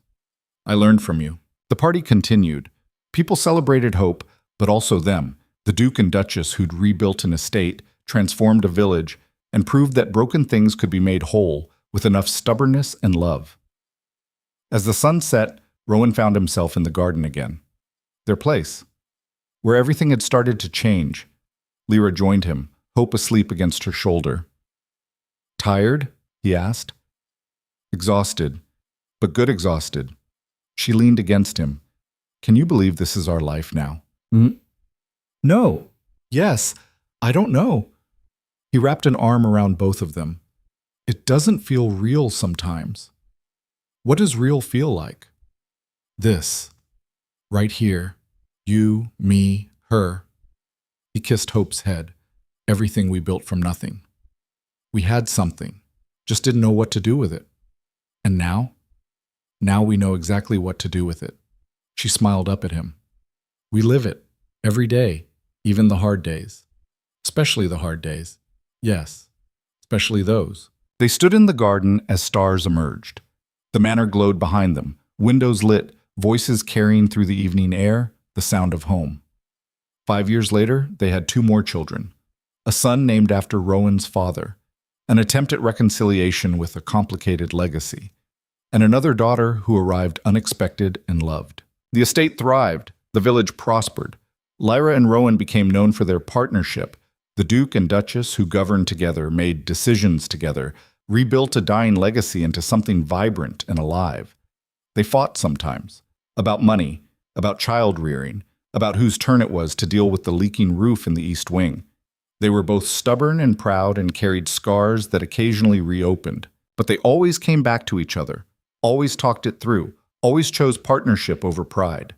I learned from you. The party continued. People celebrated Hope, but also them, the Duke and Duchess who'd rebuilt an estate, transformed a village, and proved that broken things could be made whole with enough stubbornness and love. As the sun set, Rowan found himself in the garden again. Their place, where everything had started to change. Lyra joined him, Hope asleep against her shoulder. Tired? He asked. Exhausted, but good exhausted. She leaned against him. Can you believe this is our life now? No. Yes. I don't know. He wrapped an arm around both of them. It doesn't feel real sometimes. What does real feel like? This. Right here. You, me, her. He kissed Hope's head. Everything we built from nothing. We had something. Just didn't know what to do with it. And now? Now we know exactly what to do with it. She smiled up at him. We live it. Every day. Even the hard days. Especially the hard days. Yes. Especially those. They stood in the garden as stars emerged. The manor glowed behind them, windows lit, voices carrying through the evening air, the sound of home. 5 years later, they had 2 more children. A son named after Rowan's father, an attempt at reconciliation with a complicated legacy, and another daughter who arrived unexpected and loved. The estate thrived, the village prospered. Lyra and Rowan became known for their partnership. The Duke and Duchess, who governed together, made decisions together, rebuilt a dying legacy into something vibrant and alive. They fought sometimes, about money, about child rearing, about whose turn it was to deal with the leaking roof in the East Wing. They were both stubborn and proud and carried scars that occasionally reopened, but they always came back to each other, always talked it through, always chose partnership over pride.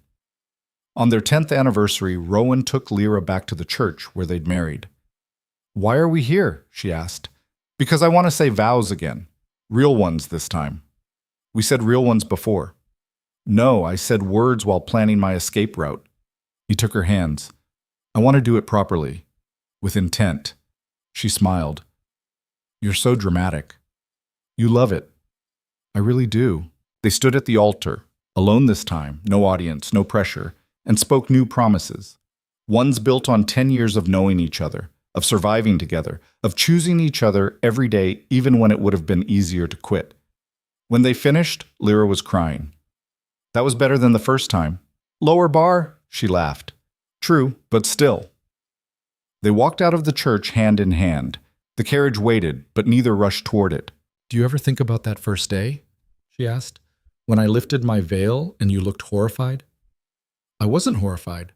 On their 10th anniversary, Rowan took Lyra back to the church where they'd married. Why are we here? She asked. Because I want to say vows again. Real ones this time. We said real ones before. No, I said words while planning my escape route. He took her hands. I want to do it properly. With intent. She smiled. You're so dramatic. You love it. I really do. They stood at the altar, alone this time, no audience, no pressure, and spoke new promises. Ones built on 10 years of knowing each other, of surviving together, of choosing each other every day even when it would have been easier to quit. When they finished, Lyra was crying. That was better than the first time. Lower bar? She laughed. True, but still. They walked out of the church hand in hand. The carriage waited, but neither rushed toward it. Do you ever think about that first day? She asked. When I lifted my veil and you looked horrified? I wasn't horrified.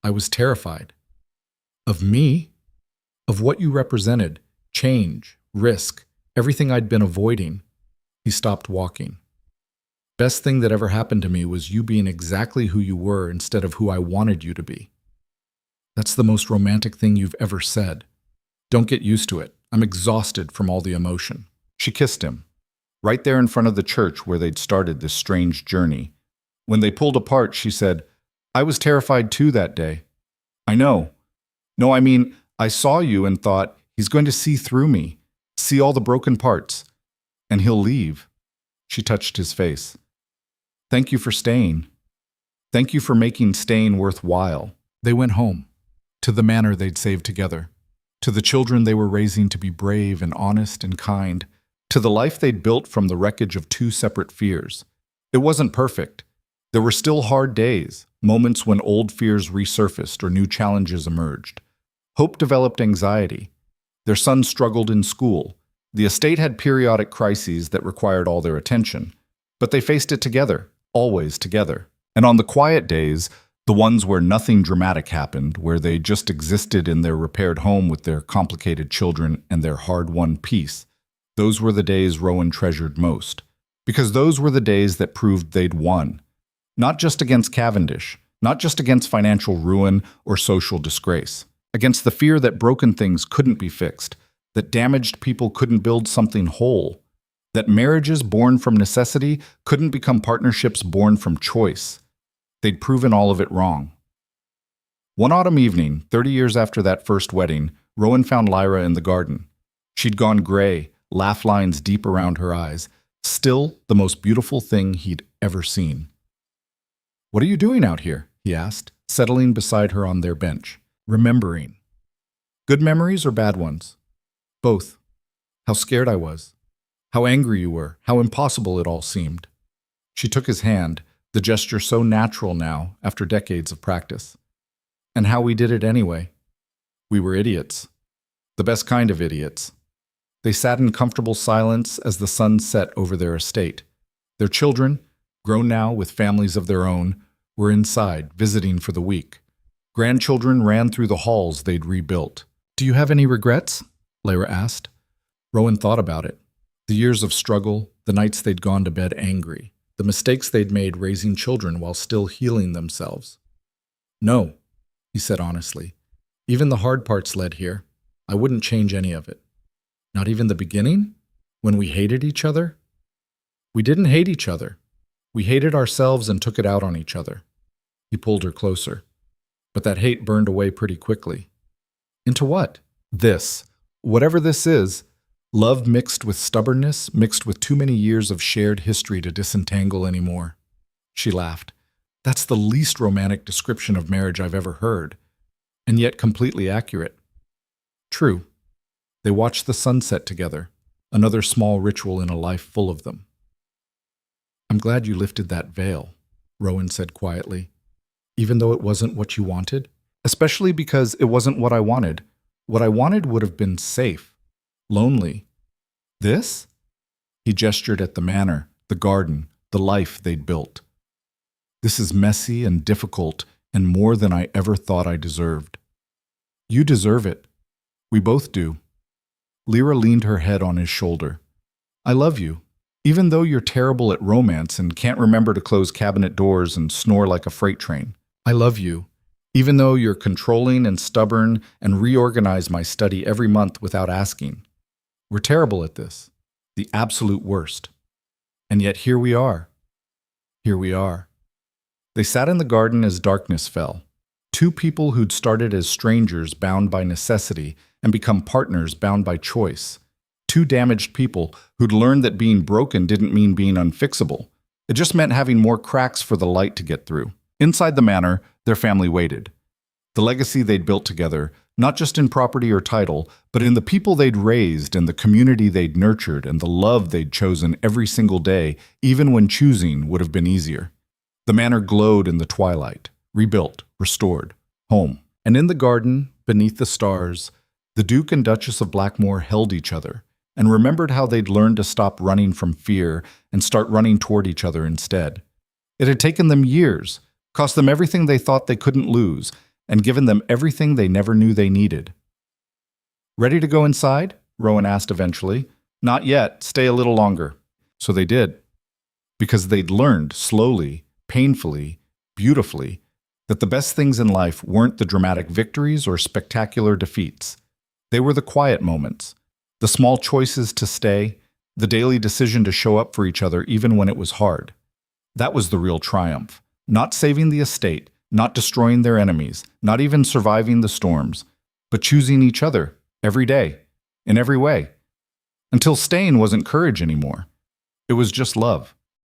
I was terrified. Of me? Of what you represented. Change, risk, everything I'd been avoiding. He stopped walking. Best thing that ever happened to me was you being exactly who you were instead of who I wanted you to be. That's the most romantic thing you've ever said. Don't get used to it. I'm exhausted from all the emotion. She kissed him, right there in front of the church where they'd started this strange journey. When they pulled apart, she said, I was terrified too that day. I know. No, I mean, I saw you and thought, he's going to see through me, see all the broken parts, and he'll leave. She touched his face. Thank you for staying. Thank you for making staying worthwhile. They went home, to the manor they'd saved together, to the children they were raising to be brave and honest and kind, to the life they'd built from the wreckage of two separate fears. It wasn't perfect. There were still hard days, moments when old fears resurfaced or new challenges emerged. Hope developed anxiety. Their son struggled in school. The estate had periodic crises that required all their attention. But they faced it together, always together. And on the quiet days, the ones where nothing dramatic happened, where they just existed in their repaired home with their complicated children and their hard-won peace, those were the days Rowan treasured most. Because those were the days that proved they'd won. Not just against Cavendish, not just against financial ruin or social disgrace, against the fear that broken things couldn't be fixed, that damaged people couldn't build something whole, that marriages born from necessity couldn't become partnerships born from choice. They'd proven all of it wrong. One autumn evening, 30 years after that first wedding, Rowan found Lyra in the garden. She'd gone gray, laugh lines deep around her eyes, still the most beautiful thing he'd ever seen. "What are you doing out here?" he asked, settling beside her on their bench. "Remembering." "Good memories or bad ones?" "Both. How scared I was. How angry you were. How impossible it all seemed." She took his hand, the gesture so natural now after decades of practice. "And how we did it anyway. We were idiots. The best kind of idiots." They sat in comfortable silence as the sun set over their estate. Their children, grown now with families of their own, were inside, visiting for the week. Grandchildren ran through the halls they'd rebuilt. "Do you have any regrets?" Lyra asked. Rowan thought about it. The years of struggle, the nights they'd gone to bed angry, the mistakes they'd made raising children while still healing themselves. "No," he said honestly. "Even the hard parts led here. I wouldn't change any of it." "Not even the beginning? When we hated each other?" "We didn't hate each other. We hated ourselves and took it out on each other." He pulled her closer. "But that hate burned away pretty quickly." "Into what?" "This. Whatever this is. Love mixed with stubbornness, mixed with too many years of shared history to disentangle anymore." She laughed. "That's the least romantic description of marriage I've ever heard, and yet completely accurate." "True." They watched the sunset together, another small ritual in a life full of them. "I'm glad you lifted that veil," Rowan said quietly, "even though it wasn't what you wanted, especially because it wasn't what I wanted. What I wanted would have been safe, lonely. This?" He gestured at the manor, the garden, the life they'd built. "This is messy and difficult and more than I ever thought I deserved." "You deserve it. We both do." Lyra leaned her head on his shoulder. "I love you, even though you're terrible at romance and can't remember to close cabinet doors and snore like a freight train. I love you, even though you're controlling and stubborn and reorganize my study every month without asking. We're terrible at this, the absolute worst. And yet here we are. Here we are." They sat in the garden as darkness fell. Two people who'd started as strangers bound by necessity and become partners bound by choice. Two damaged people who'd learned that being broken didn't mean being unfixable. It just meant having more cracks for the light to get through. Inside the manor, their family waited. The legacy they'd built together, not just in property or title, but in the people they'd raised and the community they'd nurtured and the love they'd chosen every single day, even when choosing would have been easier. The manor glowed in the twilight, rebuilt, restored, home. And in the garden, beneath the stars, the Duke and Duchess of Blackmore held each other and remembered how they'd learned to stop running from fear and start running toward each other instead. It had taken them years, cost them everything they thought they couldn't lose, and given them everything they never knew they needed. "Ready to go inside?" Rowan asked eventually. "Not yet. Stay a little longer." So they did. Because they'd learned slowly, painfully, beautifully, that the best things in life weren't the dramatic victories or spectacular defeats. They were the quiet moments, the small choices to stay, the daily decision to show up for each other even when it was hard. That was the real triumph. Not saving the estate, not destroying their enemies, not even surviving the storms, but choosing each other every day, in every way. Until staying wasn't courage anymore. It was just love.